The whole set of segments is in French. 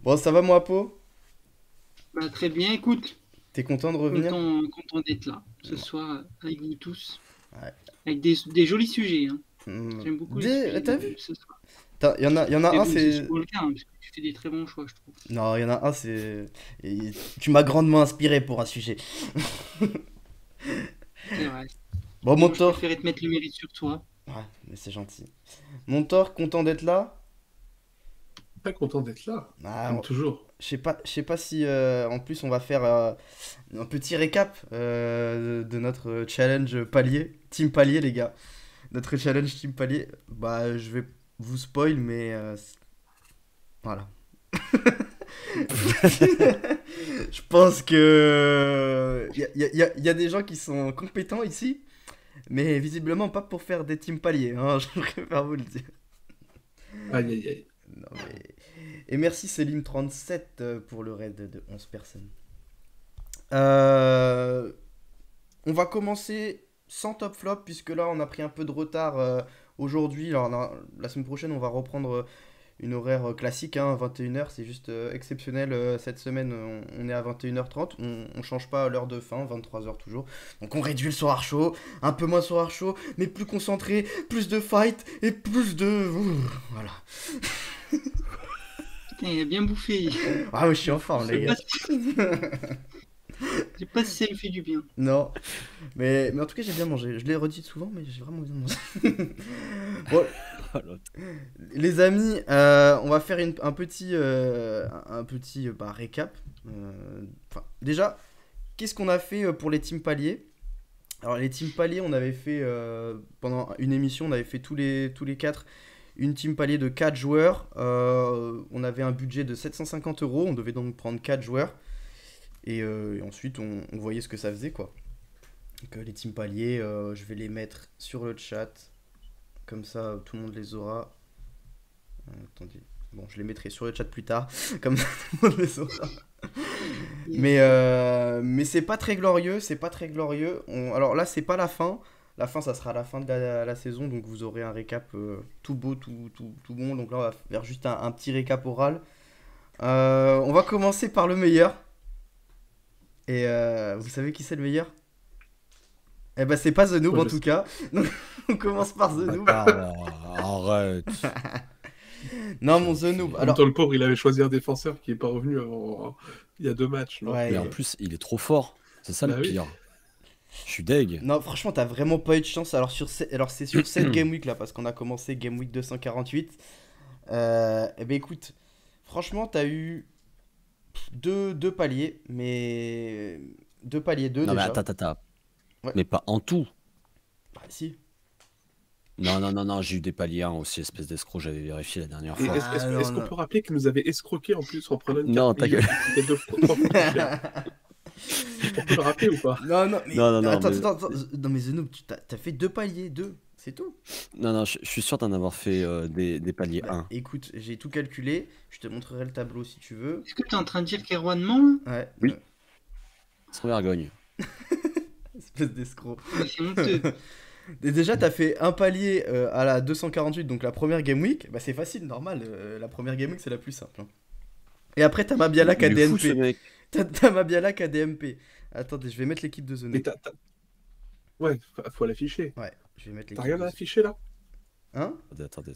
Bon, ça va, moi, Po? Bah, très bien, écoute, T'es content de revenir? content d'être là ce Ouais. soir avec vous tous, Ouais. avec des jolis sujets, hein. Hmm. J'aime beaucoup les sujets T'as de vu? ce soir. Y en a Mais un, bon, c'est c'est. souvent le cas, hein, parce que tu fais des très bons choix, je trouve. Non, y en a un, c'est. Tu m'as grandement inspiré pour un sujet. C'est vrai. Bon, Mais mon moi, je tort. préférais te mettre le mérite sur toi. Ouais, mais c'est gentil. Mon tort, content d'être là? Très content d'être là, Ah, comme toujours. je sais pas si en plus on va faire un petit récap de notre challenge palier, team palier les gars. Notre challenge team palier. Bah je vais vous spoil mais voilà. Je pense que il y a des gens qui sont compétents ici, mais visiblement pas pour faire des team paliers, hein, je préfère vous le dire. Aïe, aïe, aïe. Non, mais... Et merci Céline37 pour le raid de 11 personnes. Euh, On va commencer sans top flop, puisque là on a pris un peu de retard aujourd'hui. Alors, la semaine prochaine, on va reprendre une horaire classique, hein, 21h. C'est juste exceptionnel. Cette semaine, on est à 21h30. On change pas l'heure de fin, 23h toujours. Donc on réduit le soir chaud, un peu moins soir chaud, mais plus concentré, plus de fight et plus de. Ouh, voilà. Putain, il a bien bouffé. Ah, oui, je suis en forme, Je les sais gars. pas, je sais pas si ça lui fait du bien. Non, mais en tout cas, j'ai bien mangé. Je l'ai redit souvent, mais j'ai vraiment bien mangé. Bon, les amis, on va faire un petit récap. Déjà, qu'est-ce qu'on a fait pour les teams paliers? Alors, les teams paliers, on avait fait pendant une émission, on avait fait tous les 4 une team palier de 4 joueurs. On avait un budget de 750 euros. On devait donc prendre 4 joueurs. Et ensuite, on voyait ce que ça faisait, quoi. Donc, les teams paliers, je vais les mettre sur le chat. Comme ça, tout le monde les aura. Attendez. Bon, je les mettrai sur le chat plus tard. Comme ça, tout le monde les aura. Yes. Mais c'est pas très glorieux. C'est pas très glorieux. Alors là, c'est pas la fin. La fin, ça sera la fin de la saison. Donc vous aurez un récap tout beau, tout bon. Donc là, on va faire juste un petit récap oral. On va commencer par le meilleur. Et vous savez qui c'est le meilleur? Eh ben, c'est pas The Noob Moi, en je tout sais. cas. Donc, on commence par The Noob. Bâtard, là. Arrête. Non, mon Ça The Noob. En même fait... temps, Alors, le pauvre, il avait choisi un défenseur qui est pas revenu avant, il y a 2 matchs, donc... Mais en ouais. plus, il est trop fort. C'est ça le Bah oui. pire. Je suis deg. Non, franchement, t'as vraiment pas eu de chance. Alors c'est sur cette Game Week là, parce qu'on a commencé Game Week 248. Eh ben, écoute, franchement, t'as eu deux paliers, mais. Deux paliers, deux Non, mais déjà. attends. Ouais, Mais pas en tout. bah si. Non, j'ai eu des paliers 1 aussi, espèce d'escroc, j'avais vérifié la dernière Et fois. Ah non, est-ce qu'on non. peut rappeler qu'il nous avait escroqué en plus en prenant une carte Non, ta payée gueule. qui coûtait 3 fois plus cher? On peut le rappeler ou pas? Non, non, mais. Non, Attends, mais... attends, attends. Non, mais The Noob, t'as fait deux paliers, deux. C'est tout. Non, je suis sûr d'en avoir fait des paliers Bah 1. écoute, j'ai tout calculé. Je te montrerai le tableau si tu veux. Est-ce que tu es en train de dire qu'Erwan ment, là? Ouais, Oui. Sans vergogne. espèce d'escroc. Mais c'est honteux. Et déjà, t'as fait un palier à la 248, donc la première Game Week. Bah, c'est facile, normal. La première Game Week, c'est la plus simple, hein. Et après, t'as Mabiala Il est fou ce KDNP. mec. T'as Mabiala KDMP. Attendez, je vais mettre l'équipe de Mais Zeno. Ouais, faut l'afficher. Ouais, je vais mettre T'as l'équipe rien de à Zeno. afficher là? Hein? Attendez.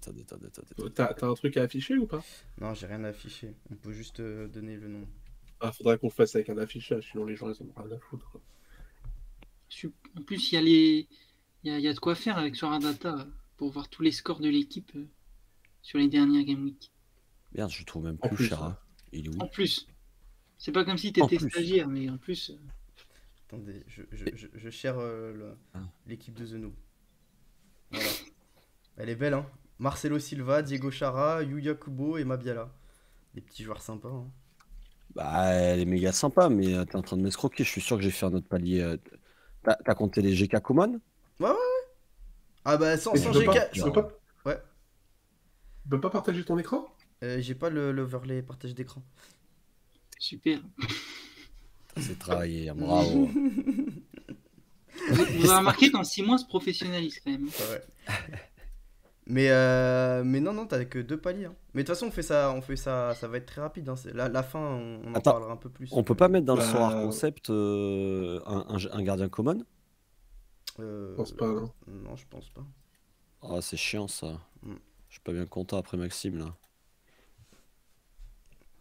T'as un truc à afficher ou pas? Non, j'ai rien à afficher. On peut juste donner le nom. Ah, faudrait qu'on le fasse avec un affichage, sinon les gens ils en ont rien à foutre, quoi. En plus, il y a de quoi faire avec Data pour voir tous les scores de l'équipe sur les dernières Game Week. Merde, je le trouve même En plus, plus, Chara. Il est où? En plus, c'est pas comme si En t'étais plus. stagiaire, mais en plus, Attendez, je share Ah. l'équipe de Zeno. Voilà. Elle est belle, hein. Marcelo Silva, Diego Chara, Yuya Kubo et Mabiala. Des petits joueurs sympas, hein. Bah, elle est méga sympa, mais t'es en train de m'escroquer. Je suis sûr que j'ai fait un autre palier. T'as compté les GK Common? Ouais, ouais. Ah bah, sans, Et sans tu peux pas, GK. tu peux pas, Ouais. tu peux pas partager ton écran? J'ai pas l'overlay partage d'écran. super. C'est travaillé, hein, bravo. Vous avez remarqué qu'en 6 mois, on se professionnalise quand même. Ouais. Mais non, t'as que 2 paliers, hein. Mais de toute façon, ça va être très rapide, hein. La fin, on en Attends, parlera un peu plus. On peut pas mettre dans le Bah, Sorar Concept un gardien common? Euh, Je pense pas, non. non, je pense pas. Ah, c'est chiant ça. Mm. Je suis pas bien content après Maxime là.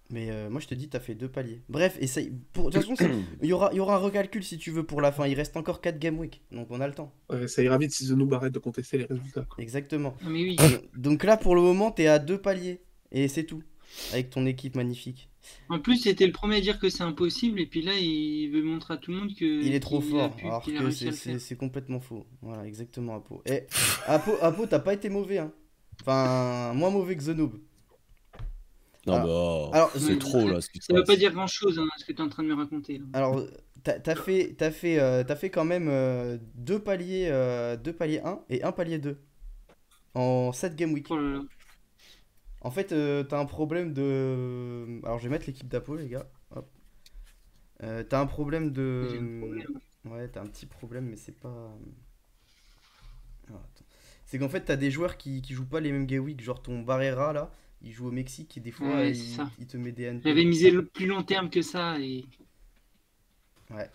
Mais moi, je te dis, t'as fait 2 paliers. Bref, essaye. De toute façon, il y aura un recalcul si tu veux pour la fin. Il reste encore 4 game week, donc on a le temps. Ouais, ça ira vite si The Noob arrête de contester les résultats, quoi. Exactement. Ah, mais oui. Donc là, pour le moment, t'es à 2 paliers. Et c'est tout. Avec ton équipe magnifique. En plus, c'était le premier à dire que c'est impossible, et puis là, il veut montrer à tout le monde Il est trop qu'il a fort, pu, alors qu'il a que réussi à le faire. c'est complètement faux. Voilà, exactement, Apo. Et Apo, t'as pas été mauvais, hein. Enfin, moins mauvais que The Noob. Non, Alors, bah, alors, c'est trop là ce qui se Ça veut passe. pas dire grand-chose, hein, ce que tu es en train de me raconter, là. Alors, t'as fait quand même 2 paliers, 1 et 1 palier 2 en 7 game week. Oh là là. En fait, t'as un problème de. Alors, je vais mettre l'équipe d'Apo, les gars. Hop. T'as un problème de. J'ai un problème. Ouais, t'as un petit problème, mais c'est pas. Ah, attends. C'est qu'en fait, t'as des joueurs qui jouent pas les mêmes game week. Genre ton Barrera, là, il joue au Mexique et des fois, Ouais, c'est ça. il te met des NP. J'avais misé le plus long terme que ça, et Ouais.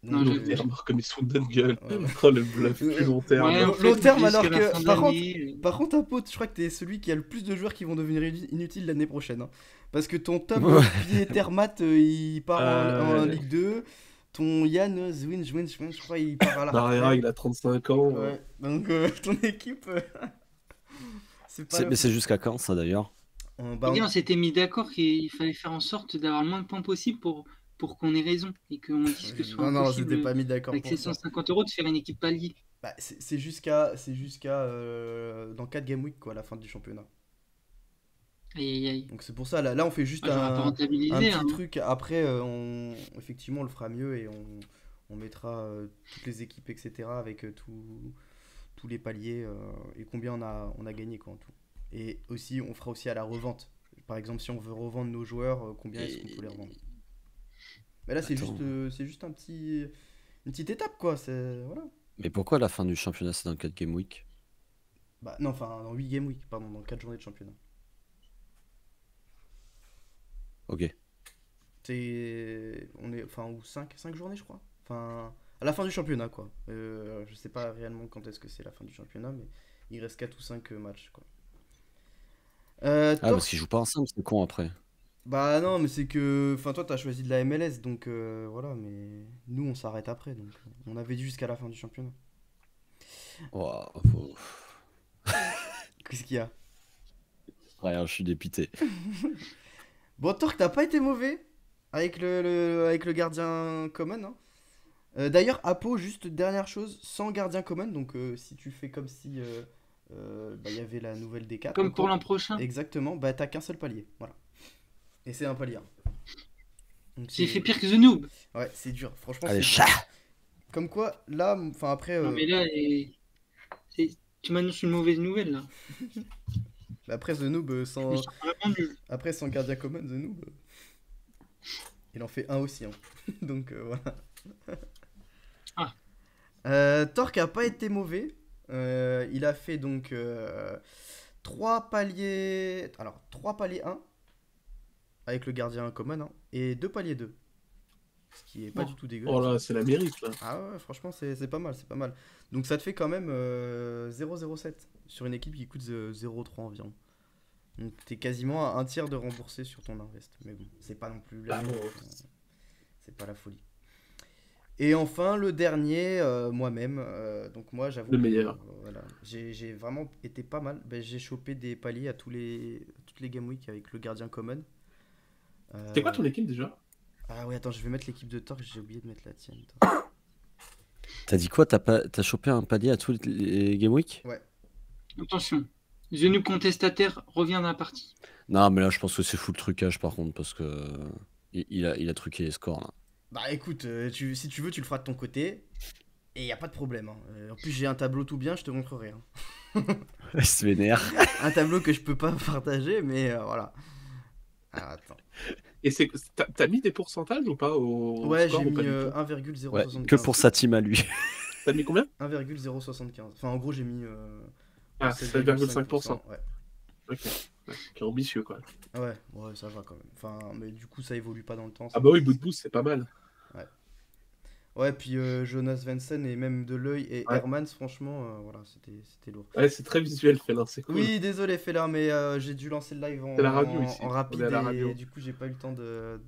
Non, Donc, je- Long terme, comme ils se foutent de notre gueule. Ouais, ouais. Oh, le bluff plus long terme. Ouais, en long fait, terme, jusqu'à alors la que, fin de par l'année, Par contre, Apo, je crois que t'es celui qui a le plus de joueurs qui vont devenir inutiles l'année prochaine, hein. Parce que ton top Ouais. pilier Termat, il part en Ouais. Ligue 2. Ton Yann Zwin, je crois, il part à la Barrera, retraite. il a 35 ans. Ouais. Donc, ton équipe, c'est pas. Mais c'est jusqu'à quand ça d'ailleurs? Bah, les gars, on s'était mis d'accord qu'il fallait faire en sorte d'avoir le moins de points possible pour qu'on ait raison et qu'on dise que ce soit non, on s'était impossible pas mis d'accord avec pour ces ça. 150 € de faire une équipe palier. Bah, c'est jusqu'à dans 4 game week, quoi, à la fin du championnat. Aïe aïe aïe. Donc, c'est pour ça, là on fait juste Ah, j'aurais pas un rentabilisé, petit hein. truc. Après, effectivement, on le fera mieux et on mettra toutes les équipes, etc. avec tous les paliers et combien on a gagné, quoi, en tout. Et aussi, on fera aussi à la revente. Par exemple, si on veut revendre nos joueurs, combien est-ce qu'on peut les revendre? Mais là, Attends. c'est juste une petite étape, quoi. Voilà. Mais pourquoi la fin du championnat c'est dans 4 game week? Bah, non, enfin, dans 8 game week, pardon, dans 4 journées de championnat. Ok. On est, enfin, ou 5 journées, je crois. Enfin, à la fin du championnat, quoi. Je sais pas réellement quand est-ce que c'est la fin du championnat, mais il reste 4 ou 5 matchs, quoi. Ah, parce Torque, qu'ils jouent pas ensemble, c'est con après. bah non, mais c'est que, enfin, toi, t'as choisi de la MLS, donc voilà, mais nous, on s'arrête après, donc on avait dit jusqu'à la fin du championnat. Oh, Qu'est-ce qu'il y a? Rien, je suis dépité. Bon, Torque, t'as pas été mauvais avec avec le gardien common, hein. D'ailleurs, Apo, juste dernière chose, sans gardien common, donc si tu fais comme si bah, il y avait la nouvelle D4. Comme pour l'an prochain. Exactement, bah t'as qu'un seul palier, voilà. Et c'est un palier, hein. Donc, J'ai fait pire que The Noob. Ouais, c'est dur, franchement, Allez, c'est chat! dur. Comme quoi, là, enfin après, Non, mais là, tu m'annonces une mauvaise nouvelle, là. bah, après The Noob, Je me sens vraiment nul. après sans gardien common, The Noob, il en fait un aussi, hein. Donc voilà. Torque a pas été mauvais. Il a fait donc 3 paliers. Alors, 3 paliers 1 avec le gardien common, hein, et 2 paliers 2. Ce qui est pas Oh. du tout dégueu. Oh là, c'est la mérite, là. Ah ouais, franchement, c'est pas mal, c'est pas mal. Donc ça te fait quand même 0,07 sur une équipe qui coûte 0,3 environ. Donc t'es quasiment à un tiers de remboursé sur ton invest. Mais bon, c'est pas non plus la Ah folie. bon. C'est pas la folie. Et enfin, le dernier, moi-même. Donc moi, j'avoue Le que, meilleur. voilà, j'ai vraiment été pas mal. Ben, j'ai chopé des paliers à toutes les game week avec le gardien common. C'est quoi ton équipe déjà? Ah ouais, attends, je vais mettre l'équipe de Torque, j'ai oublié de mettre la tienne. Attends. T'as dit quoi? T'as chopé un palier à tous les game week? Ouais. Attention. The Noob contestataire revient dans la partie. Non, mais là, je pense que c'est full trucage par contre, parce que il a truqué les scores là. Bah écoute, si tu veux, tu le feras de ton côté. Et y a pas de problème, hein. En plus, j'ai un tableau tout bien, je te montrerai, hein. Il se vénère. Un tableau que je peux pas partager, mais voilà. Alors, attends. Et t'as mis des pourcentages ou pas au Ouais, score j'ai ou mis pas du tout? 1,075. Ouais, que pour sa team à lui. T'as mis combien? 1,075. Enfin, en gros, j'ai mis Ah, 7,5%. Ouais. Ok. Ouais, c'est ambitieux, quoi. Ouais, ouais, ça va quand même. Enfin, mais du coup, ça évolue pas dans le temps. Ah bah oui, bout de boost, c'est pas mal. Ouais, puis Jonas Vensen et même De L'Oeil et Ouais. Hermans, franchement, voilà, c'était lourd. Ouais, c'est très visuel, Félin, c'est cool. Oui, désolé, Fela, mais j'ai dû lancer le live C'est la radio ici. en On rapide est à la et radio. du coup, j'ai pas eu le temps de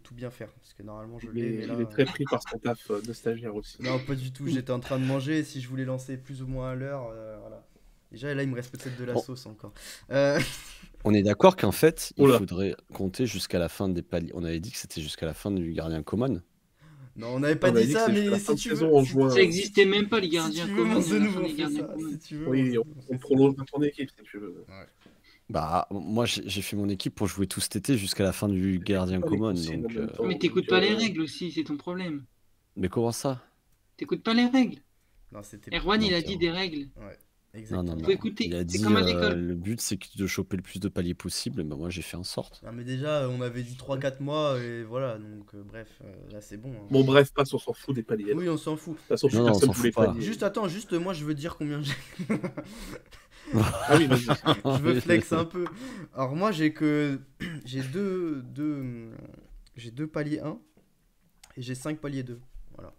tout bien faire. Parce que normalement, je Il l'ai, est, mais là. il est très pris par son taf de stagiaire aussi. Non, pas du tout, j'étais en train de manger et si je voulais lancer plus ou moins à l'heure, voilà. Déjà, là, il me reste peut-être de la Bon. sauce encore. Euh, On est d'accord qu'en fait, il Oula. faudrait compter jusqu'à la fin des paliers. On avait dit que c'était jusqu'à la fin du gardien common. Non, on n'avait pas On a dit dit que ça, c'est jusqu'à mais la fin si de tu saison veux. en si- juin. Ça existait même pas, les Si gardiens tu veux, communs. mon à la Zenou, fin on des fait gardiens ça. communs. Si tu veux, Oui, on on fait ça. prolonge ton équipe si tu veux. Bah, moi, j'ai fait mon équipe pour jouer tout cet été jusqu'à la fin du gardien Pas les common. consignes en Donc, même temps, Mais t'écoutes donc, pas les règles aussi, c'est ton problème. Mais comment ça? T'écoutes pas les règles. Non, c'était. Erwan, il a Menteur. dit des règles. Ouais, Non, exactement. non, Faut non. écouter. Il a C'est dit comme à l'école. le but, c'est de choper le plus de paliers possible. Et bah, moi, j'ai fait en sorte. Non, mais déjà, on avait dit 3-4 mois et voilà, donc bref, là c'est bon. Bon, bref, passe, on s'en fout des paliers. Oui, on s'en fout. De toute façon, plus Non, non, on personne s'en tous les fout pas. paliers. Juste attends, juste moi je veux dire combien j'ai. Ah oui, vas-y. Je veux flex un peu. Alors moi j'ai que j'ai j'ai deux paliers 1 et j'ai 5 paliers 2. Voilà.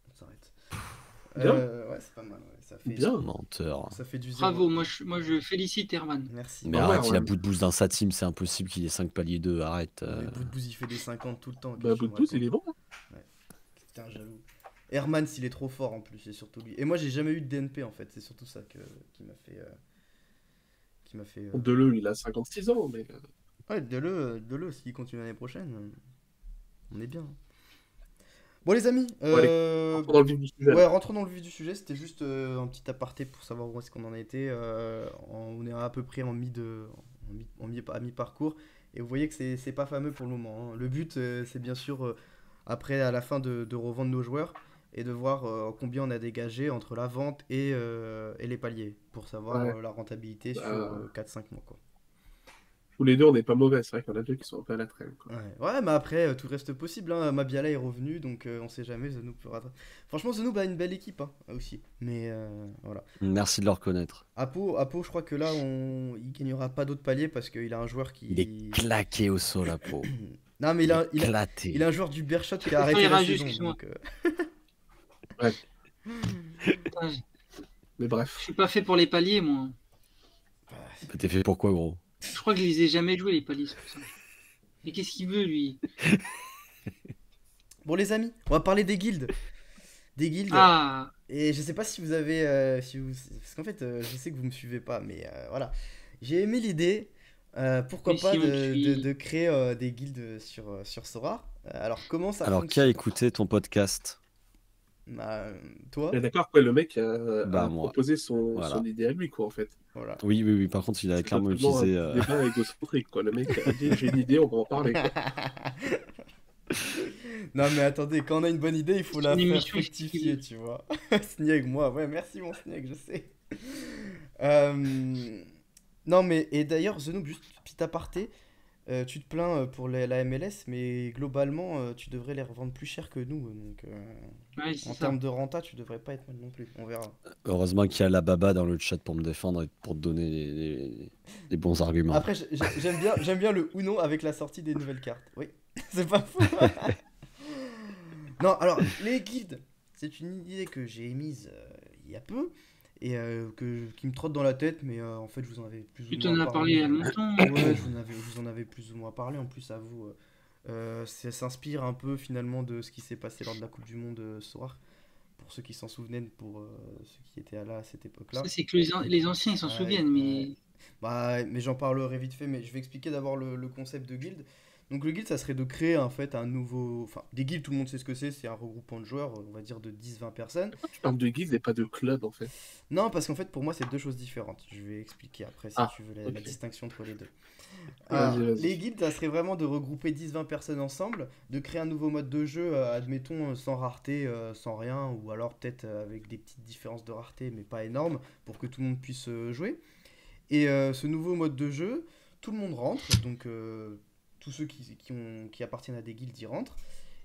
On s'arrête. Bien. Ouais, c'est pas mal. Ouais. Ça fait Bien. Menteur. ça fait du zéro. Bravo, moi je félicite Erwan. Merci. Mais Ah arrête, ouais, il a ouais. bout de boost dans sa team. C'est impossible qu'il ait 5 paliers 2. Arrête. Mais Boudbouz il fait des 50 tout le temps. Bah, bout de boost, il est bon. Putain, jaloux. Hermans il est trop fort en plus, c'est surtout lui. Et moi j'ai jamais eu de DNP en fait, c'est surtout ça qui m'a fait. Qui m'a fait. Deleu, il a 56 ans, mais. Ouais, Deleu, s'il continue l'année prochaine, on est bien. Bon les amis, Bon, allez, rentrons dans le vif du sujet. ouais, rentrons dans le vif du sujet, c'était juste un petit aparté pour savoir où est-ce qu'on en était. On est à peu près en à mi-parcours, et vous voyez que c'est pas fameux pour le moment, hein. Le but, c'est bien sûr, après, à la fin, de revendre nos joueurs, et de voir combien on a dégagé entre la vente et les paliers, pour savoir Ouais. la rentabilité sur 4-5 mois, quoi. Tous les deux, on n'est pas mauvais. C'est vrai qu'il y en a deux qui sont un peu à la traîne. Quoi. Ouais, mais après, tout reste possible, hein. Mabiala est revenu, donc on sait jamais, Zenoub peut rattraper. Franchement, Zenoub a une belle équipe, hein, aussi. Mais voilà. Merci de le reconnaître. Apo, je crois que là, il gagnera pas d'autres paliers parce qu'il a un joueur qui. Il est claqué au sol, la peau. Non, mais il a Éclaté. un joueur du Bershot qui a arrêté la Rage, saison. excuse-moi. Donc, Putain, Mais bref. je suis pas fait pour les paliers, moi. T'es fait pour quoi, gros? Je crois que je les ai jamais joués, les paliers, c'est pour ça. Mais qu'est-ce qu'il veut, lui? Bon, les amis, on va parler des guildes. Des guildes. Ah, Et je sais pas si vous avez. Parce qu'en fait, je sais que vous me suivez pas, mais voilà. J'ai aimé l'idée, pourquoi Mais pas, si, on te suit. de créer des guildes sur Sora. Alors, comment ça Alors, qui a fonctionne? écouté ton podcast? Bah, toi, Mais d'accord, quoi, le mec Bah, a moi. proposé son Voilà. idée à lui, quoi, en fait. voilà. Oui, oui, oui. Par contre, il a C'est clairement totalement utilisé. un débat égocentrique, quoi. Le mec a dit, j'ai une idée, on va en parler, quoi. Non, mais attendez, quand on a une bonne idée, il faut la Une faire émission fructifier, exclusive. tu vois. Snieg, moi, ouais, merci mon Snieg, je sais. Non, mais, et d'ailleurs, Zenoub, juste petit aparté, tu te plains pour la MLS, mais globalement, tu devrais les revendre plus cher que nous. Donc, ouais, c'est en ça. termes de renta, tu devrais pas être mal non plus. On verra. Heureusement qu'il y a la baba dans le chat pour me défendre et pour te donner les bons arguments. Après, j'aime bien le Uno avec la sortie des nouvelles cartes. Oui, c'est pas faux. Non, alors, les guildes, c'est une idée que j'ai émise il y a peu et qui me trotte dans la tête, mais en fait, je vous en avais plus Tu ou t'en moins as parlé il y a longtemps. Ouais, je vous en avais plus ou moins parlé. En plus, à vous, ça s'inspire un peu finalement de ce qui s'est passé lors de la Coupe du Monde ce soir. Pour ceux qui s'en souvenaient, pour ceux qui étaient là à cette époque-là. Ça, c'est que les anciens, ils s'en Ouais, souviennent, mais Bah, mais j'en parlerai vite fait, mais je vais expliquer d'abord le concept de guild. Donc le guild, ça serait de créer en fait un nouveau. Enfin, des guilds, tout le monde sait ce que c'est un regroupement de joueurs, on va dire de 10-20 personnes. Tu parles de guide et pas de club, en fait. Non, parce qu'en fait, pour moi, c'est deux choses différentes. Je vais expliquer après si Ah, tu veux la ok. distinction entre les deux. Vas-y, vas-y. Les guildes, ça serait vraiment de regrouper 10-20 personnes ensemble, de créer un nouveau mode de jeu, admettons, sans rareté, sans rien, ou alors peut-être avec des petites différences de rareté, mais pas énormes, pour que tout le monde puisse jouer. Et ce nouveau mode de jeu, tout le monde rentre, donc tous ceux qui appartiennent à des guildes y rentrent.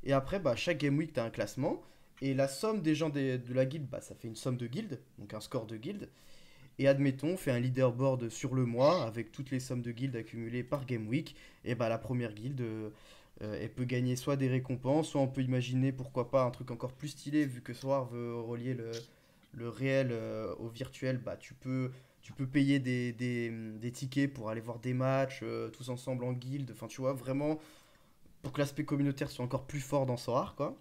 Et après, bah, chaque Game Week, tu as un classement. Et la somme des gens de la guilde, bah, ça fait une somme de guildes, donc un score de guilde. Et admettons, on fait un leaderboard sur le mois avec toutes les sommes de guildes accumulées par Game Week. Et bah la première guilde, elle peut gagner soit des récompenses, soit on peut imaginer pourquoi pas un truc encore plus stylé, vu que Soir veut relier le réel au virtuel. Bah tu peux payer des tickets pour aller voir des matchs tous ensemble en guilde. Enfin tu vois, vraiment pour que l'aspect communautaire soit encore plus fort dans Soar, quoi.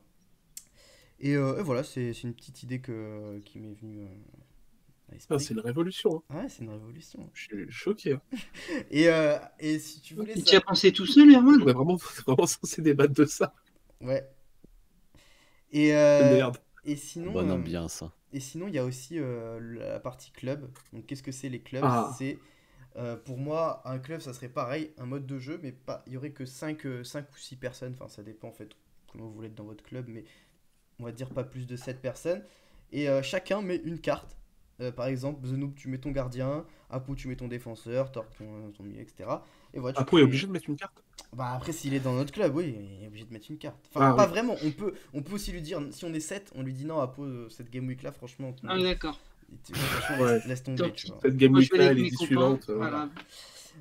Et voilà, c'est une petite idée qui m'est venue à Ah, l'esprit. c'est une révolution, hein. Ouais, c'est une révolution. Je suis choqué, hein. Et si tu voulais Tu ça. y as pensé tout seul, Herman? On est vraiment censé débattre de ça. Ouais. Et, Merde. et sinon, Bonne ambiance. et sinon, il y a aussi la partie club. Donc, qu'est-ce que c'est les clubs? Ah, C'est pour moi, un club, ça serait pareil, un mode de jeu, mais pas, il y aurait que 5 ou 6 personnes. Enfin, ça dépend en fait comment vous voulez être dans votre club, mais on va dire pas plus de 7 personnes. Et chacun met une carte. Par exemple, The Noob, tu mets ton gardien, Apu, tu mets ton défenseur, Torque, ton milieu, etc. Et voilà, tu Apo est crées. obligé de mettre une carte? Bah après, s'il est dans notre club, oui, il est obligé de mettre une carte. Enfin, Ah pas oui. vraiment, on peut aussi lui dire, si on est 7 on lui dit non, Apo, cette game week là, franchement, Ah oui, d'accord. franchement, Ouais. laisse tomber, Tant tu pis. vois. Cette game Moi, je week vais aller là, avec les mes 10 copains. suivantes. Pas Voilà. grave.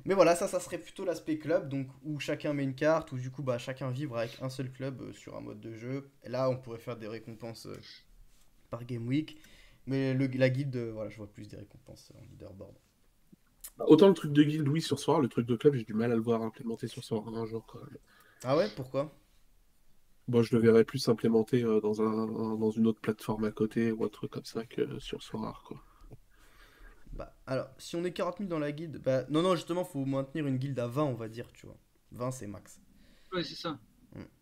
Mais voilà, ça serait plutôt l'aspect club, donc où chacun met une carte, où du coup, bah, chacun vivre avec un seul club sur un mode de jeu. Et là, on pourrait faire des récompenses par game week. Mais la guilde, voilà, je vois plus des récompenses en leaderboard. Autant le truc de guild, oui, sur Soir, le truc de club, j'ai du mal à le voir implémenté sur Soir un jour, quand même. Ah ouais, pourquoi? Bon, je le verrais plus implémenté dans une autre plateforme à côté ou un truc comme ça que sur Sorar, quoi. Bah, alors, si on est 40 000 dans la guilde, bah, non, justement, faut maintenir une guilde à 20, on va dire, tu vois. 20, c'est max. Ouais, c'est ça.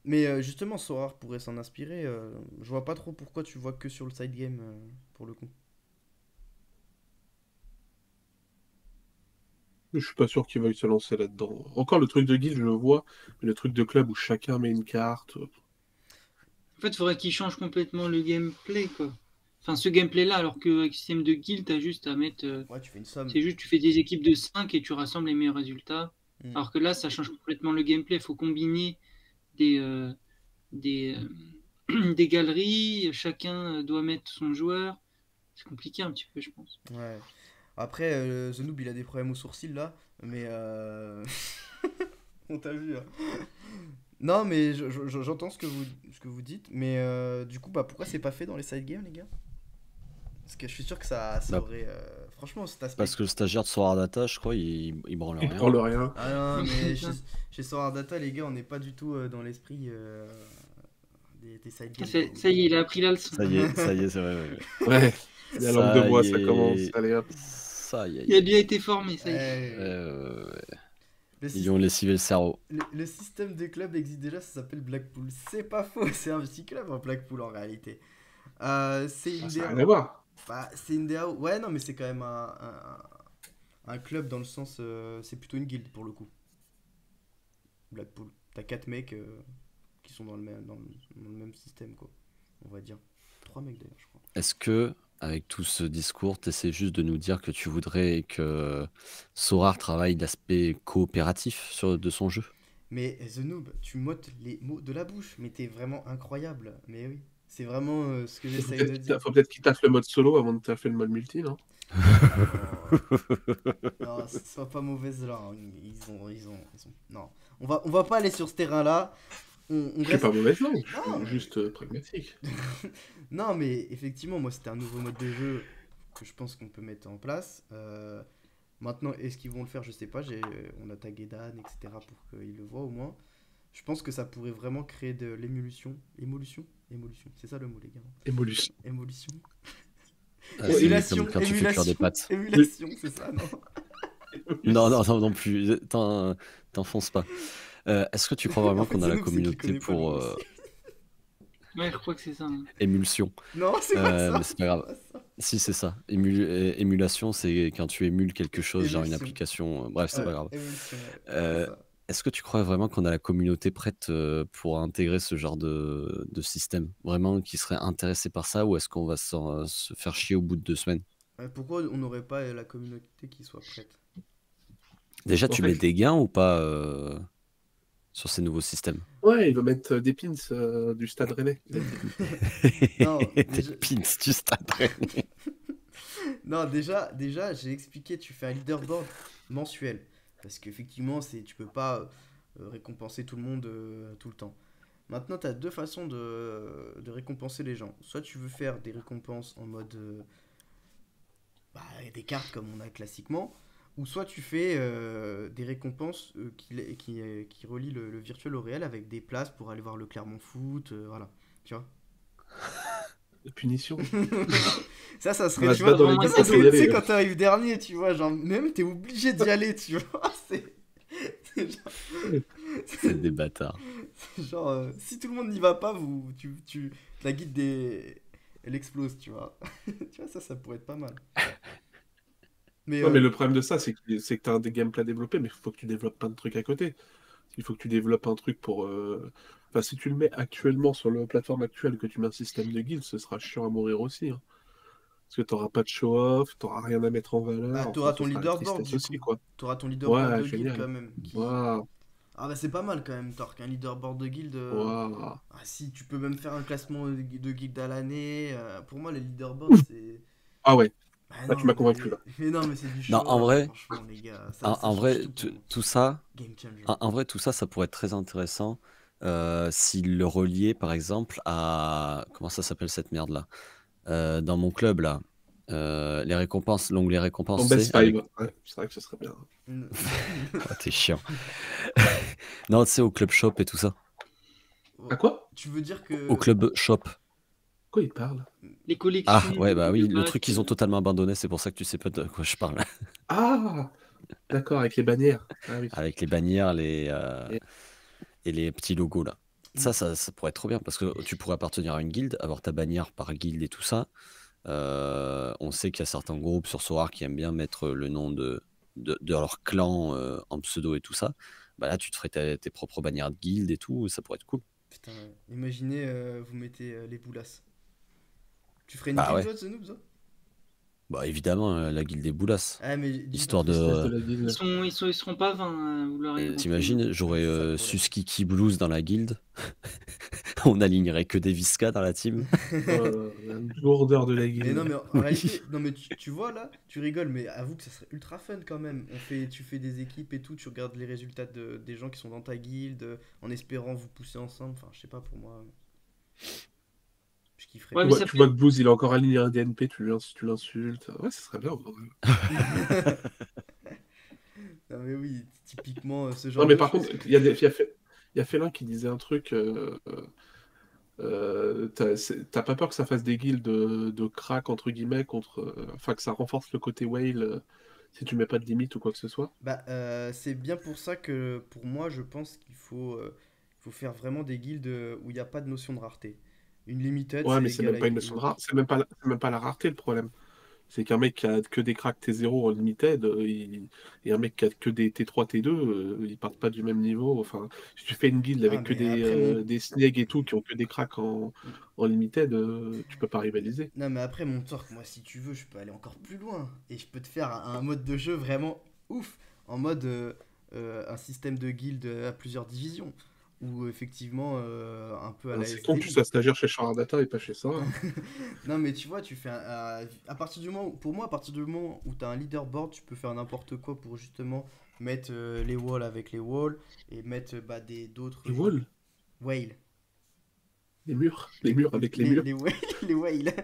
Mais justement, Sorar pourrait s'en inspirer. Je vois pas trop pourquoi tu vois que sur le side game, pour le coup. Je suis pas sûr qu'il veuille se lancer là-dedans. Encore le truc de guild, je le vois, mais le truc de club où chacun met une carte. En fait, il faudrait qu'ils changent complètement le gameplay, quoi. Enfin, ce gameplay-là, alors qu'avec le système de guild, t'as juste à mettre. Ouais, tu fais une somme. C'est juste, tu fais des équipes de 5 et tu rassembles les meilleurs résultats. Mm. Alors que là, ça change complètement le gameplay. Il faut combiner des, euh, des, des galeries. Chacun doit mettre son joueur. C'est compliqué un petit peu, je pense. Ouais. Après, The Noob, il a des problèmes aux sourcils là, mais on t'a vu, hein. Non, mais j'entends ce que vous dites, mais du coup, bah pourquoi c'est pas fait dans les side games, les gars? Parce que je suis sûr que ça Bah, aurait. Franchement, cet aspect. parce que le stagiaire de Sorar Data, je crois, il branle Il rien. prend le rien. Ah non, mais C'est ça. chez Sorar Data, les gars, on n'est pas du tout dans l'esprit des side games. Ça y est, il a appris la leçon. Ça y est, c'est vrai. ouais. Ouais, la langue de Ça bois, y ça commence. est. Allez hop. Ça y est. Il a bien été formé, ça y est. Le, Ils ont lessivé le cerveau. le système de club existe déjà, ça s'appelle Blackpool. C'est pas faux, c'est un petit club en Blackpool en réalité. C'est une Ça n'a DAO. rien à voir. Bah, c'est une DAO. Ouais, non, mais c'est quand même un club dans le sens. C'est plutôt une guilde pour le coup. Blackpool. T'as 4 mecs qui sont dans le même système, quoi. On va dire. 3 mecs d'ailleurs, je crois. Est-ce que, avec tout ce discours, tu essaies juste de nous dire que tu voudrais que Sorar travaille l'aspect coopératif de son jeu? Mais The Noob, tu m'ôtes les mots de la bouche. Mais t'es vraiment incroyable. Mais oui. C'est vraiment ce que j'essaye de dire. Faut peut-être qu'il taffe le mode solo avant de taffer le mode multi, non? Non, sois pas mauvaise là, hein. Non, on va pas aller sur ce terrain-là. On Je suis reste. pas mauvaise langue, je Non, suis juste pragmatique. non, mais effectivement, moi, c'était un nouveau mode de jeu que je pense qu'on peut mettre en place. Maintenant, est-ce qu'ils vont le faire? Je sais pas. On a tagué Dan, etc. pour qu'il le voit au moins. Je pense que ça pourrait vraiment créer de l'émulsion. Émolution? Émolution, c'est ça le mot, les gars. Évolution. Émolution. Ah, c'est Émulation, comme quand tu fais cuire des pâtes. émulation, c'est ça, non? Non plus. T'enfonces pas. Est-ce que tu crois vraiment En fait, qu'on a c'est la nous, c'est qu'il communauté connaît pas le pour mot aussi. Ouais, je crois que c'est ça. Hein. émulsion? Non, c'est pas ça. Mais c'est pas grave. C'est pas ça. Si, c'est ça. Émulation, c'est quand tu émules quelque chose, genre une Émulsion. application. Bref, c'est Ouais, pas grave. émulsion, ouais, Euh, c'est ça. Est-ce que tu crois vraiment qu'on a la communauté prête pour intégrer ce genre de système? Vraiment, qui serait intéressé par ça, ou est-ce qu'on va se faire chier au bout de 2 semaines? Pourquoi on n'aurait pas la communauté qui soit prête? Déjà, En tu fait, mets des gains ou pas sur ces nouveaux systèmes? ouais, il va mettre des pins du Stade Rennais. Non, Des déjà- pins du Stade Rennais. Non, déjà j'ai expliqué, tu fais un leaderboard mensuel. Parce qu'effectivement, tu peux pas récompenser tout le monde tout le temps. Maintenant, tu as deux façons de récompenser les gens. Soit tu veux faire des récompenses en mode bah, des cartes comme on a classiquement, ou soit tu fais des récompenses qui relient le virtuel au réel avec des places pour aller voir le Clermont Foot, voilà. Tu vois? La punition. Ça On serait, va tu se vois, battre dans les vraiment guildes ça pour y c'est, tu sais, aller. quand t'arrives dernier, tu vois, genre, même t'es obligé d'y aller, tu vois. C'est genre, C'est des bâtards. genre, si tout le monde n'y va pas, la guide elle explose, tu vois. Tu vois, ça pourrait être pas mal. Mais, Non, mais le problème de ça, c'est que tu as des gameplays à développer, mais il faut que tu développes plein de trucs à côté. Il faut que tu développes un truc pour. Enfin, si tu le mets actuellement sur la plateforme actuelle, que tu mets un système de guild, ce sera chiant à mourir aussi, hein. Parce que tu n'auras pas de show-off, tu n'auras rien à mettre en bah, valeur, enfin, t'auras ce ton sera la leaderboard, tristesse du aussi, coup. quoi. T'auras ton leaderboard Ouais, de guild, génial. quand même, qui... Waouh, Ah bah c'est pas mal, quand même, Torque, un leaderboard de guild. waouh. Ah si, tu peux même faire un classement de guild à l'année. Pour moi, les leaderboards, c'est... Ah ouais, Ah là, tu non, m'as convaincu, là. mais non, mais c'est du Non, en show-off, vrai, franchement, les gars. Ça en change vrai, tout pour moi. tout ça, Game changer. en vrai, tout ça, ça pourrait être très intéressant s'il le reliait, par exemple, à comment ça s'appelle cette merde là? Dans mon club là, les récompenses, l'onglet En récompenses, best c'est avec. 5, ouais, c'est vrai que ce serait bien. Oh, t'es chiant. Non, tu sais, au club shop et tout ça. À quoi? Tu veux dire Au que... club shop. Quoi il parle? Les Ah, collections ouais, bah de oui, le packs, truc qu'ils ont totalement abandonné, c'est pour ça que tu sais pas de quoi je parle. Ah, d'accord, avec les bannières. Ah oui. Avec les bannières, Et- et les petits logos là. Ça pourrait être trop bien parce que tu pourrais appartenir à une guilde, avoir ta bannière par guilde et tout ça. On sait qu'il y a certains groupes sur Sorare qui aiment bien mettre le nom de leur clan en pseudo et tout ça. Bah là, tu te ferais tes propres bannières de guilde et tout, ça pourrait être cool. Putain, imaginez, vous mettez les boulasses. Tu ferais une Bah guild, ouais, toi, The Noobs, hein? bah évidemment, la guilde des boulasses. Ah, mais Histoire Tristesse de de. la guilde. ils seront pas 20, vous l'aurez compris. T'imagines, j'aurais C'est ça le problème. Suskiki Blues dans la guilde. On alignerait que des Visca dans la team. La lourdeur de la Mais guilde. non, mais en réalité, non, mais tu vois là, tu rigoles, mais avoue que ça serait ultra fun quand même. Tu fais des équipes et tout, tu regardes les résultats des gens qui sont dans ta guilde, en espérant vous pousser ensemble. Enfin, je sais pas, pour moi, je kifferais. Ouais, Tu mais vois, ça tu peut vois que Blues, il a encore aligné un DNP, tu l'insultes. Ouais, ça serait bien, en vrai. Non, mais oui, typiquement, ce Non, genre mais de par choses. contre, il y a Félin qui disait un truc. T'as pas peur que ça fasse des guildes de crack, entre guillemets, contre. Enfin, que ça renforce le côté whale si tu mets pas de limite ou quoi que ce soit? Bah, c'est bien pour ça que, pour moi, je pense qu'il faut faire vraiment des guildes où il n'y a pas de notion de rareté. Une limited, Ouais, c'est mais c'est égal même à pas une notion de une... rare. C'est même pas la rareté le problème. C'est qu'un mec qui a que des cracks T0 en limited, et un mec qui a que des T3, T2, ils partent pas du même niveau. Enfin, si tu fais une guilde Ah, avec que mais des, après, mon... euh, des snags et tout, qui ont que des cracks en limited, tu peux pas rivaliser. Non, mais après, mon torque, moi, si tu veux, je peux aller encore plus loin. Et je peux te faire un mode de jeu vraiment ouf. En mode un système de guild à plusieurs divisions. Ou effectivement, un peu à la C'est con que tu sois STB. stagiaire chez Sharadata et pas chez ça, hein. Non, mais tu vois, tu fais à partir du moment, pour moi, à partir du moment où tu as un leaderboard, tu peux faire n'importe quoi pour justement mettre les walls avec les walls et mettre d'autres Les walls, whales. les murs avec les murs. Les whales, les whales.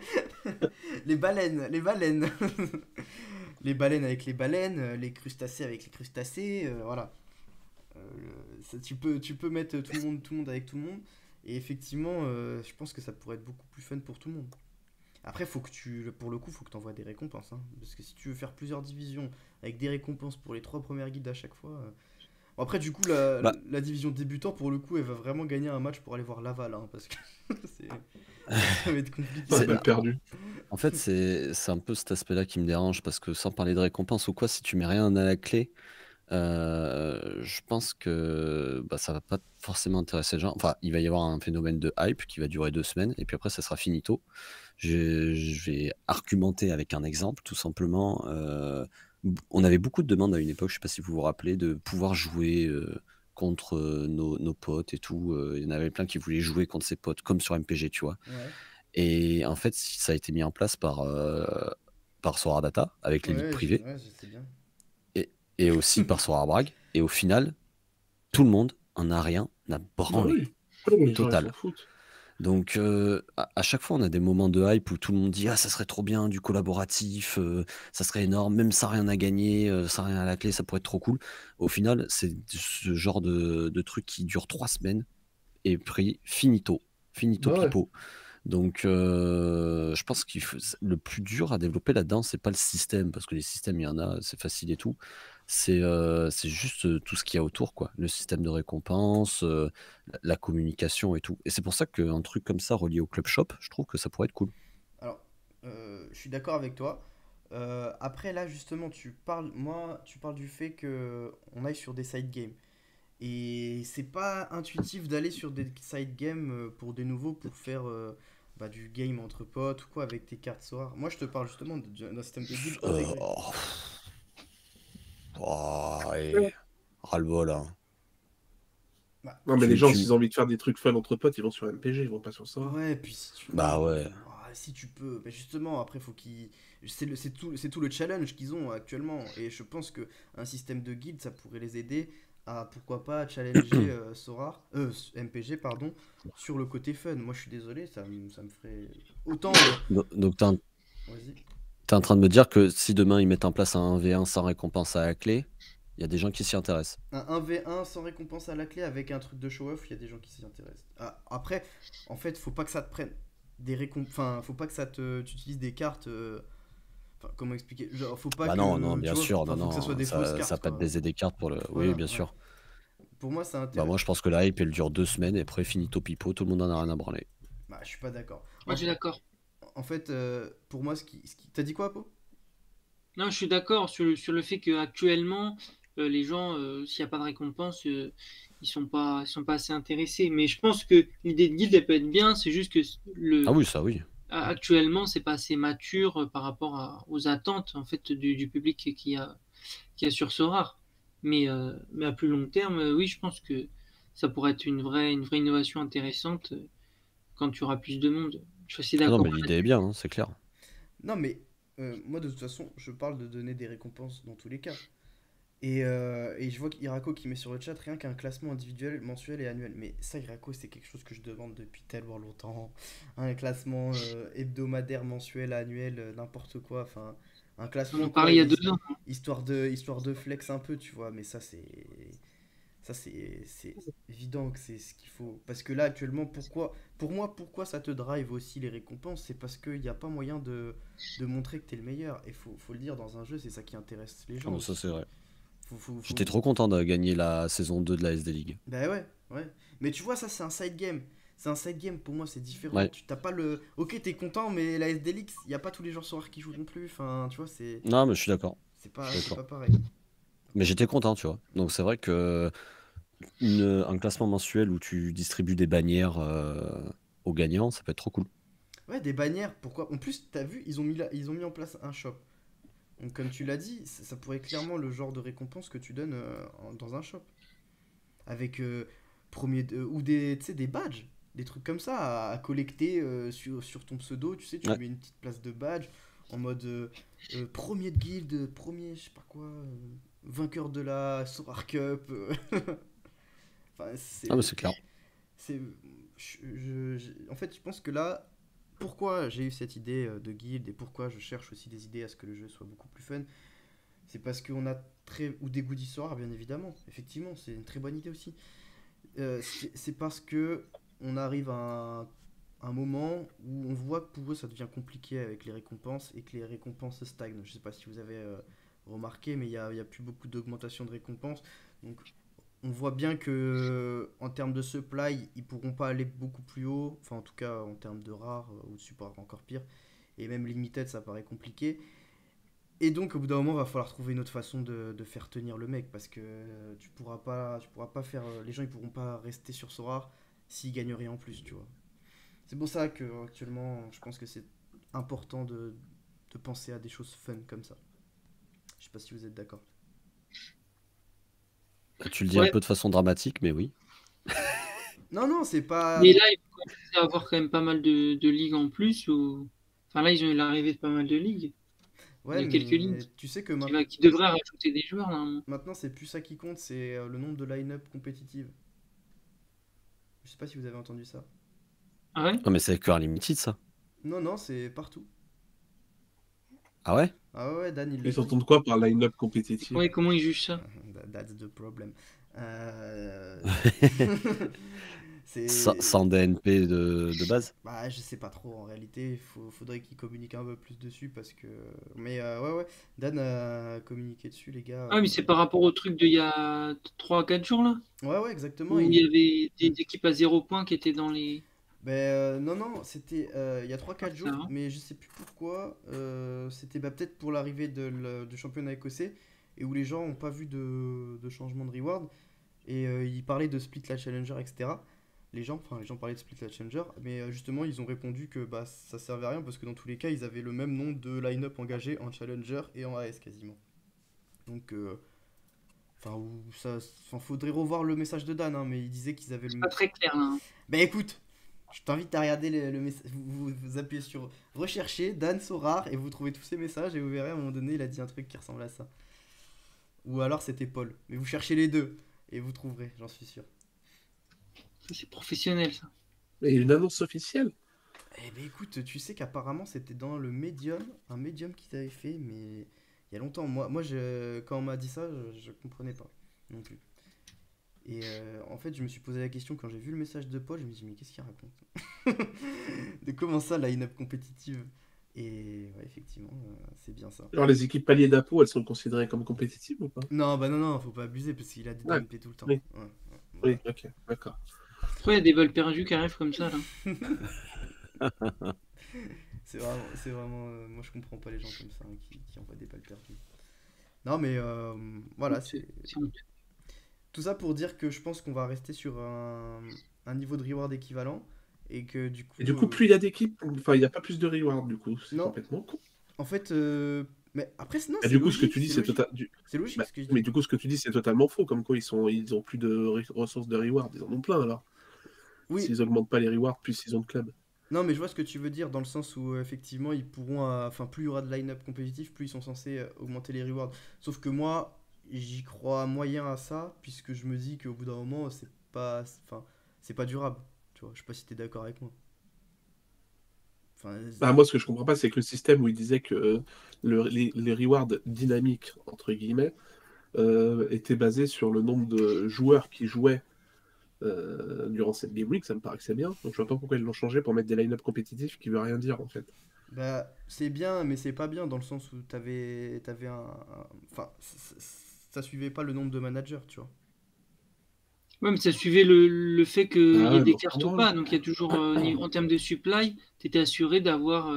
Les baleines, les baleines. Les baleines avec les baleines, les crustacés avec les crustacés, voilà. Tu peux mettre tout le monde avec tout le monde. Et effectivement, je pense que ça pourrait être beaucoup plus fun pour tout le monde. Après, pour le coup, faut que tu envoies des récompenses, hein. Parce que si tu veux faire plusieurs divisions avec des récompenses pour les 3 premières guildes à chaque fois. Bon, après, du coup, Bah, la division débutant, pour le coup, elle va vraiment gagner un match pour aller voir Laval, hein, parce que ça va être compliqué. C'est c'est- mal perdu. En fait, c'est un peu cet aspect-là qui me dérange parce que sans parler de récompense ou quoi, si tu mets rien à la clé, je pense que bah, ça va pas forcément intéresser les gens. Enfin, il va y avoir un phénomène de hype qui va durer 2 semaines et puis après, ça sera finito. Je vais argumenter avec un exemple, tout simplement. On avait beaucoup de demandes à une époque, je sais pas si vous vous rappelez, de pouvoir jouer contre nos potes et tout. Il y en avait plein qui voulaient jouer contre ses potes, comme sur MPG, tu vois. Ouais. Et en fait, ça a été mis en place par Sora Data avec les ligues Ouais, privées ouais, je sais bien. et aussi par Sora Brag. Et au final, tout le monde en a rien à Bah branler. oui. Les gens, ils s'en Total. foutent. Donc, à chaque fois, on a des moments de hype où tout le monde dit ah, ça serait trop bien, du collaboratif, ça serait énorme, même sans rien à gagner, sans rien à la clé, ça pourrait être trop cool. Au final, c'est ce genre de truc qui dure 3 semaines et puis finito Bah ouais. pipo. Donc, je pense que le plus dur à développer là-dedans, c'est pas le système, parce que les systèmes, il y en a, c'est facile et tout. C'est juste tout ce qu'il y a autour, quoi. Le système de récompense, la communication et tout. Et c'est pour ça qu'un truc comme ça relié au club shop, je trouve que ça pourrait être cool. Alors, je suis d'accord avec toi. Après, là, justement, tu parles du fait que on aille sur des side games. Et c'est pas intuitif d'aller sur des side games pour des nouveaux pour faire du game entre potes ou quoi avec tes cartes Sora. Moi, je te parle justement d'un système de guild intégré. Oh, et ras-le-bol, hein. Bah, Non, mais les Tu, gens, tu... s'ils ont envie de faire des trucs fun entre potes, ils vont sur MPG, ils vont pas sur Sora. ouais, puis si tu, Bah ouais. si tu peux, bah justement, après, faut qu'ils. C'est tout le challenge qu'ils ont actuellement. Et je pense que un système de guild, ça pourrait les aider à, pourquoi pas, challenger Sora, MPG, pardon, sur le côté fun. Moi, je suis désolé, ça me ferait. Autant. Donc, Vas-y. t'es en train de me dire que si demain ils mettent en place un 1v1 sans récompense à la clé, il y a des gens qui s'y intéressent. Un 1v1 sans récompense à la clé avec un truc de show-off, il y a des gens qui s'y intéressent. Ah, après, en fait, faut pas que ça te prenne des récompenses. Enfin, faut pas que tu utilises des cartes. Enfin, comment expliquer? Genre, faut pas Bah que. non, non, Tu bien vois, sûr, enfin, non, faut que ça soit non, des fausses ça cartes, va pas te quoi. baiser des cartes pour le. Oui, Voilà, bien ouais. sûr. Pour moi, c'est Bah intéressant. moi je pense que la hype elle dure 2 semaines et après finito pipo, tout le monde en a rien à branler. Bah, je suis pas d'accord. Moi, En, je suis d'accord. en fait, pour moi, T'as dit quoi, Po? Non, je suis d'accord sur le fait qu'actuellement, les gens, s'il n'y a pas de récompense, ils sont pas assez intéressés. Mais je pense que l'idée de guild, elle peut être bien. C'est juste que Ah oui, ça oui. actuellement, c'est pas assez mature par rapport aux attentes en fait du public qui a sur Sora. Mais à plus long terme, oui, je pense que ça pourrait être une vraie innovation intéressante quand tu auras plus de monde. Je suis assez Ah non d'accord. mais l'idée est bien, hein, c'est clair. Non, mais moi, de toute façon, je parle de donner des récompenses dans tous les cas. Et je vois qu'Irako qui met sur le chat rien qu'un classement individuel, mensuel et annuel. Mais ça, Irako, c'est quelque chose que je demande depuis tellement longtemps. Un classement hebdomadaire, mensuel, annuel, n'importe quoi. Enfin, un On en classement quoi, parlait il y a 2 ans. histoire de flex un peu, tu vois. Mais c'est évident que c'est ce qu'il faut. Parce que là, actuellement, pourquoi ça te drive aussi les récompenses? C'est parce qu'il n'y a pas moyen de montrer que t'es le meilleur. Et faut le dire, dans un jeu, c'est ça qui intéresse les Ah gens bon, ça aussi. c'est vrai. Faut... J'étais trop content de gagner la saison 2 de la SD League. Bah ouais, ouais. Mais tu vois, ça, c'est un side game. C'est un side game, pour moi, c'est différent. Ouais. Tu t'as pas le. Ok, t'es content, mais la SDLX, il n'y a pas tous les joueurs sur qui jouent non plus. Enfin, tu vois, Non mais je suis d'accord. c'est pas pareil. Mais j'étais content, tu vois. Donc c'est vrai que un classement mensuel où tu distribues des bannières aux gagnants, ça peut être trop cool. Ouais, des bannières, pourquoi? En plus, t'as vu, ils ont mis en place un shop. Donc, comme tu l'as dit, ça pourrait être clairement le genre de récompense que tu donnes dans un shop. Avec ou tu sais, des badges, des trucs comme ça à collecter sur ton pseudo. Tu sais, tu Ouais. mets une petite place de badge en mode premier de guild, premier, je sais pas quoi, vainqueur de la Sorar Cup. Enfin, Ah mais c'est clair. c'est, en fait, je pense que là, pourquoi j'ai eu cette idée de guild et pourquoi je cherche aussi des idées à ce que le jeu soit beaucoup plus fun, c'est parce qu'on a ou des goodies Sora, bien évidemment. Effectivement, c'est une très bonne idée aussi. C'est parce que on arrive à un moment où on voit que pour eux ça devient compliqué avec les récompenses et que les récompenses stagnent. Je sais pas si vous avez remarqué, mais il y a plus beaucoup d'augmentation de récompenses. Donc on voit bien que en termes de supply, ils pourront pas aller beaucoup plus haut. Enfin, en tout cas, en termes de rares ou de support, encore pire. Et même limited, ça paraît compliqué. Et donc, au bout d'un moment, va falloir trouver une autre façon de faire tenir le mec parce que tu pourras pas faire. Les gens ils pourront pas rester sur Sora s'ils gagnent rien en plus, tu vois. C'est pour ça que actuellement, je pense que c'est important de penser à des choses fun comme ça. Je sais pas si vous êtes d'accord. Tu le dis un Ouais. peu de façon dramatique, mais oui. Non, non, c'est pas. Mais là, il faut commencer à avoir quand même pas mal de ligues en plus. Enfin, là, ils ont eu l'arrivée de pas mal de ligues. Il Ouais, y a quelques lignes mais tu sais que qui devraient rajouter des joueurs, normalement. maintenant, c'est plus ça qui compte, c'est le nombre de line-up compétitive. Je sais pas si vous avez entendu ça. Ah ouais? Non, mais c'est avec Cœur Limited, ça. Non, non, c'est partout. Ah ouais? Ah ouais, Dan, il le Ils dit. entendent quoi par line-up compétitif? Ouais, comment ils jugent ça? That's the problem. Euh, Sans, C'est... sans DNP de base? Bah, je sais pas trop en réalité, faudrait qu'ils communiquent un peu plus dessus parce que. Mais ouais, ouais, Dan a communiqué dessus, les gars. Ah, mais c'est par rapport au truc d'il y a 3-4 jours, là? Ouais, ouais, exactement. Où il y avait des équipes à 0 points qui étaient dans les. Ben non, non, c'était il y a Ah, 3-4 ça jours, va. mais je sais plus pourquoi. C'était bah, peut-être pour l'arrivée du championnat écossais et où les gens ont pas vu de changement de reward. Et ils parlaient de split la challenger, etc. Les gens parlaient de split la challenger, mais justement ils ont répondu que bah, ça servait à rien parce que dans tous les cas ils avaient le même nombre de line-up engagés en challenger et en AS quasiment. Donc, faudrait revoir le message de Dan, hein, mais il disait qu'ils avaient C'est le. pas très clair, là, hein. Ben écoute, je t'invite à regarder le message. Vous appuyez sur rechercher Dan Sorar et vous trouvez tous ces messages et vous verrez à un moment donné il a dit un truc qui ressemble à ça. Ou alors c'était Paul. Mais vous cherchez les deux et vous trouverez, j'en suis sûr. Ça, c'est professionnel, ça. Et une annonce officielle? Eh ben écoute, tu sais qu'apparemment c'était dans le Medium, un Medium qu'ils avaient fait, mais il y a longtemps. Quand on m'a dit ça, je comprenais pas non plus. Et en fait, je me suis posé la question quand j'ai vu le message de Paul, je me suis dit, mais qu'est-ce qu'il raconte? De comment ça, la line-up compétitive? Et ouais, effectivement, c'est bien ça. Alors, les équipes paliers d'Apo, elles sont considérées comme compétitives ou pas? Non, bah non, non, faut pas abuser parce qu'il a des Ouais, DNP tout le temps. oui, Ouais, ouais, oui, voilà. ok, d'accord. Pourquoi il y a des balles perdues qui arrivent comme ça, là? C'est vraiment, moi je comprends pas les gens comme ça hein, qui envoient des balles perdues. Non, mais voilà, C'est honteux. tout ça pour dire que je pense qu'on va rester sur un niveau de reward équivalent et que du Et coup, du coup, plus il y a d'équipes, enfin, il n'y a pas plus de reward, du coup. C'est non, complètement con. en fait, mais après, non, Et c'est du coup, ce que logique, tu dis, c'est c'est logique. total... C'est logique bah, ce que je mais dis. du coup, ce que tu dis, c'est totalement faux. Comme quoi, ils ont plus de ressources de reward. Ils en ont plein, alors. Oui, S'ils augmentent pas les rewards, plus ils ont de clubs. non, mais je vois ce que tu veux dire dans le sens où effectivement ils pourront, enfin plus il y aura de line-up compétitif, plus ils sont censés augmenter les rewards. Sauf que moi, j'y crois moyen à ça, puisque je me dis qu'au bout d'un moment, c'est pas durable. Tu vois, je sais pas si t'es d'accord avec moi. Enfin, Bah, moi, ce que je comprends pas, c'est que le système où il disait que les rewards dynamiques, entre guillemets, étaient basés sur le nombre de joueurs qui jouaient durant cette Game Week, ça me paraît que c'est bien. Donc je vois pas pourquoi ils l'ont changé pour mettre des line-up compétitifs qui veut rien dire en fait. bah, c'est bien, mais c'est pas bien dans le sens où t'avais enfin, ça suivait pas le nombre de managers, tu vois. Ouais, mais ça suivait le fait qu'il Ah y ait ouais, mais des on s'en cartes ou branle. pas. Donc, il y a toujours, en termes de supply, tu étais assuré d'avoir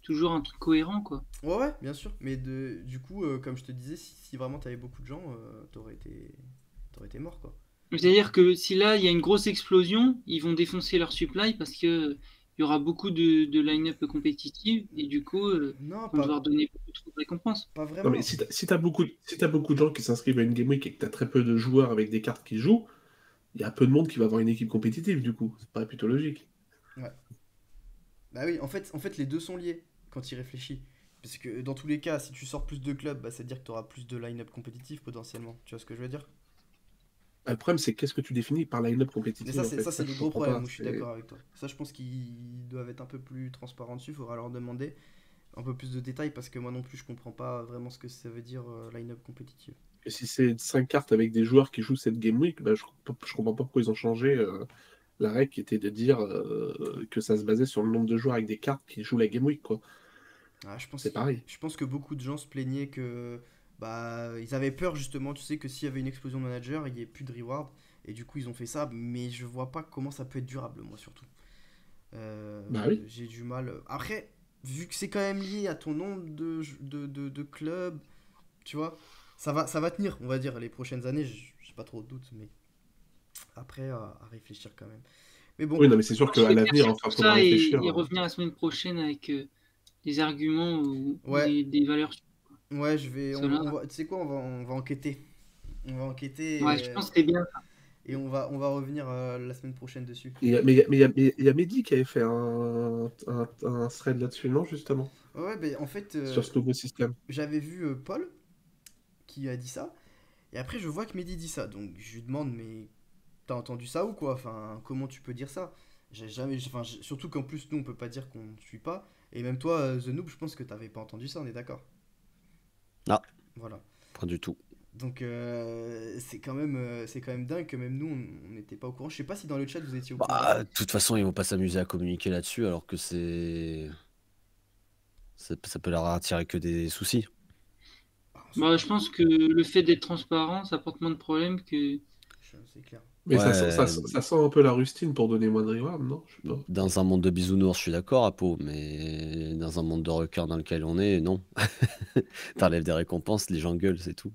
toujours un truc cohérent, quoi. Ouais, ouais, bien sûr. Mais du coup, comme je te disais, si vraiment t'avais beaucoup de gens, t'aurais été mort, quoi. C'est-à-dire que si là, il y a une grosse explosion, ils vont défoncer leur supply parce que il y aura beaucoup de line-up compétitive et du coup, Non, ils vont devoir donner beaucoup trop de récompenses. pas Non mais vraiment. si t'as beaucoup de gens qui s'inscrivent à une Game Week et que t'as très peu de joueurs avec des cartes qui jouent, il y a peu de monde qui va avoir une équipe compétitive du coup. Ça paraît plutôt logique. Ouais. Bah oui, en fait, les deux sont liés quand tu y réfléchis. Parce que dans tous les cas, si tu sors plus de clubs, bah, c'est-à-dire que tu auras plus de line-up compétitif potentiellement. Tu vois ce que je veux dire? Ah, le problème c'est qu'est-ce que tu définis par line-up Mais compétitive ça, en c'est fait. ça, Ça c'est que le je gros comprends problème pas. où je suis d'accord avec toi. Ça, je pense qu'ils doivent être un peu plus transparents dessus. Il faudra leur demander un peu plus de détails parce que moi non plus, je comprends pas vraiment ce que ça veut dire line-up compétitif. Et si c'est 5 cartes avec des joueurs qui jouent cette Game Week, bah, je comprends pas pourquoi ils ont changé la règle qui était de dire que ça se basait sur le nombre de joueurs avec des cartes qui jouent la Game Week, quoi. Ah, je pense, C'est pareil. je pense que beaucoup de gens se plaignaient que bah ils avaient peur justement, tu sais, que s'il y avait une explosion de manager, il n'y ait plus de reward. Et du coup, ils ont fait ça, mais je vois pas comment ça peut être durable, moi surtout. Bah oui. J'ai du mal. Après, vu que c'est quand même lié à ton nombre de clubs, tu vois, ça va tenir, on va dire, les prochaines années. J'ai pas trop de doutes, mais après, à réfléchir quand même. Mais bon, Oui, non, mais c'est sûr Je qu'à vais l'avenir, réfléchir enfin, sur faudra ça réfléchir. et revenir la semaine prochaine avec des arguments ou ouais, des valeurs sur ouais, je vais. cela. Tu sais quoi, on va enquêter. On va enquêter Ouais, je pense que c'est bien. Et on va revenir la semaine prochaine dessus. Il y a Mehdi qui avait fait un thread là-dessus, non, justement, Ouais, ben en fait, sur ce nouveau système. j'avais vu Paul qui a dit ça. Et après, je vois que Mehdi dit ça. Donc, je lui demande, mais t'as entendu ça ou quoi? Enfin, comment tu peux dire ça? J'ai jamais. Enfin, surtout qu'en plus, nous, on peut pas dire qu'on ne suit pas. Et même toi, The Noob, je pense que t'avais pas entendu ça, on est d'accord? Ah, Voilà. pas du tout. Donc, c'est quand même dingue que même nous, on n'était pas au courant. Je sais pas si dans le chat, vous étiez au courant. Bah, de toute façon, ils vont pas s'amuser à communiquer là-dessus alors que ça peut leur attirer que des soucis. Ah, Bah, je pense que le fait d'être transparent, ça apporte moins de problèmes que. c'est clair. Mais Ouais, ça sent un peu la rustine pour donner moins de reward, non? Je sais pas. dans un monde de bisounours, je suis d'accord, Apo, mais dans un monde de requins dans lequel on est, non. T'enlèves des récompenses, les gens gueulent, c'est tout.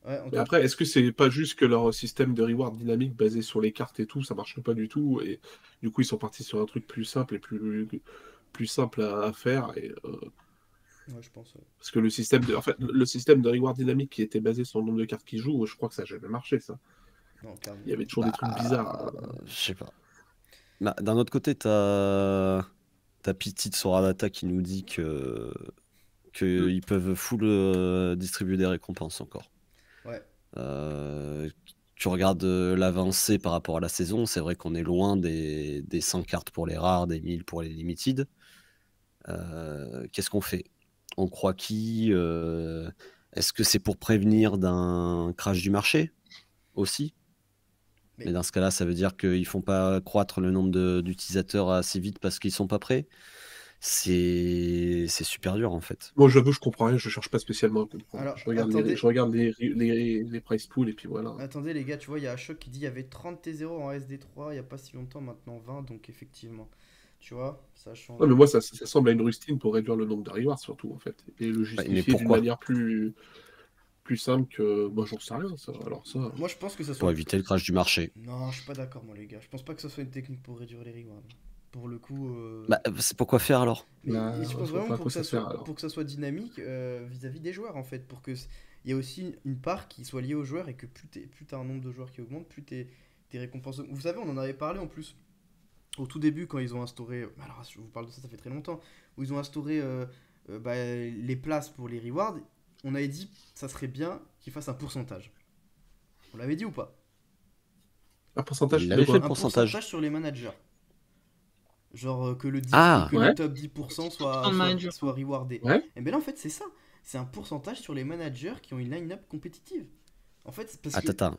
Ouais, en Mais tout après, est-ce que c'est pas juste que leur système de reward dynamique basé sur les cartes et tout, ça marche pas du tout, et du coup ils sont partis sur un truc plus simple et plus simple à faire, ouais, je pense. Ouais. parce que en fait, le système de reward dynamique qui était basé sur le nombre de cartes qui jouent, je crois que ça n'a jamais marché, ça. Non, clairement. Il y avait toujours des trucs bizarres. Je sais pas. Bah, d'un autre côté, t'as Petite Soradata qui nous dit qu'ils peuvent full distribuer des récompenses encore. Ouais. Tu regardes l'avancée par rapport à la saison, c'est vrai qu'on est loin des 100 cartes pour les rares, des 1000 pour les limited. Qu'est-ce qu'on fait? On croit qui? Est-ce que c'est pour prévenir d'un crash du marché aussi? Mais dans ce cas-là, ça veut dire qu'ils font pas croître le nombre d'utilisateurs assez vite parce qu'ils sont pas prêts. C'est super dur en fait. Moi, j'avoue, je comprends rien, je cherche pas spécialement à comprendre. Alors, je regarde attendez. les price pools et puis voilà. Attendez les gars, tu vois, il y a Ashok qui dit il y avait 30 T0 en SD3 il y a pas si longtemps, maintenant 20, donc effectivement. Tu vois, ça change. Non, mais moi, ça semble à une rustine pour réduire le nombre de rewards, surtout, en fait. Et le mais justifier d'une pourquoi? manière plus simple que. Moi, j'en sais rien, ça. Alors, ça. Moi je pense que ça soit. Pour éviter le crash du marché. Non, je suis pas d'accord, moi les gars. Je pense pas que ça soit une technique pour réduire les rewards. Pour le coup. Bah, c'est pourquoi faire alors? Mais Bah, je pense je vois vraiment pas à quoi ça sert, soit, alors. pour que ça soit dynamique vis-à-vis des joueurs en fait. Il y a aussi une part qui soit liée aux joueurs et que plus t'as un nombre de joueurs qui augmente, plus tes récompenses. Vous savez, on en avait parlé en plus au tout début quand ils ont instauré. Alors je vous parle de ça, ça fait très longtemps. Où ils ont instauré les places pour les rewards. On avait dit ça serait bien qu'ils fassent un pourcentage. On l'avait dit ou pas? Un pourcentage Il de avait quoi fait le Un pourcentage. pourcentage sur les managers. Genre que Ah, que ouais. le top 10% soit rewardé. Ouais. Et bien là en fait c'est ça. C'est un pourcentage sur les managers qui ont une line-up compétitive. En fait, c'est parce que. attends.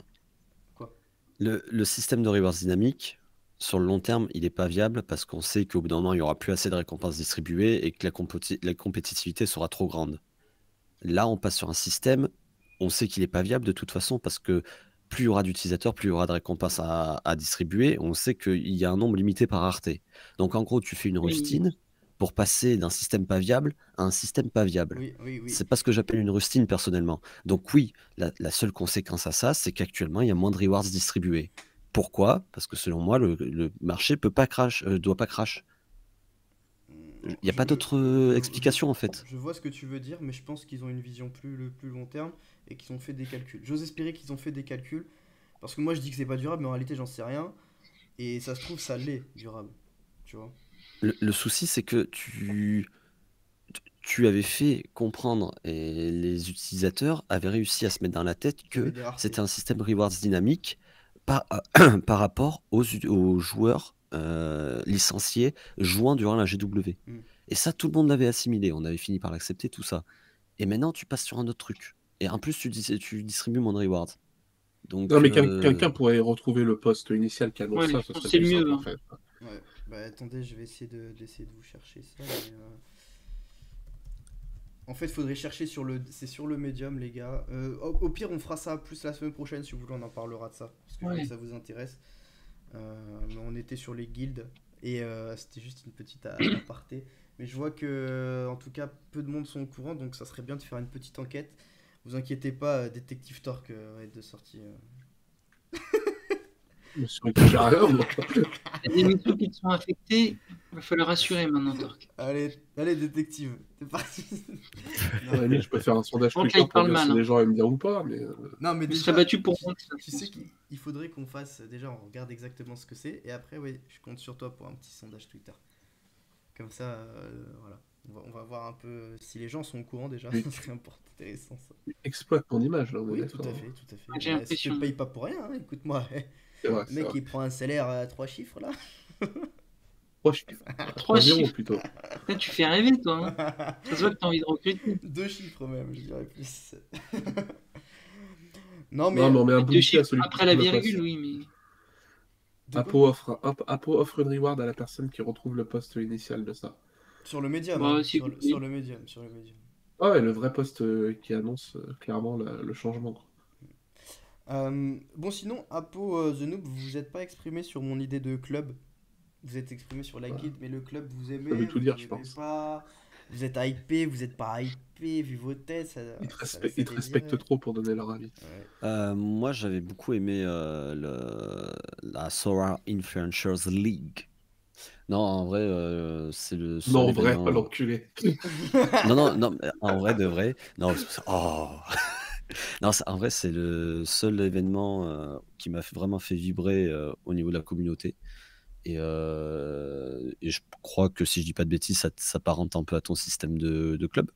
Quoi? Le système de rewards dynamique, sur le long terme, il n'est pas viable parce qu'on sait qu'au bout d'un moment, il n'y aura plus assez de récompenses distribuées et que la compétitivité sera trop grande. Là, on passe sur un système, on sait qu'il n'est pas viable de toute façon parce que plus il y aura d'utilisateurs, plus il y aura de récompenses à distribuer. On sait qu'il y a un nombre limité par rareté. Donc en gros, tu fais une Oui. rustine pour passer d'un système pas viable à un système pas viable. Oui. C'est pas ce que j'appelle une rustine personnellement. Donc oui, la seule conséquence à ça, c'est qu'actuellement, il y a moins de rewards distribués. Pourquoi? Parce que selon moi, le marché doit pas crash. Il n'y a pas d'autre explication en fait. Je vois ce que tu veux dire, mais je pense qu'ils ont une vision plus long terme et qu'ils ont fait des calculs. J'ose espérer qu'ils ont fait des calculs, parce que moi je dis que c'est pas durable, mais en réalité j'en sais rien. Et ça se trouve, ça l'est durable. Tu vois? Le souci, c'est que tu avais fait comprendre et les utilisateurs avaient réussi à se mettre dans la tête Il y avait que des raretés. c'était un système rewards dynamique par rapport aux joueurs licenciés jouant durant la GW. Mm. Et ça, tout le monde l'avait assimilé. On avait fini par l'accepter, tout ça. Et maintenant, tu passes sur un autre truc. Et en plus, tu distribues moins de rewards. Donc, Non, mais quelqu'un pourrait retrouver le post initial qui annonce Ouais, ça, je ce pense serait que c'est plus le simple, mieux, en fait. Ouais. Bah attendez, je vais essayer d'essayer de vous chercher ça. En fait, faudrait chercher c'est sur le médium, les gars. Au pire, on fera ça plus la semaine prochaine si vous voulez, on en parlera de ça. Parce que je vois que ça vous intéresse. Mais on était sur les guildes et c'était juste une petite aparté. Mais je vois que, en tout cas, peu de monde sont au courant, donc ça serait bien de faire une petite enquête. Vous inquiétez pas, Détective Torque va être de sortie. Sur une carrière, moi. Il y a des métaux qui sont affectés, il va falloir assurer maintenant, Torque. Allez, détective. Non, À la limite, je peux faire un sondage Donc là, Twitter il pour parle dire mal. si Hein. les gens aiment bien ou pas, mais non, mais Je serais déjà, battu pour moi. tu sais qu'il faudrait qu'on fasse. Déjà, on regarde exactement ce que c'est. Et après, oui, je compte sur toi pour un petit sondage Twitter. Comme ça, voilà. On va voir un peu si les gens sont au courant déjà. Oui. Ça serait intéressant ça. exploite ton image, là, on est Oui, tout d'accord. à fait, tout à fait. J'ai Bah, si je te l'impression. paye pas pour rien, hein, écoute-moi. C'est vrai, Le c'est mec, vrai. il prend un salaire à 3 chiffres là. 3 chiffres. 3 0 chiffres. plutôt. Putain, tu fais rêver, toi. Hein. Ça se voit que t'as envie de recruter. 2 chiffres même, je dirais plus. Non, Non, mais. mais on met un 2 bounty à chiffres celui qui après la retrouve le poste. virgule, oui, mais. De quoi Apo offre une reward à la personne qui retrouve le poste initial de ça. Sur le médium, Bah, hein, si sur, vous le, voulez. sur le médium, sur le médium. Ah ouais, le vrai poste qui annonce clairement le changement, quoi. Bon, sinon, Apo The Noob, vous vous êtes pas exprimé sur mon idée de club. Vous êtes exprimé sur la Ouais. guilde, mais le club, vous Ça aimez, veut tout vous dire, je aimez pense. pas. Vous êtes hypé, vous êtes pas hypé, vu vos têtes, ça Ils te, laisse à ils te désirer. respectent trop pour donner leur avis. Ouais. Moi, j'avais beaucoup aimé la Sora Influencers League. Non, en vrai, c'est le Non, seul en vrai, événement. l'enculé. Non, mais en vrai de vrai. Non, oh. Non, en vrai, c'est le seul événement qui m'a vraiment fait vibrer au niveau de la communauté. Et je crois que si je dis pas de bêtises, ça s'apparente un peu à ton système de club.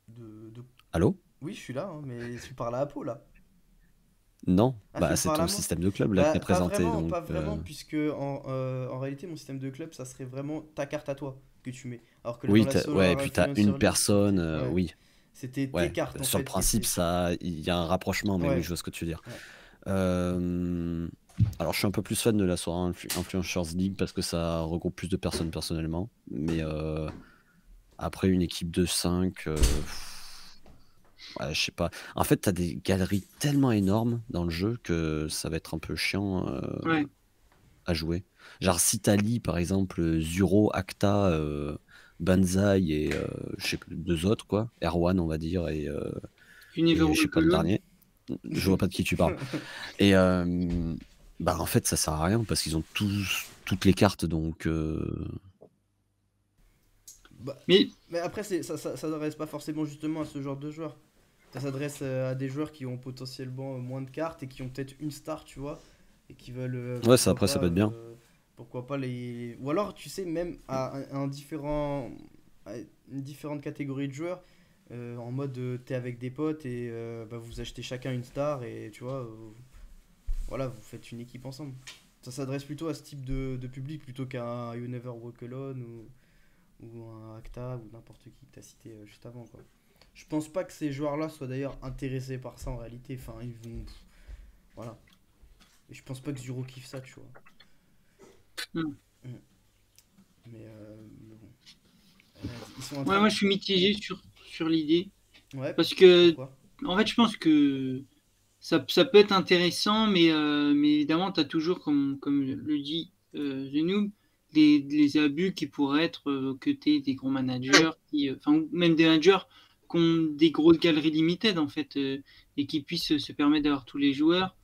De... Allô? Oui, je suis là, hein, mais tu parles à Apo là. Non, Ah, tu bah me c'est parles à ton moi? système de club là qui Bah, est présenté. Donc, pas vraiment, puisque en réalité, mon système de club, ça serait vraiment ta carte à toi que tu mets. Alors que dans oui, la ouais, Solar et puis t'as Influencer une League, personne, ouais, oui, c'était tes ouais. cartes en Sur le fait qui principe, étaient. ça, il y a un rapprochement, mais oui, Ouais, je vois ce que tu veux dire. ouais. Euh, Alors, je suis un peu plus fan de la Sora Influencers League parce que ça regroupe plus de personnes personnellement. Mais après, une équipe de 5, ouais, je sais pas. En fait, t'as des galeries tellement énormes dans le jeu que ça va être un peu chiant Ouais. à jouer. Genre, si t'as Lee, par exemple, Zuro, Acta, Banzai et je sais plus, 2 autres, quoi. Erwan, on va dire, et Univer je sais pas le Colonne. dernier. Je vois pas de qui tu parles. Et bah en fait ça sert à rien parce qu'ils ont toutes les cartes donc Bah, Mais mais après, ça s'adresse pas forcément justement à ce genre de joueurs. Ça s'adresse à des joueurs qui ont potentiellement moins de cartes et qui ont peut-être une star, tu vois, et qui veulent, ouais, ça après ça peut être bien. pourquoi pas les... Ou alors, tu sais, même à à une différente catégorie de joueurs, en mode t'es avec des potes et bah, vous achetez chacun une star et tu vois, voilà, vous faites une équipe ensemble. Ça s'adresse plutôt à ce type de public plutôt qu'à un You Never Walk Alone ou un Acta ou n'importe qui que t'as cité juste avant, quoi. Je pense pas que ces joueurs-là soient d'ailleurs intéressés par ça en réalité. Enfin, ils vont. Voilà. Et je pense pas que Zuro kiffe ça, tu vois. Hmm. Mais bon. Ils sont en ouais, train moi je suis mitigé sur l'idée. Ouais, Parce que, pourquoi? en fait, je pense que ça peut être intéressant, mais évidemment, tu as toujours, comme le dit The Noob, les abus qui pourraient être que tu des gros managers, enfin, ou même des managers qui ont des grosses galeries limitées, en fait, et qui puissent se permettre d'avoir tous les joueurs,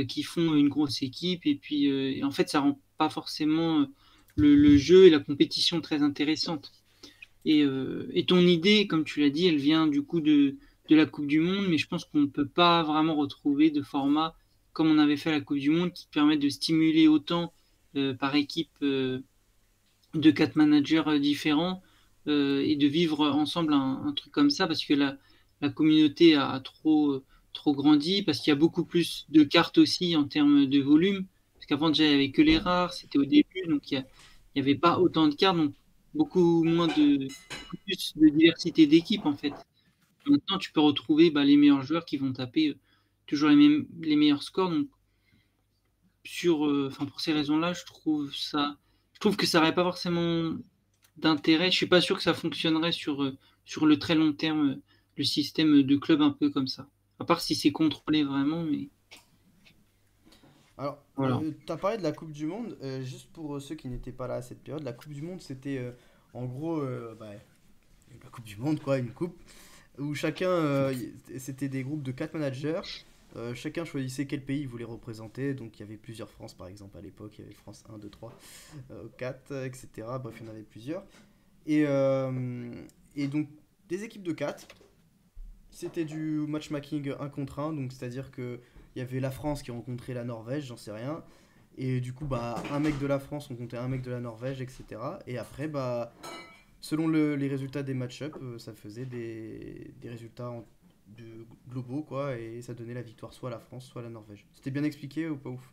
qui font une grosse équipe, et puis, et en fait, ça rend pas forcément le jeu et la compétition très intéressante. Et ton idée, comme tu l'as dit, elle vient du coup de la Coupe du Monde, mais je pense qu'on ne peut pas vraiment retrouver de format comme on avait fait à la Coupe du Monde qui permet de stimuler autant par équipe de 4 managers différents et de vivre ensemble un truc comme ça parce que la communauté a trop grandi, parce qu'il y a beaucoup plus de cartes aussi en termes de volume. Parce qu'avant, déjà, il n'y avait que les rares, c'était au début, donc il n'y avait pas autant de cartes, donc beaucoup moins plus de diversité d'équipes en fait. Maintenant, tu peux retrouver les meilleurs joueurs qui vont taper toujours les meilleurs scores. Donc, pour ces raisons-là, je trouve que ça n'aurait pas forcément d'intérêt. Je suis pas sûr que ça fonctionnerait sur le très long terme, le système de club un peu comme ça. À part si c'est contrôlé vraiment, mais Alors, voilà. t'as parlé de la Coupe du Monde, juste pour ceux qui n'étaient pas là à cette période, la Coupe du Monde c'était en gros bah, la Coupe du Monde quoi, une coupe où chacun c'était des groupes de 4 managers, chacun choisissait quel pays il voulait représenter, donc il y avait plusieurs France par exemple à l'époque, il y avait France 1, 2, 3, 4, etc. Bref, il y en avait plusieurs. Et, euh, et donc, des équipes de 4, c'était du matchmaking 1 contre 1, donc c'est-à-dire que il y avait la France qui rencontrait la Norvège, j'en sais rien. Et du coup, bah, un mec de la France rencontrait un mec de la Norvège, etc. Et après, bah, selon les résultats des match-up, ça faisait des résultats globaux, quoi, et ça donnait la victoire soit à la France, soit à la Norvège. C'était bien expliqué ou pas ouf?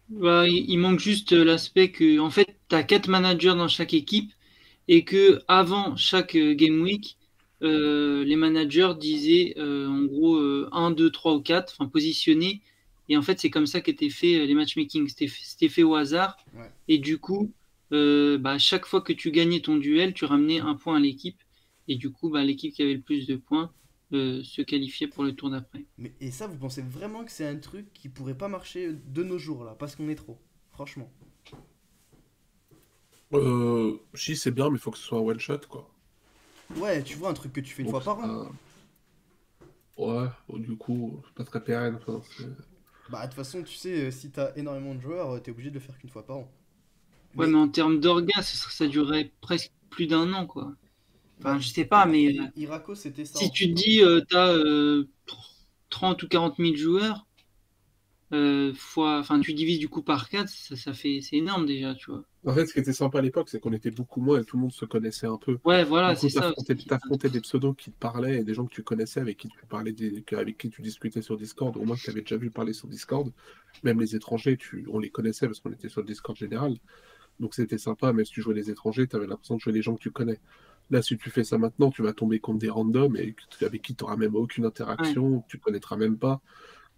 Bah, il manque juste l'aspect que, en fait, tu as 4 managers dans chaque équipe et que avant chaque game week, les managers disaient en gros 1, 2, 3 ou 4, enfin positionnés. Et en fait, c'est comme ça qu'étaient faits les matchmaking. C'était fait au hasard. Ouais. Et du coup, bah, chaque fois que tu gagnais ton duel, tu ramenais un point à l'équipe. Et du coup, bah, l'équipe qui avait le plus de points se qualifiait pour le tour d'après. Et ça, vous pensez vraiment que c'est un truc qui pourrait pas marcher de nos jours, là, parce qu'on est trop, franchement. Si, c'est bien, mais il faut que ce soit un one shot, quoi. Ouais, tu vois, un truc que tu fais une Donc, fois par an. ouais, bon, du coup, c'est pas très pérenne. Enfin, Bah, de toute façon, tu sais, si t'as énormément de joueurs, t'es obligé de le faire qu'une fois par an. Ouais, Mais mais en termes d'orgas, ça durerait presque plus d'un an, quoi. bah, Enfin, je sais pas, mais Irako, c'était ça si en tu fait, te hein. dis, t'as 30 ou 40 000 joueurs, enfin, tu divises du coup par 4, c'est énorme déjà, tu vois. en fait, ce qui était sympa à l'époque, c'est qu'on était beaucoup moins et tout le monde se connaissait un peu. Ouais, voilà, Du c'est coup, ça aussi. t'affrontais des pseudos qui te parlaient et des gens que tu connaissais, avec qui tu parlais, avec qui tu discutais sur Discord, au moins que tu avais déjà vu parler sur Discord. Même les étrangers, on les connaissait parce qu'on était sur le Discord général. Donc c'était sympa, mais si tu jouais les étrangers, tu avais l'impression de jouer les gens que tu connais. Là, si tu fais ça maintenant, tu vas tomber contre des randoms avec qui tu n'auras même aucune Ouais. interaction, que tu connaîtras même pas.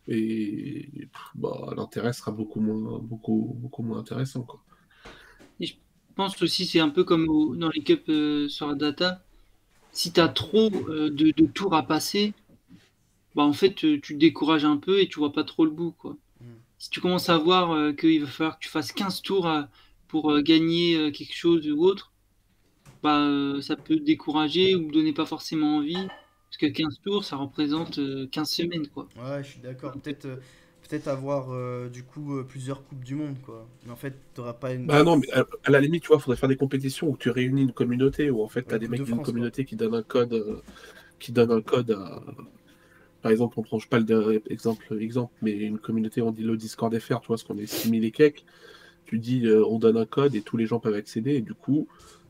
Et bah, l'intérêt sera beaucoup moins intéressant, quoi. Et je pense aussi, c'est un peu comme dans les cups sur la data. Si t'as trop de tours à passer, bah en fait, tu te décourages un peu et tu vois pas trop le bout, quoi. Mm. Si tu commences à voir qu'il va falloir que tu fasses 15 tours pour gagner quelque chose ou autre, bah, ça peut te décourager ou donner pas forcément envie. Parce que 15 tours, ça représente 15 semaines, quoi. Ouais, je suis d'accord. Peut-être avoir du coup plusieurs coupes du monde, quoi. Mais en fait, t'auras pas une. Bah non, mais à la limite, tu vois, faudrait faire des compétitions où tu réunis une communauté, où en fait, tu as Ouais, des Coupe de mecs d'une France, quoi. communauté qui donnent un code à. Par exemple, on prend, je sais pas exemple, mais une communauté, on dit le Discord FR, tu vois, parce qu'on est 6000 et quelques. Tu dis, on donne un code et tous les gens peuvent accéder, et du coup,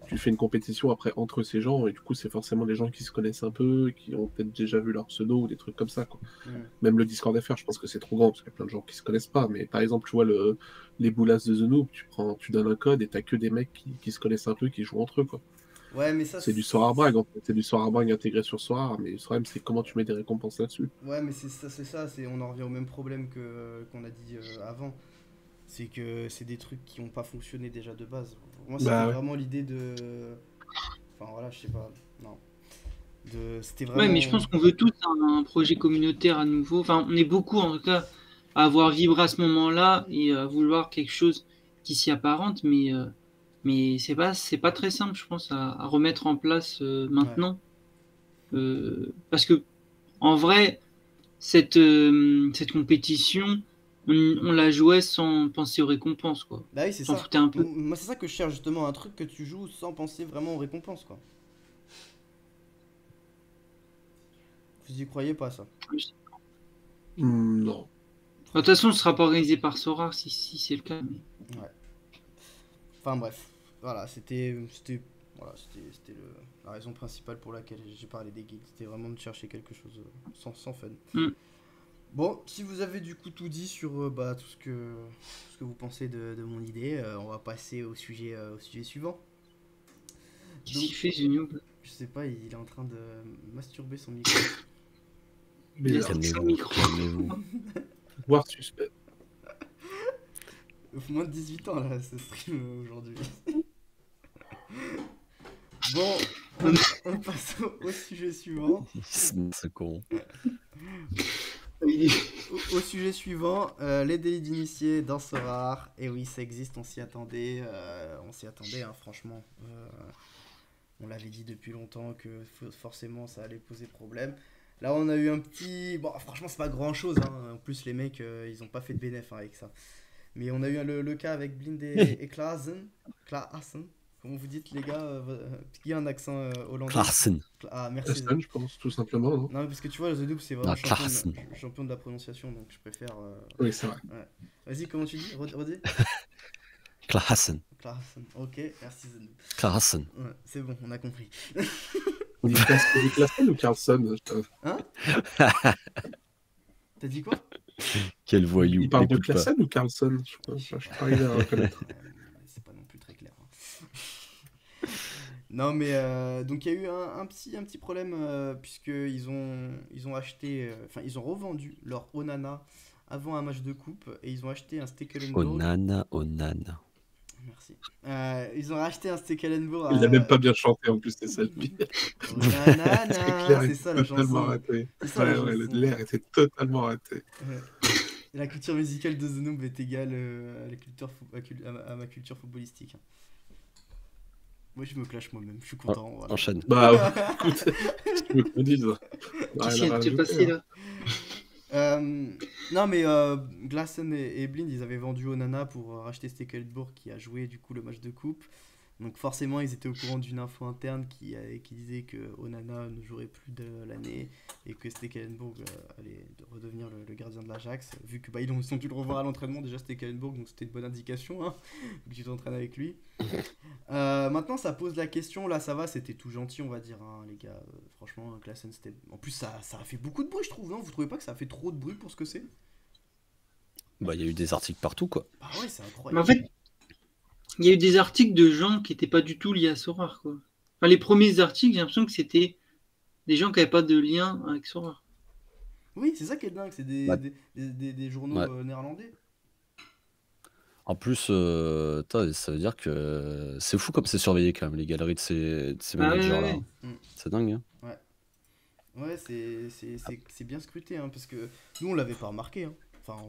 tu fais une compétition après entre ces gens, et du coup, c'est forcément des gens qui se connaissent un peu, qui ont peut-être déjà vu leur pseudo ou des trucs comme ça, quoi. Mm. Même le Discord FR, je pense que c'est trop grand, parce qu'il y a plein de gens qui se connaissent pas, mais par exemple, tu vois, les boulasses de The Noob, tu donnes un code et t'as que des mecs qui se connaissent un peu, qui jouent entre eux, quoi. Ouais, mais ça. C'est du Sorar Brag, en fait. C'est du Sorar Brag intégré sur Sorar, mais le problème, c'est comment tu mets des récompenses là-dessus. Ouais, mais on en revient au même problème qu'on a dit avant. C'est que c'est des trucs qui ont pas fonctionné déjà de base. Pour moi, c'était Bah ouais. vraiment l'idée de. Enfin voilà, je sais pas. Non. C'était Ouais, mais je vraiment. pense qu'on veut tous un projet communautaire à nouveau. Enfin, on est beaucoup, en tout cas, à avoir vibré à ce moment-là et à vouloir quelque chose qui s'y apparente, mais c'est pas très simple, je pense, à remettre en place Ouais. maintenant. Parce que, en vrai, cette compétition, on la jouait sans penser aux récompenses, quoi. Bah oui, c'est On s'en ça. foutait un peu. Moi, c'est ça que je cherche justement, un truc que tu joues sans penser vraiment aux récompenses, quoi. Vous y croyez pas, ça? Non. De toute façon, ce sera pas organisé par Sora si c'est le cas. Ouais. Enfin bref. Voilà, c'était la raison principale pour laquelle j'ai parlé des guildes. C'était vraiment de chercher quelque chose sans fun. Mm. Bon, si vous avez du coup tout dit sur bah, tout ce que vous pensez de mon idée, on va passer au sujet suivant. Qu'est-ce Donc, qu'il fait, ce noob? je sais pas, il est en train de masturber son micro. Il a Bizarre. son Calmez-vous, micro. calmez-vous. Voir suspect. Moins de 18 ans là, ce stream aujourd'hui. Bon, on passe au sujet suivant. Ce con. Au sujet suivant, les délits d'initiés dans Sorare. Et oui, ça existe, on s'y attendait. Hein, franchement. On l'avait dit depuis longtemps que forcément ça allait poser problème. Là, on a eu un petit. Bon, franchement, c'est pas grand chose. Hein. En plus, les mecs, ils ont pas fait de bénéf avec ça. Mais on a eu le cas avec Blind et Klaassen. Klaassen. Comment vous dites, les gars qui a un accent hollandais? Klaassen. Ah, merci. Aston, je pense, tout simplement. Non, Non, parce que tu vois, The Noob, c'est vraiment Klaassen. champion de la prononciation, donc je préfère. Oui, c'est vrai. Ouais. Vas-y, comment tu dis? Redis. Klaassen. Klaassen. Ok, merci The Noob. Klaassen. Ouais, c'est bon, on a compris. On dit Klaassen ou Carlson? Hein? T'as dit quoi? Quel voyou. Il parle de écoute pas. Klaassen ou Carlson? Je suis pas arrivé à reconnaître. C'est pas non plus très clair. Hein. Non, mais donc il y a eu un petit problème puisqu'ils ont acheté, enfin ils ont revendu leur Onana avant un match de coupe et ils ont acheté un Stekelenburg. Onana. Merci. Ils ont racheté un Stekelenburg. Il a même pas bien chanté en plus, c'est ça le pire. Onana, c'est ça la totalement chanson. raté. C'est ça, la Ouais, chanson. l'air était totalement raté. Ouais. Et la culture musicale de The Noob est égale à ma culture footballistique. Hein. Moi je me clash moi-même, je suis content. Voilà. Enchaîne. Bah, écoute, ce que tu veux qu'on dise. Qu'est-ce qui s'est passé là? Non mais Klaassen et Blind ils avaient vendu Onana pour racheter Stekelenburg qui a joué du coup le match de coupe. Donc forcément ils étaient au courant d'une info interne qui disait que Onana ne jouerait plus de l'année et que Stekelenburg allait redevenir le gardien de l'Ajax. Vu que ils ont dû le revoir à l'entraînement déjà Stekelenburg, donc c'était une bonne indication hein, que tu t'entraînes avec lui. Maintenant ça pose la question, là ça va, c'était tout gentil on va dire hein, les gars. Franchement Klaassen c'était... En plus ça a fait beaucoup de bruit je trouve, non? Vous trouvez pas que ça a fait trop de bruit pour ce que c'est? Bah, il y a eu des articles partout, quoi. Bah ouais c'est Mais incroyable. en fait, il y a eu des articles de gens qui n'étaient pas du tout liés à Sorare, quoi. Enfin, les premiers articles, j'ai l'impression que c'était des gens qui n'avaient pas de lien avec Sorare. Oui c'est ça qui est dingue, c'est des journaux Ouais. néerlandais. En plus, ça veut dire que c'est fou comme c'est surveillé quand même, les galeries de ces Ah ouais, managers-là. ouais. C'est dingue. Hein. Ouais, c'est bien scruté, hein, parce que nous, on l'avait pas remarqué. Hein. Enfin,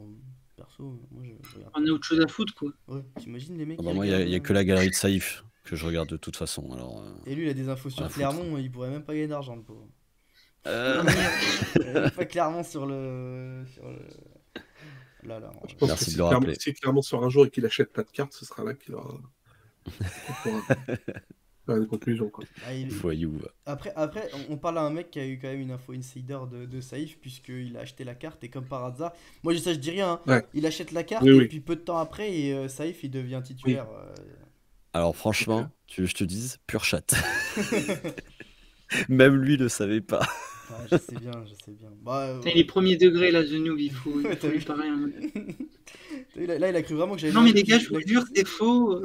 perso, moi, je regarde. On a autre chose à foutre, quoi. Ouais, t'imagines les mecs Ah qui bah, moi, il regardent, y a que la galerie de Saïf que je regarde de toute façon. Alors, Et lui, il a des infos sur rien à Clermont, il pourrait même pas gagner d'argent, le pauvre. Euh, Il a même pas Clermont sur le... Là, Je pense Merci que de le rappeler. si Clermont sort un jour et qu'il achète pas de carte, ce sera là qu'il aura. qu'on pourra faire une conclusion, quoi. Ah, Voyou. Après, on parle à un mec qui a eu quand même une info insider de Saïf, puisqu'il a acheté la carte, et comme par hasard, moi je dis rien, hein. Ouais. Il achète la carte, Oui, et oui. puis peu de temps après, et Saïf il devient titulaire. Alors franchement, tu veux que je te dise, pure chatte. Même lui le savait pas. Ouais, je sais bien. Bah, Et les premiers degrés, là, The Noob, il faut t'as vu lui parler. Hein. Là, il a cru vraiment que j'avais... Non, mais les gars, je vous jure, c'est faux.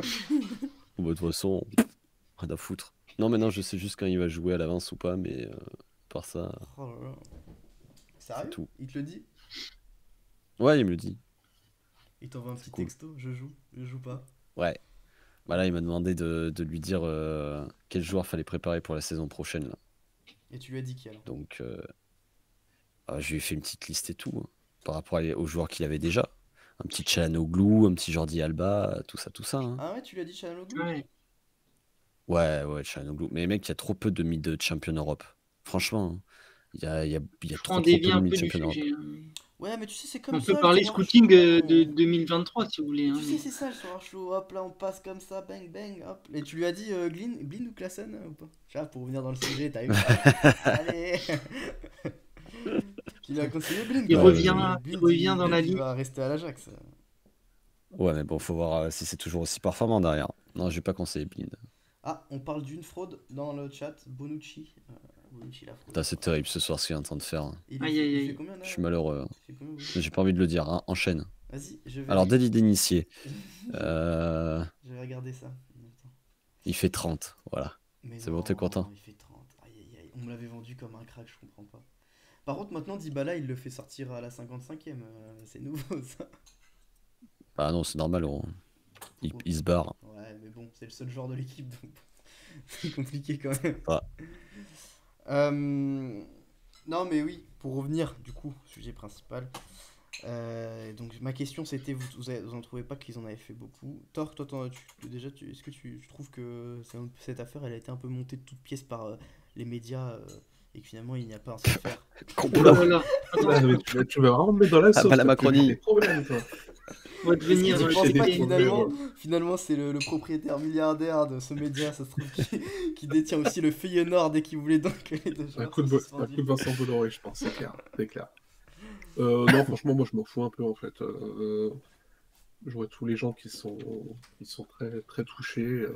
Bon, de toute façon, rien à foutre. Non, mais non, je sais juste quand il va jouer à l'avance ou pas, mais par ça, Oh là là. Sérieux? tout. Il te le dit? Ouais, il me le dit. Il t'envoie un petit cool. texto, je joue pas. Ouais. Bah là, il m'a demandé de lui dire quel joueur fallait préparer pour la saison prochaine. Là. Et tu lui as dit qui alors? Donc, je lui ai fait une petite liste et tout, hein, par rapport aux joueurs qu'il avait déjà. Un petit Çalhanoğlu, un petit Jordi Alba, tout ça. Hein. Ah ouais, tu lui as dit Çalhanoğlu? Ouais. Çalhanoğlu. Mais mec, il y a trop peu de mid-champion Europe. Franchement, hein, il y a trop On peu dévie de un peu du mid-champion Europe. sujet. Ouais, mais tu sais, c'est comme On ça. peut parler le soir scouting chaud. de 2023, si vous voulez. Hein, Tu sais, c'est ça le soir chaud. Hop, là, on passe comme ça, bang, bang, hop. Et tu lui as dit Blind ou Klaassen ou pas? Tu vois, pour revenir dans le sujet, t'as eu. Allez. Tu lui as conseillé Blind? Il quoi. revient- Blind, il revient dans la Il ligne. va rester à l'Ajax. Ouais, mais bon, faut voir si c'est toujours aussi performant derrière. Non, je vais pas conseiller Blind. Ah, on parle d'une fraude dans le chat. Bonucci. Bonucci, la fraude. Putain, c'est terrible ce soir ce qu'il est en train de faire. Il Aïe, fait- aïe, il aïe. fait combien là? Je suis malheureux. Hein. Il fait combien, oui Mais j'ai pas envie de le dire. Hein. Enchaîne. Vas-y, je vais. Alors, délit d'initié. Je vais regarder ça. Attends. Il fait 30. Voilà. Mais C'est bon, t'es non, content? Il fait 30. Aïe aïe aïe. On me l'avait vendu comme un crack, je comprends pas. Par contre, maintenant, Dybala, il le fait sortir à la 55e. C'est nouveau ça. Ah non, c'est normal. Il se barre. Ouais, mais bon, c'est le seul joueur de l'équipe, donc c'est compliqué quand même. Ah. Non, mais oui, pour revenir du coup au sujet principal. Donc ma question c'était, vous en trouvez pas qu'ils en avaient fait beaucoup? Thor, toi, est-ce que tu trouves que cette affaire elle a été un peu montée de toutes pièces par les médias et que finalement il n'y a pas un seul faire? Oh là là. Ah, mais tu vas vraiment me mettre dans la sauce. bah, la toi, tu Macronie. as des problèmes, toi. On va Est-ce que devenir tu Ils ont penses acheté pas des que trophées, finalement c'est le propriétaire milliardaire de ce média, ça se trouve, qui détient aussi le Feyenoord et qui voulait donc que les deux un joueurs coup soient un coup suspendus. de Vincent Bolloré, je pense, c'est clair, c'est clair. Non, franchement, moi je m'en fous un peu en fait. Je vois tous les gens qui sont très, très touchés.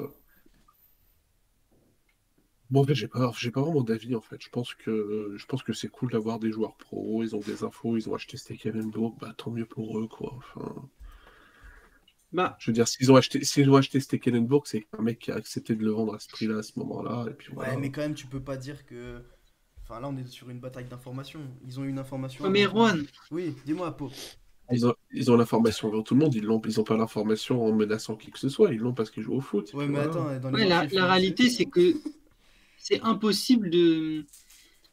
Bon, en fait, j'ai pas vraiment d'avis en fait. Je pense que c'est cool d'avoir des joueurs pros, ils ont des infos, ils ont acheté Stekelenburg, bah tant mieux pour eux quoi. Enfin, Bah, je veux dire, s'ils ont acheté Stekelenburg, c'est un mec qui a accepté de le vendre à ce prix-là, à ce moment-là, et puis Ouais, voilà. mais quand même, tu peux pas dire que. Enfin, là, on est sur une bataille d'informations. Ils ont eu une information mais avant tout le monde. Erwan, Oui, dis-moi, Po. Ils ont l'information avant tout le monde, ils ont pas l'information en menaçant qui que ce soit, ils l'ont parce qu'ils jouent au foot, et Ouais, puis mais voilà. attends, dans les ouais, marchés la financiers. réalité, c'est que c'est impossible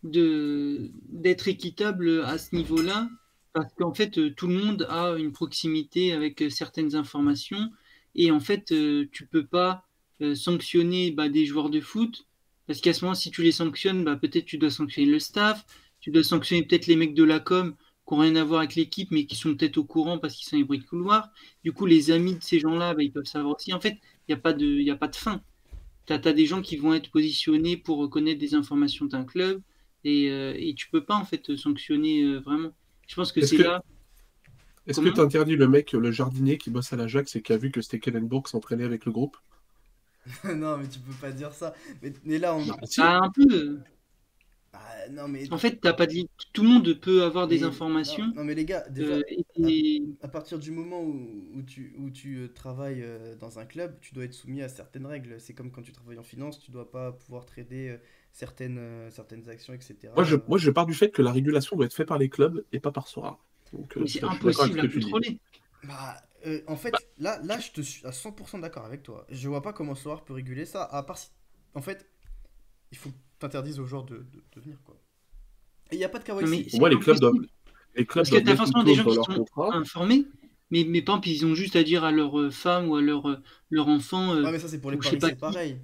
d'être équitable à ce niveau-là, parce qu'en fait, tout le monde a une proximité avec certaines informations, et en fait, tu peux pas sanctionner des joueurs de foot, parce qu'à ce moment, si tu les sanctionnes, peut-être tu dois sanctionner le staff, tu dois sanctionner peut-être les mecs de la com qui n'ont rien à voir avec l'équipe, mais qui sont peut-être au courant parce qu'ils sont les bruits de couloir. Du coup, les amis de ces gens-là, ils peuvent savoir aussi. En fait, il y a pas de fin. T'as des gens qui vont être positionnés pour reconnaître des informations d'un club et tu peux pas en fait sanctionner vraiment. Je pense que Est-ce c'est que là. est-ce que Comment? t'interdis le mec, le jardinier qui bosse à l'Ajax et qui a vu que Stekelenburg s'entraînait avec le groupe? Non, mais tu peux pas dire ça. Mais là, Bah si. Un peu. Non, mais. En fait, t'as pas de tout le monde peut avoir des Non, informations. non, mais les gars, déjà, euh, à, et, à partir du moment où tu travailles dans un club, tu dois être soumis à certaines règles. C'est comme quand tu travailles en finance, tu dois pas pouvoir trader certaines actions, etc. Moi, je pars du fait que la régulation doit être faite par les clubs et pas par Sora. Donc, mais c'est je suis d'accord avec impossible ce à que tu dis. contrôler. En fait, là, je te suis à 100% d'accord avec toi. Je vois pas comment Soar peut réguler ça, à part si. En fait, il faut que t'interdises aux joueurs de venir, quoi. Et il n'y a pas de Non, mais KYC. Pour c'est moi, impossible. les clubs Parce que doivent tu as mettre une forcément des clause gens dans qui leur sont contrat. informés, mais par exemple, ils ont juste à dire à leur femme ou à leur enfant, Ouais, mais ça, c'est pour les ou je sais paris, pas c'est qui. pareil.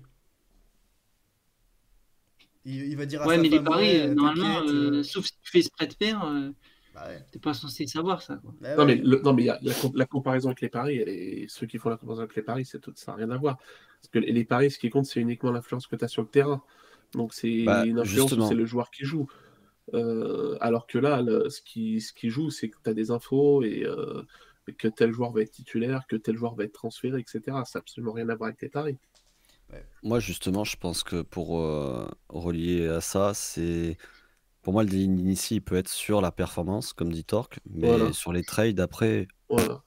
Il va dire à Ouais, sa mais les femme, paris, ouais, normalement, t'inquiète. sauf si tu fais exprès de perdre, Bah ouais. t'es pas censé savoir ça, quoi. Bah Non, mais, ouais. non, mais il y a la comparaison avec les paris, et ceux qui font la comparaison avec les paris, ça n'a rien à voir. Parce que les paris, ce qui compte, c'est uniquement l'influence que tu as sur le terrain. Donc, c'est Bah, une influence où c'est justement, le joueur qui joue. Alors que là, ce qui joue, c'est que tu as des infos et que tel joueur va être titulaire, que tel joueur va être transféré, etc. Ça n'a absolument rien à voir avec les paris. Ouais. moi justement, je pense que pour relier à ça, c'est pour moi le deal ici, il peut être sur la performance, comme dit Torque, mais Voilà, sur les trades après. voilà.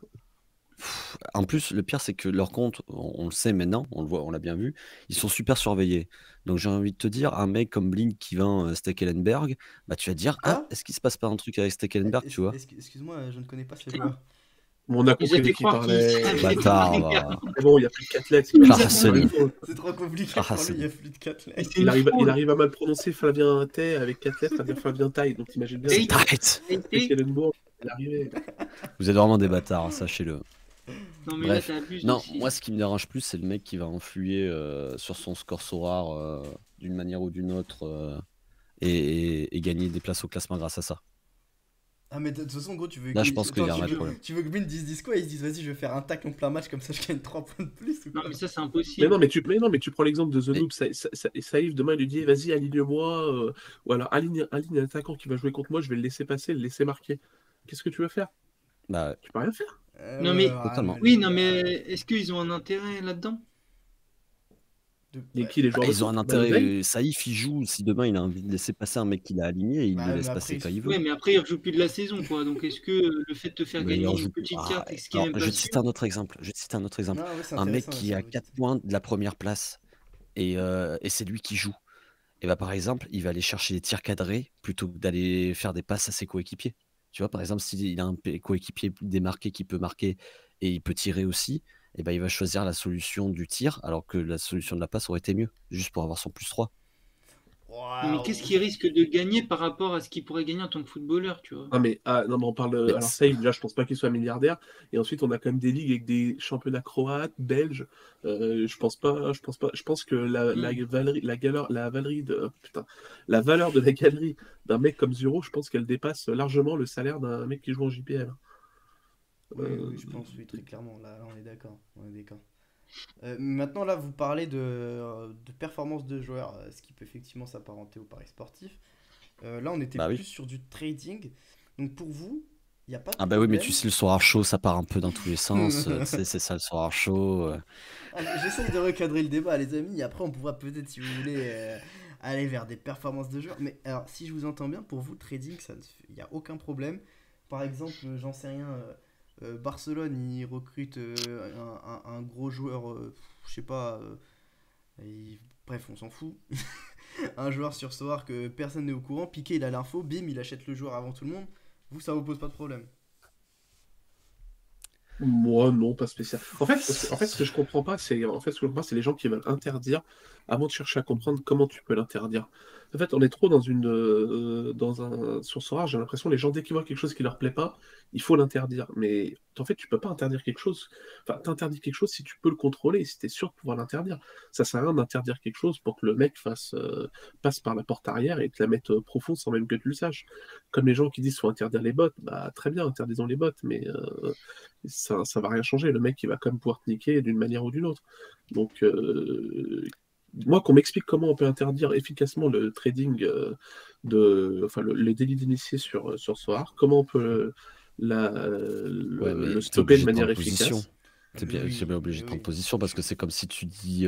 En plus, le pire, c'est que leurs comptes, on le sait maintenant, on le voit, on l'a bien vu, ils sont super surveillés. Donc j'ai envie de te dire, un mec comme Blink qui vend Stekelenburg, bah tu vas te dire, ah, Quoi? est-ce qu'il se passe pas un truc avec Stekelenburg, tu vois? Excuse-moi, je ne connais pas ce Putain, joueur. Bon, on a il nous a compris de fait qui croire qu'il parlait. savait Bâtard, pas. va. C'est bon, il n'y a plus de 4 lettres, Il il nous va a faire fait une Carson. faute. C'est trop compliqué pour lui, il y a plus de 4 Mais lettres. c'est une Il fraude. arrive à mal prononcer Flavien Tay avec 4 lettres, à dire Flavien Taille. Donc t'imagines bien, Tate, Arrête! Tate. Stekelenburg, il est arrivé. Vous êtes vraiment des bâtards, hein, sachez-le. Non, mais là, Bref, t'abuses non, aussi. moi ce qui me dérange plus, c'est le mec qui va influer sur son score Sorare d'une manière ou d'une autre et gagner des places au classement grâce à ça. Ah, mais de toute façon, gros, tu veux Là, que. je pense qu'il y Attends, a un vrai problème. tu veux que Blin dise quoi? Ils se disent, vas-y, je vais faire un tacle en plein match, comme ça je gagne 3 points de plus ou Non, quoi? mais ça, c'est Mais impossible. non, mais tu prends l'exemple de The Mais- Noob, Saïf, demain il lui dit vas-y, aligne-moi, ou alors aligne un attaquant qui va jouer contre moi, je vais le laisser passer, le laisser marquer. Qu'est-ce que tu veux faire? Bah, Tu peux rien faire. Non, Ouais, mais totalement. oui, les non, mais gars. est-ce qu'ils ont un intérêt là-dedans? Et Ouais. qui les bah, joueurs de ils ont foot? un Bah, ils intérêt. veillent. Saïf, il joue. Si demain il a envie de laisser passer un mec qu'il a aligné, il le Bah, mais laisse après, passer quand il veut. Ouais, mais après, il rejoue plus de la saison, quoi. Donc, est-ce que le fait de te faire Mais il en gagner joue une plus. petite Ah, carte et ce qui alors, n'est je pas vais te sûr? citer un autre exemple. Je vais te citer un autre exemple. Non, ouais, c'est Un mec intéressant qui ce est que à vous 4 dites. points de la première place et c'est lui qui joue. Et bah, par exemple, il va aller chercher des tirs cadrés plutôt que d'aller faire des passes à ses coéquipiers. Tu vois, par exemple, s'il a un coéquipier démarqué qui peut marquer et il peut tirer aussi, et ben il va choisir la solution du tir alors que la solution de la passe aurait été mieux, juste pour avoir son +3. Non, mais qu'est-ce Waouh. qu'il risque de gagner par rapport à ce qu'il pourrait gagner en tant que footballeur, tu vois? Non, mais on parle. Mais Alors, Saïf, déjà, je pense pas qu'il soit milliardaire. Et ensuite, on a quand même des ligues avec des championnats croates, belges. Je pense pas. Je pense que la valeur de la galerie d'un mec comme Zuro, je pense qu'elle dépasse largement le salaire d'un mec qui joue en JPL. Oui, je pense, oui, très clairement. Là, on est d'accord. On est d'accord. Maintenant, là, vous parlez de performance de joueurs, ce qui peut effectivement s'apparenter au pari sportif. Là, on était Bah plus oui. sur du trading. Donc, pour vous, il n'y a pas de Ah bah oui, mais tu problème. sais, le soir chaud, ça part un peu dans tous les sens. Tu sais, c'est ça le soir chaud. J'essaye de recadrer le débat, les amis. Après, on pourra peut-être, si vous voulez, aller vers des performances de joueurs. Mais alors, si je vous entends bien, pour vous, le trading, il n'y a aucun problème. Par exemple, j'en sais rien, Barcelone, il recrute un gros joueur, je sais pas, bref, on s'en fout. Un joueur sur Soar que personne n'est au courant. Piqué, il a l'info, bim, il achète le joueur avant tout le monde. Vous, ça vous pose pas de problème. Moi, non, pas spécial. En fait, ce que je comprends pas, c'est les gens qui veulent interdire avant de chercher à comprendre comment tu peux l'interdire. En fait, on est trop dans un sur ce rare, j'ai l'impression les gens dès qu'ils voient quelque chose qui leur plaît pas, il faut l'interdire. Mais en fait, tu peux pas interdire quelque chose. Enfin, t'interdis quelque chose si tu peux le contrôler, si tu es sûr de pouvoir l'interdire. Ça sert à rien d'interdire quelque chose pour que le mec passe par la porte arrière et te la mette profonde sans même que tu le saches. Comme les gens qui disent faut interdire les bots, bah très bien, interdisons les bots, mais ça va rien changer. Le mec, il va quand même pouvoir te niquer d'une manière ou d'une autre. Donc, moi, qu'on m'explique comment on peut interdire efficacement le trading enfin, le délit d'initié sur Soar, comment on peut Ouais, mais le t'es stopper de obligé de manière prendre position. efficace. T'es bien Oui, obligé de prendre oui. position parce que c'est comme si tu dis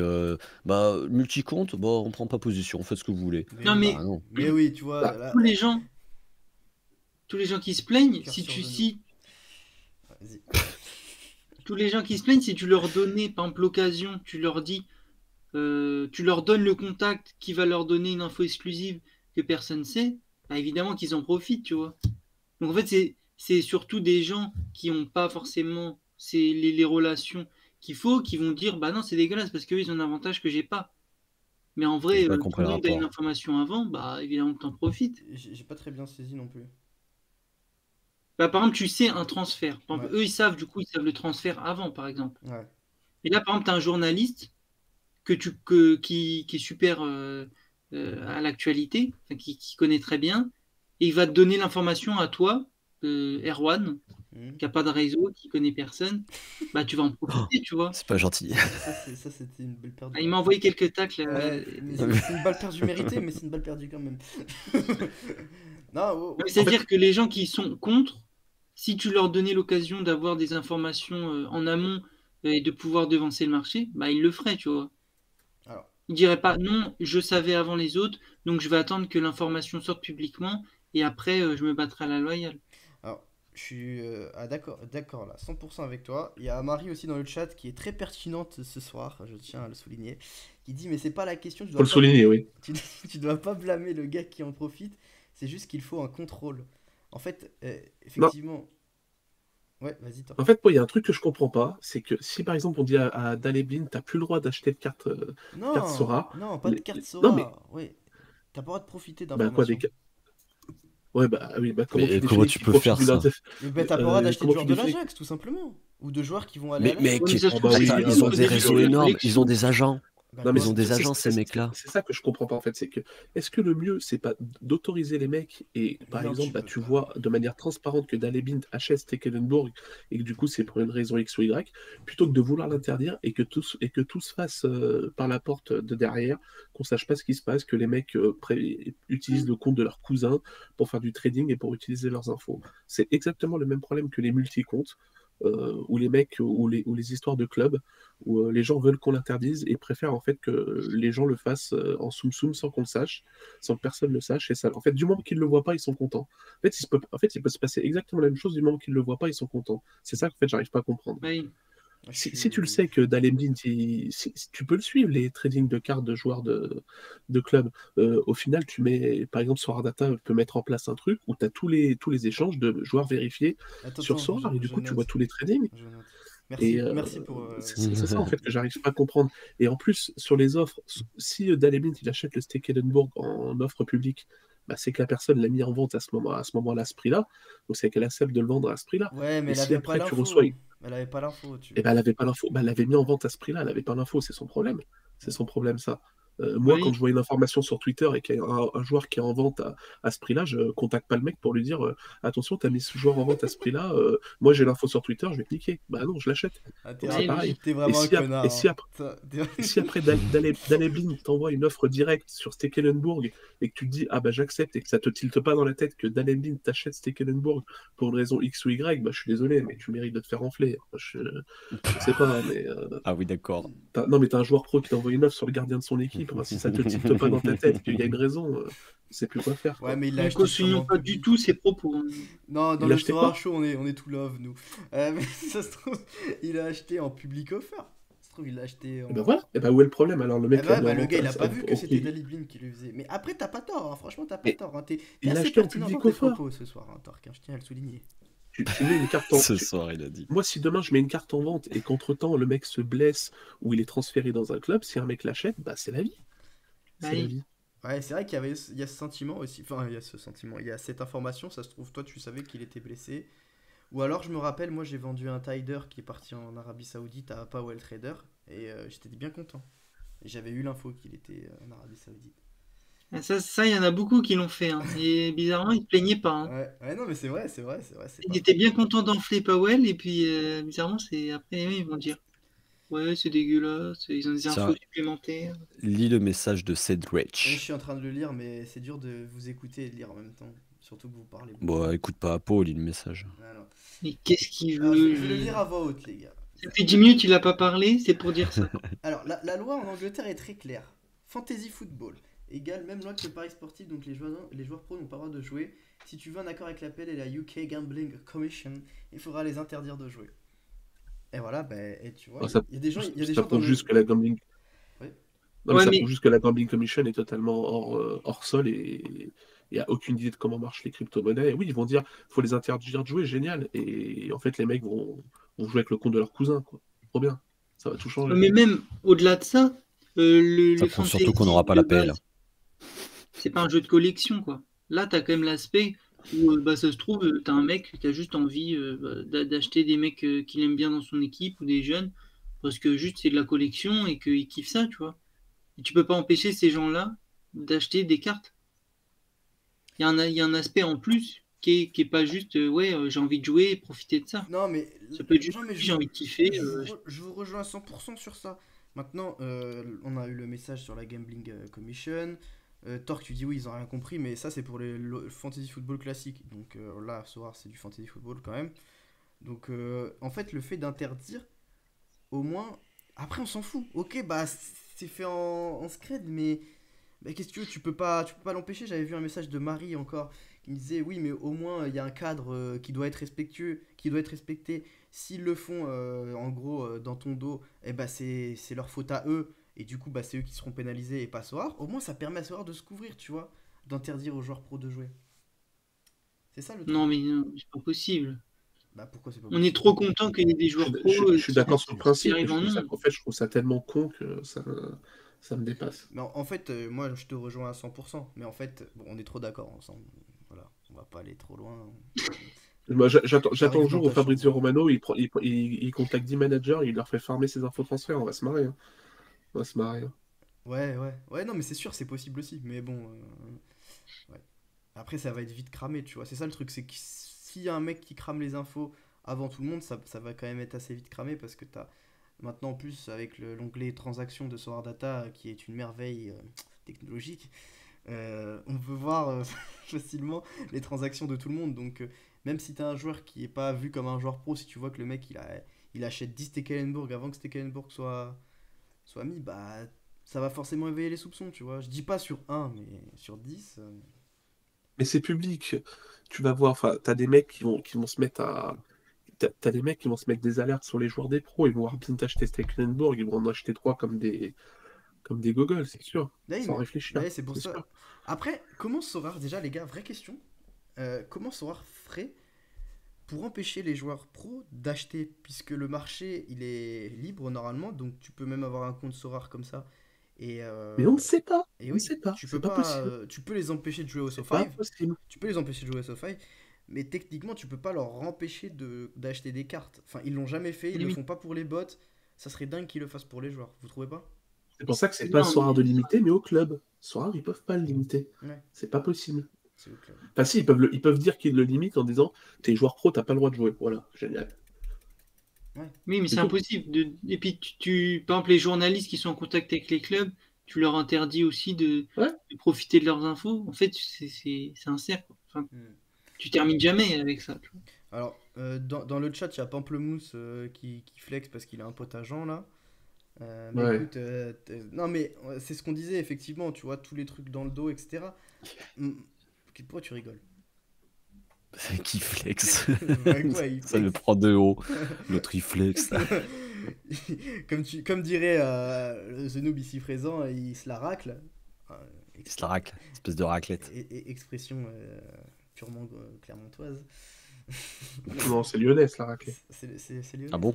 bah multi-compte, bon on prend pas position, faites ce que vous voulez. Mais Non, oui. Bah non. Mais oui, tu vois, Bah, là, tous les gens, tous les gens qui se plaignent, cœur si sur tu genou. si Vas-y. tous les gens qui se plaignent, si tu leur donnais par exemple l'occasion, tu leur donnes le contact qui va leur donner une info exclusive que personne sait, bah, évidemment qu'ils en profitent, tu vois. Donc en fait, c'est surtout des gens qui n'ont pas forcément les relations qu'il faut, qui vont dire bah non, c'est dégueulasse parce qu'eux, ils ont un avantage que j'ai pas. Mais en J'ai vrai, pas tout compris le le monde a une rapport. information avant, bah évidemment que t'en profites. J'ai pas très bien saisi non plus. Bah, par exemple, tu sais un transfert. Par Ouais, exemple, eux, ils savent, du coup, ils savent le transfert avant, par exemple. ouais. Et là, par exemple, tu as un journaliste qui est super à l'actualité, enfin, qui connaît très bien, et il va te donner l'information à toi, Erwan, Hmm. qui n'a pas de réseau, qui connaît personne, bah tu vas en Oh, profiter, tu vois. c'est pas gentil. C'était une belle perte. Ah, il m'a envoyé quelques tacles. Ouais, mais c'est une balle perdue méritée, mais c'est une balle perdue quand même. Non, en fait, C'est-à-dire que les gens qui sont contre, si tu leur donnais l'occasion d'avoir des informations en amont et de pouvoir devancer le marché, bah ils le feraient, tu vois. alors, Ils diraient pas non, je savais avant les autres, donc je vais attendre que l'information sorte publiquement et après je me battrai à la loyale. alors, je suis d'accord là, 100% avec toi. Il y a Marie aussi dans le chat qui est très pertinente ce soir, je tiens à le souligner, qui dit mais c'est pas la question, faut le souligner, oui. tu, tu dois pas blâmer le gars qui en profite, c'est juste qu'il faut un contrôle. En fait, Non, effectivement, ouais, vas-y toi. en fait, moi, il y a un truc que je comprends pas, c'est que si par exemple on dit à Dalebin, t'as plus le droit d'acheter de carte Non, Sora, non, pas de carte non mais, Sora. Oui, t'as pas le droit de profiter bah quoi, d'informations. ouais, bah oui, bah comment Mais tu comment définis tu qui peux profite faire d'une ça? Mais ben, t'as pas le droit d'acheter de comment tu joueurs de définis? l'Ajax, tout simplement. Ou de joueurs qui vont aller à Mais Ouais, mais l'Ajax. mec, ça se Oh trouve, bah c'est oui, pas ils ils ont ont des des bien sûr, réseaux joueurs de bien sûr. énormes, ils ont collection. des agents. Bah Non, mais Ils quoi? ont des agents, ces c'est mecs-là. c'est ça que je comprends pas en fait, c'est que est-ce que le mieux c'est pas d'autoriser les mecs et par Non, exemple tu bah, peux tu pas. vois de manière transparente que Dalebint achète Stekelenburg et que du coup c'est pour une raison X ou Y, plutôt que de vouloir l'interdire et que tout se fasse par la porte de derrière, qu'on sache pas ce qui se passe, que les mecs utilisent le compte de leur cousin pour faire du trading et pour utiliser leurs infos. C'est exactement le même problème que les multi-comptes. Où les mecs ou les histoires de clubs où les gens veulent qu'on l'interdise et préfèrent en fait que les gens le fassent en soum soum sans qu'on le sache, sans que personne le sache. Et ça, en fait, du moment qu'ils ne le voient pas, ils sont contents. En fait, il peut se passer exactement la même chose du moment qu'ils ne le voient pas, ils sont contents. C'est ça qu'en fait, j'arrive pas à comprendre. Oui. Je Si tu le suis. sais que Dalemdin, si tu peux le suivre, les trading de cartes de joueurs de club, au final, tu mets, par exemple, Soradata peut mettre en place un truc où tu as tous les échanges de joueurs vérifiés sur Attends, Sorar, et du je coup, tu vois note. tous les trading. Je note. Et Merci pour c'est ça en fait que j'arrive pas à comprendre. Et en plus, sur les offres, si Dalemint il achète le Stekelenburg en offre publique, bah, c'est que la personne l'a mis en vente à ce moment-là, à ce prix-là. Donc c'est qu'elle accepte de le vendre à ce prix-là. Ouais, mais Et elle si avait pas après tu reçois, l'info. Elle avait pas l'info, eh ben, elle avait pas l'info, bah, elle l'avait mis en vente à ce prix-là, elle avait pas l'info, c'est son problème. C'est Ouais. son problème ça. Moi, quand Oui. je vois une information sur Twitter et qu'il y a un joueur qui est en vente à ce prix-là, je contacte pas le mec pour lui dire attention, t'as mis ce joueur en vente à ce prix-là, moi j'ai l'info sur Twitter, je vais cliquer. Bah non, je l'achète. Ah, t'es Donc Bah c'est oui, pareil. oui. t'es Et vraiment un si, ap- et connard, si, hein. ap- et si après Dalebling t'envoie une offre directe sur Stekelenburg et que tu te dis ah bah j'accepte et que ça te tilte pas dans la tête que Dalebling t'achète Stekelenburg pour une raison X ou Y, bah je suis désolé, mais tu mérites de te faire enfler. Je sais pas, mais Ah oui, d'accord. non, mais t'as un joueur pro qui t'envoie une offre sur le gardien de son équipe. Enfin, si ça te tilte pas dans ta tête qu'il y a une raison, tu sais plus quoi faire, Ouais, quoi. mais il l'a Ne acheté cautionnons sûrement pas du public. tout ses propos, hein. Non, dans Il a le acheté Sora quoi? Show, on est tout love, nous. Mais ça se trouve, il a acheté en public offer. Ça se trouve, il l'a acheté Et ben en. voilà, et ben où est le problème? Alors le Eh mec l'a ben, mis en le vente gars, il a pas vu que au c'était prix. Dali Blind qui le faisait. Mais après, t'as pas tort, hein. Franchement, t'as pas Mais tort, hein. T'es il l'a assez acheté en pertinent dans public tes offer. propos ce soir, hein, Torque, hein, je tiens à le souligner. Tu mets une carte Ce soir, il a dit. Moi, si demain je mets une carte en vente et qu'entre-temps le mec se blesse ou il est transféré dans un club, si un mec l'achète, bah c'est la vie. Bah C'est la oui. vie. Ouais, c'est vrai il y a ce sentiment aussi. Enfin, il y a ce sentiment. Il y a cette information, ça se trouve, toi, tu savais qu'il était blessé. Ou alors, je me rappelle, moi, j'ai vendu un Tider qui est parti en Arabie Saoudite à Powell Trader. Et j'étais bien content. Et j'avais eu l'info qu'il était en Arabie Saoudite. Ah, ça, il y en a beaucoup qui l'ont fait, hein. Et bizarrement, il se plaignait pas, hein. Ouais, non, mais c'est vrai, c'est Il pas était faux. bien content d'enfler Powell, et puis bizarrement, c'est après, oui, ils vont dire ouais, c'est dégueulasse, ils ont des infos Tiens, supplémentaires. lis le message de Et je Cedric. suis en train de le lire, mais c'est dur de vous écouter et de lire en même temps. Surtout que vous parlez beaucoup. Bon, écoute pas Apo, lis le message. Alors, Mais qu'est-ce qu'il Alors, veut, je vais le lui? lire à voix haute, les gars. Ça fait 10 minutes qu'il a pas parlé, c'est pour dire ça. Alors, la loi en Angleterre est très claire. Fantasy football égale même loi que le pari sportif, donc les joueurs pro n'ont pas le droit de jouer. Si tu veux un accord avec l'appel et la UK Gambling Commission, il faudra les interdire de jouer. Et voilà, et tu vois, Alors, ça, il y a des gens, il y a des ça gens dans prouve le. juste que la gambling. Ouais. Non, mais Ouais, ça mais prouve juste que la Gambling Commission est totalement hors sol et il n'y a aucune idée de comment marchent les crypto-monnaies. Et oui, ils vont dire faut les interdire de jouer, génial. Et en fait, les mecs vont jouer avec le compte de leur cousin, quoi. Trop bien. Ça va tout changer. mais même au-delà de ça, Ça les prouve surtout qu'on fantasy n'aura pas de la PL. base, c'est pas un jeu de collection, quoi. Là, t'as quand même l'aspect où bah, ça se trouve, t'as un mec qui a juste envie d'acheter des mecs qu'il aime bien dans son équipe ou des jeunes parce que juste c'est de la collection et qu'il kiffe ça, tu vois. Et tu peux pas empêcher ces gens-là d'acheter des cartes. Il y a un aspect en plus qui est pas juste ouais, j'ai envie de jouer et profiter de ça. Non, mais. Ça peut être juste Non, mais j'ai envie de kiffer. je vous rejoins à 100% sur ça. Maintenant, on a eu le message sur la Gambling Commission. Torque, tu dis oui, ils ont rien compris, mais ça, c'est pour le fantasy football classique. Donc là, ce soir, c'est du fantasy football quand même. Donc, en fait, le fait d'interdire, au moins. Après, on s'en fout. Ok, bah, c'est fait en scred, mais. Bah, qu'est-ce que tu veux, tu peux pas l'empêcher. J'avais vu un message de Marie encore qui me disait oui, mais au moins il y a un cadre qui doit être respectueux, qui doit être respecté. S'ils le font en gros dans ton dos, eh bah c'est leur faute à eux et du coup bah c'est eux qui seront pénalisés et pas Soar. Au moins ça permet à Soar de se couvrir, tu vois, d'interdire aux joueurs pro de jouer. C'est ça le truc. Non mais non, c'est pas possible. Bah pourquoi c'est pas On est possible? trop content qu'il y ait des joueurs pro Je suis d'accord sur le qui principe, mais arrivent je en trouve ça, nombre. en fait, je trouve ça tellement con que ça me dépasse. Mais en fait, moi je te rejoins à 100%. Mais en fait, bon, on est trop d'accord ensemble. Voilà, on va pas aller trop loin. Moi, j'attends J'arrive le jour dans où ta Fabrizio chambre. Romano il contacte 10 managers, il leur fait farmer ses infotransferts, on va se marrer, hein. On va se marrer, hein. Ouais, non, mais c'est sûr, c'est possible aussi. Mais bon, ouais. Après, ça va être vite cramé, tu vois. C'est ça le truc, c'est que s'il y a un mec qui crame les infos avant tout le monde, ça va quand même être assez vite cramé parce que t'as maintenant en plus avec l'onglet transactions de Solar Data qui est une merveille technologique, on peut voir facilement les transactions de tout le monde. Donc, même si t'as un joueur qui est pas vu comme un joueur pro, si tu vois que le mec il achète 10 Stekelenburg avant que Stekelenburg soit mis, bah ça va forcément éveiller les soupçons, tu vois. Je dis pas sur un mais sur 10. Mais c'est public. Tu vas voir, enfin, t'as des mecs qui vont se mettre à. T'as des mecs qui vont se mettre des alertes sur les joueurs des pros, ils vont voir bien t'acheter Stekelenburg, ils vont en acheter trois comme des gogoles, c'est sûr. Là, Sans réfléchir, c'est pour c'est ça. sûr. Après, comment Sorare, déjà les gars, vraie question, comment Sorare ferait pour empêcher les joueurs pros d'acheter, puisque le marché il est libre normalement, donc tu peux même avoir un compte Sorare comme ça. Et, Mais on ne sait pas, et on ne oui, sait pas, tu c'est peux pas pas, possible. tu peux les empêcher de jouer au C'est pas SoFi, possible. tu peux les empêcher de jouer au SoFi, mais techniquement tu peux pas leur empêcher d'acheter des cartes. Enfin, ils l'ont jamais fait, ils le Limite. font pas pour les bots. Ça serait dingue qu'ils le fassent pour les joueurs, vous trouvez pas? C'est pour ça que c'est pas Non, Sorare mais- de limiter, mais au club. Sorare, ils peuvent pas le limiter. Ouais, C'est pas possible. c'est au club. Enfin, si, ils peuvent dire qu'ils le limitent en disant t'es joueur pro, t'as pas le droit de jouer. Voilà, génial. Oui, mais C'est c'est tout. impossible. Et puis, par exemple, les journalistes qui sont en contact avec les clubs, tu leur interdis aussi Ouais. de profiter de leurs infos. En fait, c'est un cercle. Enfin, Hmm. tu termines jamais avec ça. Tu vois. Alors, dans le chat, il y a Pamplemousse qui flex parce qu'il a un pote agent là. Mais Ouais. écoute, non mais c'est ce qu'on disait effectivement, tu vois, tous les trucs dans le dos, etc. Hmm, Pourquoi tu rigoles? Qui flex. Ouais, quoi, il Ça me flex. prend de haut. L'autre, il flex. Comme dirait The Noob ici présent, il se la racle. Euh, Il se la racle. Espèce de raclette. expression purement clermontoise. Non, c'est lyonnais, la raclée. C'est lyonnais. Ah bon?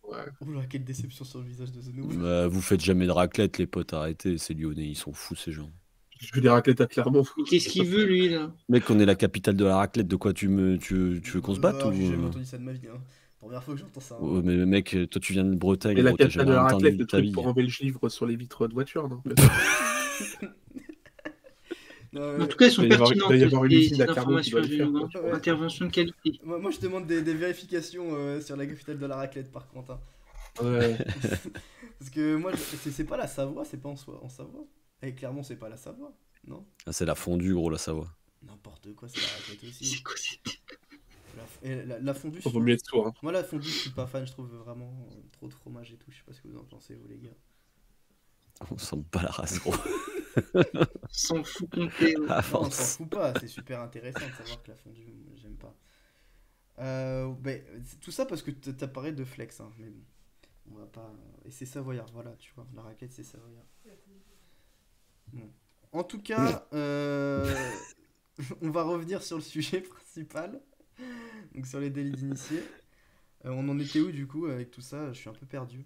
Ouais. Oula, quelle déception sur le visage de The Noob. Vous faites jamais de raclette, les potes, arrêtez. C'est lyonnais, ils sont fous, ces gens. Je veux des raclettes à Clermont. Mais qu'est-ce qu'il veut, lui, là? Mec, on est la capitale de la raclette, de quoi tu veux qu'on se batte ou... J'ai jamais entendu ça de ma vie. Hein. Première fois que j'entends ça. Hein. Oh, mais mec, toi tu viens de Bretagne, Mais la gros, t'as capitale jamais de la rien raclette, entendu le de ta truc vie. pour enlever le givre sur les vitres de voiture, non En tout cas, elles sont Il va y avoir- pertinentes, il va y avoir une usine ces à Clermont qui informations, doit les faire, Genoux, hein. quoi. Ouais. Intervention de qualité. Moi, je demande des vérifications sur la capitale de la raclette par contre. Hein. Ouais. Parce que moi, c'est pas la Savoie, c'est pas en Savoie. Et Clermont, c'est pas la Savoie, non? Ah, c'est la fondue, gros, la Savoie. N'importe quoi, c'est la raclette aussi. C'est quoi La fondue, On vaut mieux être sourd. Hein. moi la fondue, je suis pas fan, je trouve vraiment trop de fromage et tout. Je sais pas ce que vous en pensez, vous les gars. On sent pas la race, gros. S'en fout complet. Ouais. Non, on s'en Avance. fout pas, c'est super intéressant de savoir que la fondue, j'aime pas. Tout ça parce que t'as parlé de flex, hein, mais bon, on va pas. Et c'est savoyard, voilà, tu vois, la raclette c'est savoyard. Bon. En tout cas, on va revenir sur le sujet principal, donc sur les délits d'initiés. On en était où du coup avec tout ça? Je suis un peu perdu.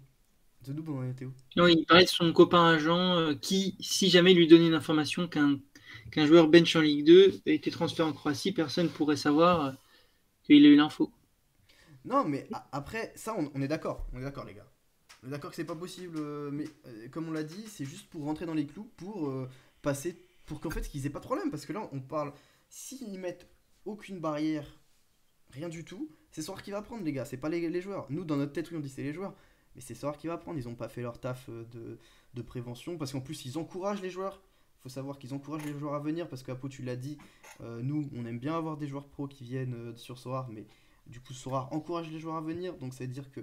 The Noob, on en était où? Non, il parlait de son copain agent qui, si jamais il lui donnait une information qu'un joueur bench en Ligue 2 a été transféré en Croatie, personne ne pourrait savoir qu'il a eu l'info. Non, mais après, ça, on est d'accord. On est d'accord, les gars. On est d'accord que c'est pas possible, mais comme on l'a dit, c'est juste pour rentrer dans les clous, pour passer, pour qu'en fait, qu'ils aient pas de problème. Parce que là, on parle, s'ils mettent aucune barrière, rien du tout, c'est Sorare qui va prendre, les gars. C'est pas les joueurs. Nous, dans notre tête, oui, on dit c'est les joueurs. Mais c'est Sorare qui va prendre. Ils ont pas fait leur taf de prévention. Parce qu'en plus, ils encouragent les joueurs. Faut savoir qu'ils encouragent les joueurs à venir. Parce qu'Apo, tu l'as dit, nous, on aime bien avoir des joueurs pros qui viennent sur Sorare. Mais du coup, Sorare encourage les joueurs à venir. Donc, ça veut dire que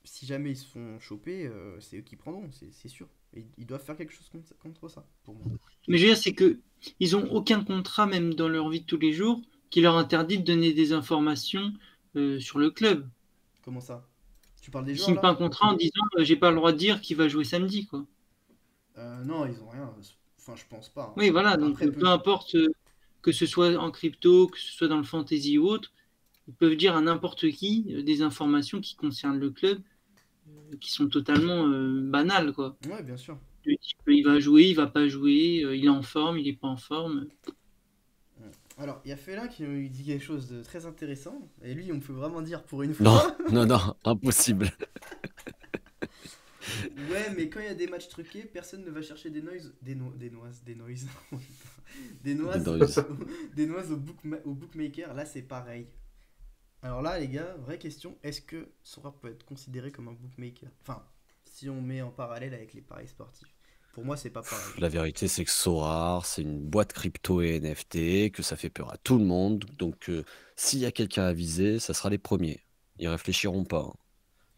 si jamais ils se font choper, c'est eux qui prendront. C'est sûr. Et ils doivent faire quelque chose contre ça, pour moi. Mais je veux dire, c'est que ils ont aucun contrat, même dans leur vie de tous les jours, qui leur interdit de donner des informations sur le club. Comment ça? Tu parles des Ils joueurs signent là? pas un contrat en disant j'ai pas le droit de dire qui va jouer samedi, quoi. Non, ils ont rien. Enfin, je pense pas. Hein. Oui, voilà, donc Après, peu importe que ce soit en crypto, que ce soit dans le fantasy ou autre, ils peuvent dire à n'importe qui des informations qui concernent le club, qui sont totalement banales, quoi. Ouais, bien sûr. Il va jouer, il va pas jouer, il est en forme, il est pas en forme. Alors, il y a Félin qui dit quelque chose de très intéressant. Et lui, on peut vraiment dire pour une Non, fois. non, impossible. Ouais, mais quand il y a des matchs truqués, personne ne va chercher des noises. Des noises. Des noises. Des noises. Des noises au bookmaker. Là, c'est pareil. Alors là, les gars, vraie question. Est-ce que Sorare peut être considéré comme un bookmaker? Enfin, si on met en parallèle avec les paris sportifs. Pour moi, c'est pas pareil. La vérité, c'est que Sorare, c'est une boîte crypto et NFT, que ça fait peur à tout le monde. Donc, s'il y a quelqu'un à viser, ça sera les premiers. Ils réfléchiront pas. Hein.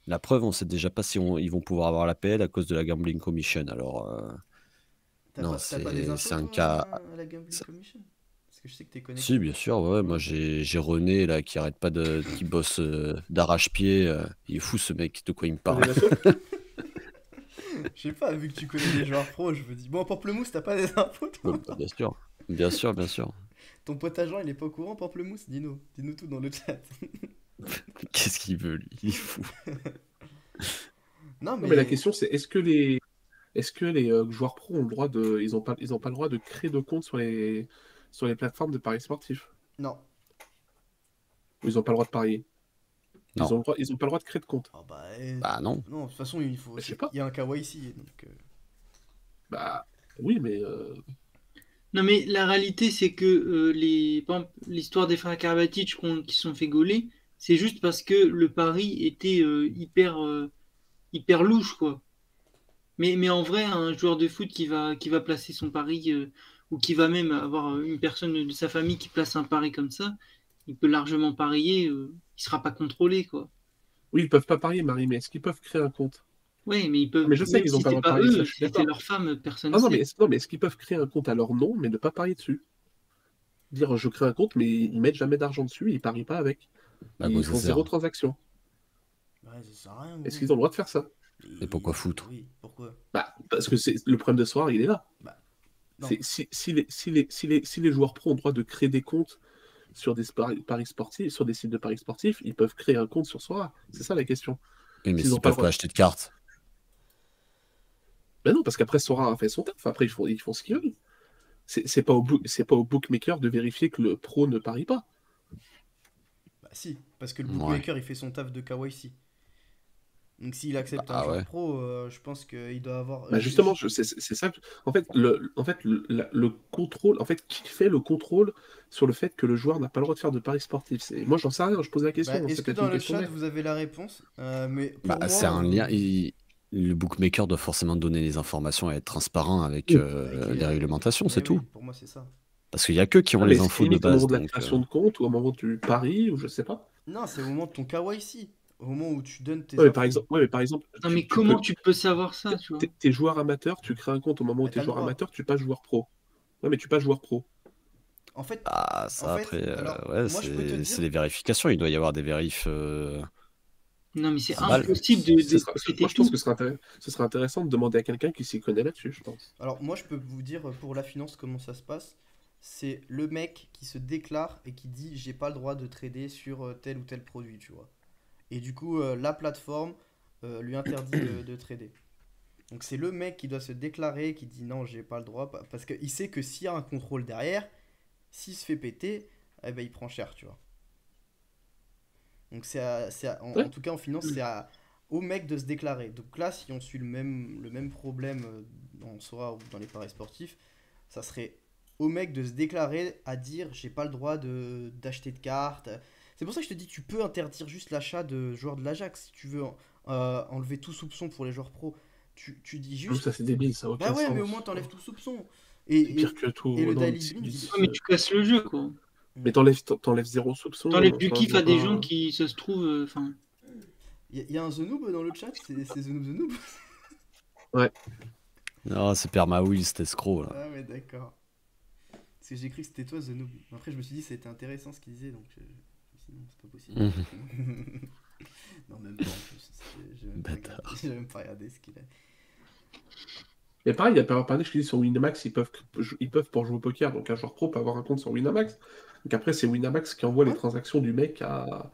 La preuve, on sait déjà pas si ils vont pouvoir avoir l'appel à cause de la Gambling Commission. Alors, non, T'as pas des infos, c'est un toi, cas. à la Gambling Commission? Parce que je sais que t'es connecté. Si, bien sûr, ouais. Moi, j'ai René là qui arrête pas qui bosse d'arrache-pied. Il est fou ce mec. De quoi il me parle? Je sais pas, vu que tu connais les joueurs pros, je me dis. Bon, Pamplemousse, t'as pas des infos, toi? Ouais, bah, bien sûr, bien sûr, bien sûr. Ton pote agent, il est pas au courant, Pamplemousse? Dis-nous tout dans le chat. Qu'est-ce qu'il veut, lui? Il est fou. Non, Mais la question, c'est est-ce que les joueurs pros ont le droit de. Ils ont pas le droit de créer de compte sur les plateformes de paris sportifs? Non. Ou ils ont pas le droit de parier? Ils Non. ont pas le droit de créer de compte. Ah bah, Bah non. non, de toute façon, il faut. Je sais pas. Il y a un KYC, donc. Bah oui, mais Non, mais la réalité, c'est que par exemple, l'histoire des frères Karabatic qui se sont fait gauler, c'est juste parce que le pari était hyper louche, quoi. Mais en vrai, un joueur de foot qui va placer son pari, ou qui va même avoir une personne de sa famille qui place un pari comme ça, il peut largement parier, il sera pas contrôlé, quoi. oui, ils peuvent pas parier, Marie, mais est-ce qu'ils peuvent créer un compte? Ouais, mais ils peuvent, Mais je sais même qu'ils ont si pas le c'est droit de pas parier, ça, eux, je suis si c'est d'accord. leur femme, personne Ah ne non, sait. mais est-ce qu'ils peuvent créer un compte à leur nom, mais ne pas parier dessus? Dire je crée un compte, mais ils mettent jamais d'argent dessus, ils parient pas avec. Bah, Ils ça font sert. 0 transaction. Ouais, ça sert à rien. Est-ce gros. qu'ils ont le droit de faire ça? Et pourquoi foutre? Oui, pourquoi? Bah, parce que le problème de ce soir, il est là. Bah, non. Si les joueurs pro ont le droit de créer des comptes sur des paris sportifs, sur des sites de paris sportifs, ils peuvent créer un compte sur Sora. C'est ça la question. Oui, mais S'ils ont s'ils pas le peuvent droit. pas acheter de cartes. Ben non, parce qu'après Sora a fait son taf. Après, ils font ce qu'ils veulent. C'est pas au bookmaker de vérifier que le pro ne parie pas. Bah, si, parce que le Ouais. bookmaker il fait son taf de KYC. Donc s'il accepte un Ah joueur ouais. pro, je pense qu'il doit avoir. Bah justement, c'est ça. En fait, le contrôle, en fait, qui fait le contrôle sur le fait que le joueur n'a pas le droit de faire de paris sportifs? Moi, j'en sais rien. Je pose la question. Bah, est-ce C'est que peut-être dans une le question chat bête. vous avez la réponse? Mais pour Bah, moi, c'est un lien. Le bookmaker doit forcément donner les informations et être transparent avec Oui. avec les réglementations, c'est oui, tout. pour moi c'est ça. Parce qu'il y a que qui ont Ah, mais les c'est infos de limite au base. moment de la Donc, création de compte ou au moment du pari ou je sais pas. Non, c'est au moment de ton KYC, au moment où tu donnes tes Ouais, mais par infos. exemple, Non, mais comment tu peux savoir ça, tu vois? t'es joueur amateur, tu crées un compte au moment où Bah, t'es t'as le joueur droit. amateur, tu passes joueur pro. Ouais, mais tu passes joueur pro. En fait, ah, ça en fait, après, alors, ouais, moi je peux te c'est dire. les vérifications. Il doit y avoir des vérifs. Non, mais c'est Si, Normal. impossible Ce de sera- traiter Moi, je pense tout. que ce serait intéressant de demander à quelqu'un qui s'y connaît là-dessus, je pense. Alors, moi je peux vous dire pour la finance comment ça se passe. C'est le mec qui se déclare et qui dit j'ai pas le droit de trader sur tel ou tel produit, tu vois. Et du coup, la plateforme lui interdit de trader. Donc c'est le mec qui doit se déclarer, qui dit non, j'ai pas le droit, parce qu'il sait que s'il y a un contrôle derrière, s'il se fait péter, eh ben, il prend cher, tu vois. Donc Ouais. en tout cas en finance, au mec de se déclarer. Donc là, si on suit le même problème dans Sora ou dans les paris sportifs, ça serait au mec de se déclarer à dire j'ai pas le droit d'acheter de cartes. C'est pour ça que je te dis, tu peux interdire juste l'achat de joueurs de l'Ajax si tu veux enlever tout soupçon pour les joueurs pro. Tu dis Comme juste. ça, c'est débile, ça n'a Bah aucun ouais, mais au moins sens. t'enlèves tout soupçon. C'est Et, pire et, que tout. et le Non, daily blind, Ouais, mais tu casses le jeu, quoi. mais t'enlèves zéro soupçon. T'enlèves du Enfin, je kiff vois à des pas. gens qui, ça se trouve, enfin. il y a un The Noob dans le chat, c'est The Noob The Noob. Ouais. Non, c'est Permawill, cet escroc là. Ah ouais, d'accord. Parce que j'ai cru que c'était toi The Noob. Après, je me suis dit c'était intéressant ce qu'il disait, donc je me suis dit non, c'est pas possible. Non, même pas en plus. Bâtard. J'ai même pas regardé ce qu'il a. Mais pareil, il y a par je dis sur Winamax, ils peuvent pour jouer au poker, donc un joueur pro peut avoir un compte sur Winamax. Donc après, c'est Winamax qui envoie les Ouais. transactions du mec à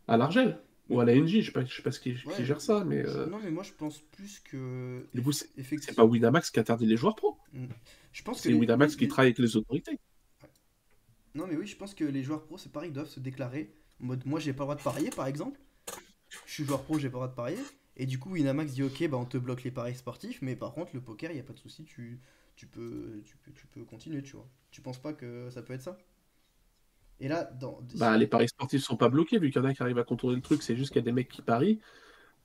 l'Argel ou à la NJ, je sais pas qui Ouais. gère ça, mais Non, mais moi je pense plus que. du coup, c'est Effectivement. pas Winamax qui interdit les joueurs pro, Je pense que c'est Winamax qui travaille avec les autorités. Non, mais oui, je pense que les joueurs pro, c'est pareil, ils doivent se déclarer. En mode, moi j'ai pas le droit de parier par exemple. Je suis joueur pro, j'ai pas le droit de parier. Et du coup, Winamax dit ok, bah on te bloque les paris sportifs, mais par contre, le poker, y a pas de souci, tu peux continuer, tu vois. Tu penses pas que ça peut être ça? Et là, Bah, les paris sportifs sont pas bloqués, vu qu'il y en a qui arrivent à contourner le truc, c'est juste qu'il y a des mecs qui parient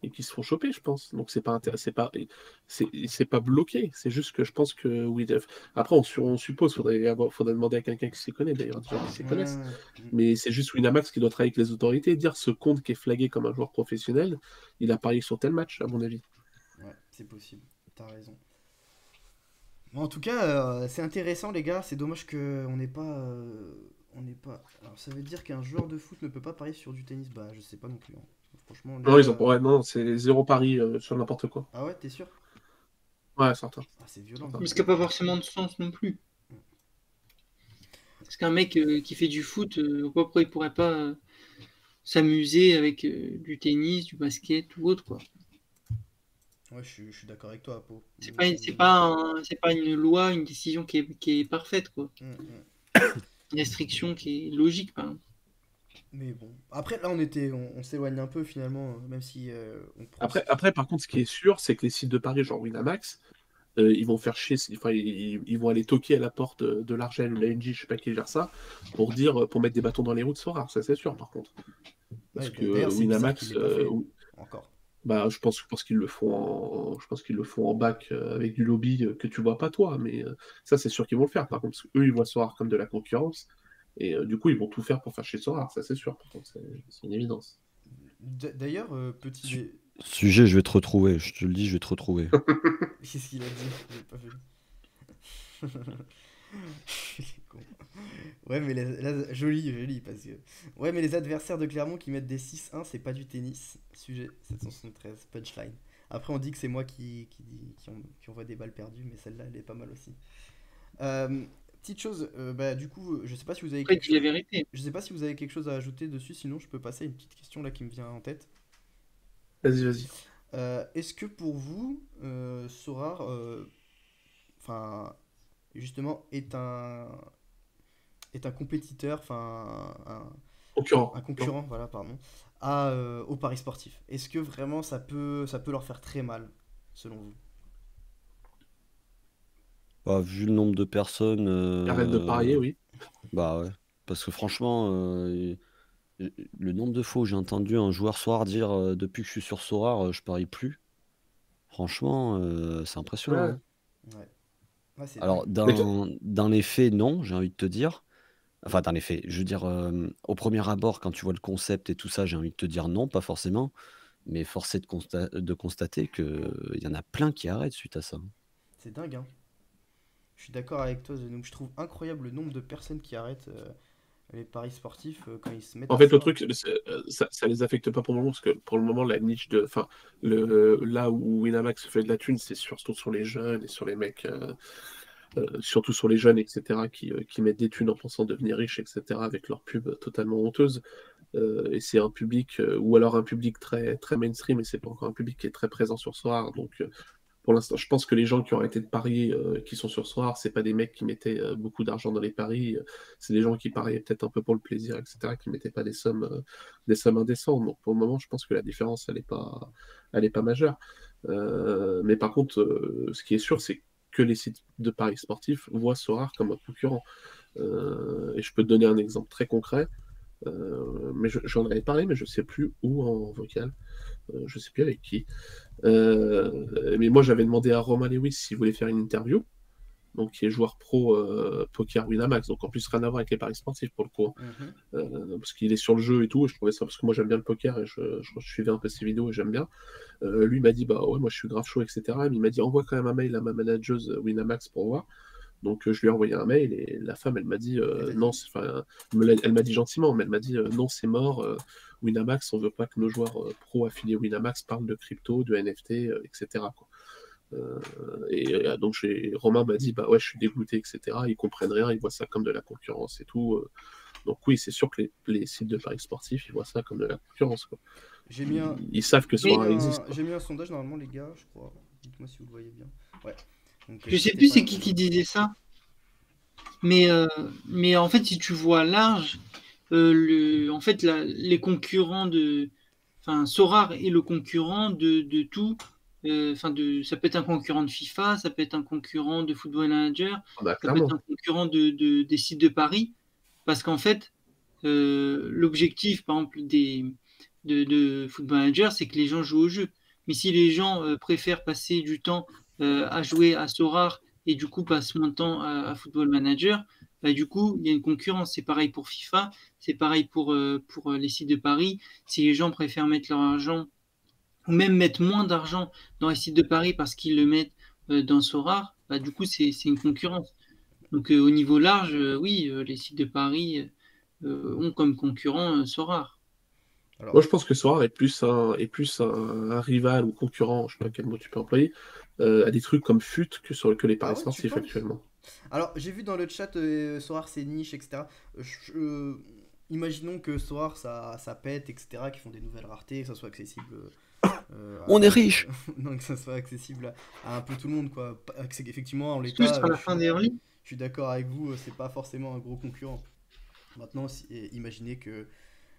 et qui se font choper, je pense. Donc c'est pas bloqué, c'est juste que je pense que oui. Après, on suppose, faudrait demander à quelqu'un qui s'y connaît, d'ailleurs, des gens qui s'y Ouais, connaissent. ouais. Mais c'est juste Winamax qui doit travailler avec les autorités, dire ce compte qui est flagué comme un joueur professionnel, il a parié sur tel match, à mon avis. Ouais, c'est possible, t'as raison. Bon, en tout cas, c'est intéressant, les gars. C'est dommage que on n'est pas. On n'est pas. Alors, ça veut dire qu'un joueur de foot ne peut pas parier sur du tennis? Bah, je sais pas non plus, hein. Franchement, Non, là. ouais, non, c'est zéro pari sur n'importe quoi. Ah ouais, t'es sûr? Ouais, certain. Ah, c'est violent. Mais ce qui n'a pas forcément de sens non plus. Parce qu'un mec qui fait du foot, pourquoi il pourrait pas s'amuser avec du tennis, du basket ou autre, quoi. Ouais, je suis d'accord avec toi, Apo. C'est pas une loi, une décision qui est parfaite, quoi. Une restriction qui est logique, par exemple. Mais bon. Après, là, on s'éloigne un peu finalement, même si on prend. Après, par contre, ce qui est sûr, c'est que les sites de paris, genre Winamax, ils vont faire chier, enfin, ils vont aller toquer à la porte de l'Argel ou de la NJ, je sais pas qui gère ça, pour mettre des bâtons dans les roues de Sorare, ça c'est sûr par contre. Parce Ouais, que d'ailleurs, c'est bizarre qu'il Winamax, l'ait pas fait encore. bah, je pense qu'ils le font je pense qu'ils le font en bac avec du lobby que tu vois pas toi, mais ça c'est sûr qu'ils vont le faire. Par contre, parce eux ils voient Sorare comme de la concurrence, et du coup ils vont tout faire pour faire chier Sorare, ça c'est sûr, par contre, c'est une évidence. D'ailleurs, petit. Sujet, je vais te retrouver. Je te le dis, je vais te retrouver. Qu'est-ce qu'il a dit? J'ai pas vu. Il est con. Ouais, mais joli, parce que. Ouais, mais les adversaires de Clermont qui mettent des 6-1, c'est pas du tennis. Sujet 773, punchline. Après, on dit que c'est moi qui envoie des balles perdues, mais celle-là, elle est pas mal aussi. Petite chose, bah, du coup, je sais pas si vous avez Après, quelque dis la chose. vérité. Je sais pas si vous avez quelque chose à ajouter dessus, sinon je peux passer à une petite question là qui me vient en tête. Vas-y, vas-y. Est-ce que pour vous, Sorare, enfin, justement, est un compétiteur, enfin, Concurrent. un concurrent, voilà, pardon, au Paris sportif? Est-ce que vraiment ça peut leur faire très mal, selon vous? Bah, vu le nombre de personnes, Arrête de parier, oui. bah ouais. Parce que franchement, le nombre de fois où j'ai entendu un joueur soir dire depuis que je suis sur Sorare, je parie plus. Franchement, c'est impressionnant, Ouais. hein. Ouais, ouais, c'est Alors, dingue. dans les faits, non, j'ai envie de te dire. Enfin, dans les faits, je veux dire, au premier abord, quand tu vois le concept et tout ça, j'ai envie de te dire non, pas forcément. Mais force est de constater qu'il y en a plein qui arrêtent suite à ça. C'est dingue, hein. Je suis d'accord avec toi, Zenou. Je trouve incroyable le nombre de personnes qui arrêtent les paris sportifs quand ils se mettent En à fait, le ça. truc, ça les affecte pas pour le moment, parce que pour le moment, la niche de. Enfin, là où Winamax fait de la thune, c'est surtout sur les jeunes et sur les mecs, surtout sur les jeunes, etc., qui mettent des thunes en pensant devenir riches, etc., avec leurs pubs totalement honteuses. Et c'est un public, ou alors un public très, très mainstream, et c'est pas encore un public qui est très présent sur Soir. Donc, pour l'instant, je pense que les gens qui ont arrêté de parier, qui sont sur Soir, c'est pas des mecs qui mettaient beaucoup d'argent dans les paris. C'est des gens qui pariaient peut-être un peu pour le plaisir, etc., qui mettaient pas des sommes indécentes. Donc, pour le moment, je pense que la différence, elle est pas majeure. Mais par contre, ce qui est sûr, c'est que les sites de paris sportifs voient Sorar comme un concurrent. Et je peux te donner un exemple très concret. Mais j'en avais parlé, mais je sais plus où en vocal. Je sais plus avec qui. Mais moi, j'avais demandé à Romain Lewis s'il voulait faire une interview, donc qui est joueur pro poker Winamax, donc en plus rien à voir avec les paris sportifs pour le coup, Mhm. parce qu'il est sur le jeu et tout, et je trouvais ça, parce que moi j'aime bien le poker et je suivais un peu ses vidéos et j'aime bien. Lui m'a dit, bah ouais, moi je suis grave chaud, etc. Mais il m'a dit, envoie quand même un mail à ma manageuse Winamax pour voir. Donc je lui ai envoyé un mail et la femme, elle m'a dit non, elle m'a dit gentiment, mais elle m'a dit non, c'est mort. Winamax, on veut pas que nos joueurs pro affiliés Winamax parlent de crypto, de NFT, etc. Quoi. Donc Romain m'a dit bah ouais, je suis dégoûté, etc. Ils comprennent rien, ils voient ça comme de la concurrence et tout. Donc oui, c'est sûr que les sites de paris sportifs, ils voient ça comme de la concurrence. Quoi. J'ai mis un, Ils savent que Sora existe. j'ai mis un sondage normalement, les gars, je crois. Dites-moi si vous le voyez bien. Ouais. Donc, Je sais n'hésitez plus pas à c'est qui disait ça, mais en fait, si tu vois large, en fait, les concurrents enfin, Sorare est le concurrent de tout. Enfin, ça peut être un concurrent de FIFA, ça peut être un concurrent de Football Manager, Ah bah, ça peut être clairement. un concurrent des sites de paris, parce qu'en fait, l'objectif, par exemple, de Football Manager, c'est que les gens jouent au jeu. Mais si les gens préfèrent passer du temps à jouer à Sorare et du coup passent moins de temps à Football Manager, bah, du coup, il y a une concurrence. C'est pareil pour FIFA, c'est pareil pour les sites de paris. Si les gens préfèrent mettre leur argent ou même mettre moins d'argent dans les sites de paris parce qu'ils le mettent dans Sorare, bah, du coup, c'est une concurrence. Donc, au niveau large, oui, les sites de paris ont comme concurrent Sorare. Moi, Alors, je pense que Sora est plus un rival ou concurrent, je sais pas quel mot tu peux employer, à des trucs comme FUT que les ah paris ouais, tu sportifs penses? actuellement. Alors, j'ai vu dans le chat Sorar c'est niche, etc. Imaginons que Sorar ça pète, etc. Qu'ils font des nouvelles raretés, que ça soit accessible. On est riche! Non, que ça soit accessible à un peu tout le monde, quoi. Effectivement, en Surtout l'état, sur la fin des early. je suis d'accord avec vous, c'est pas forcément un gros concurrent. Maintenant, imaginez que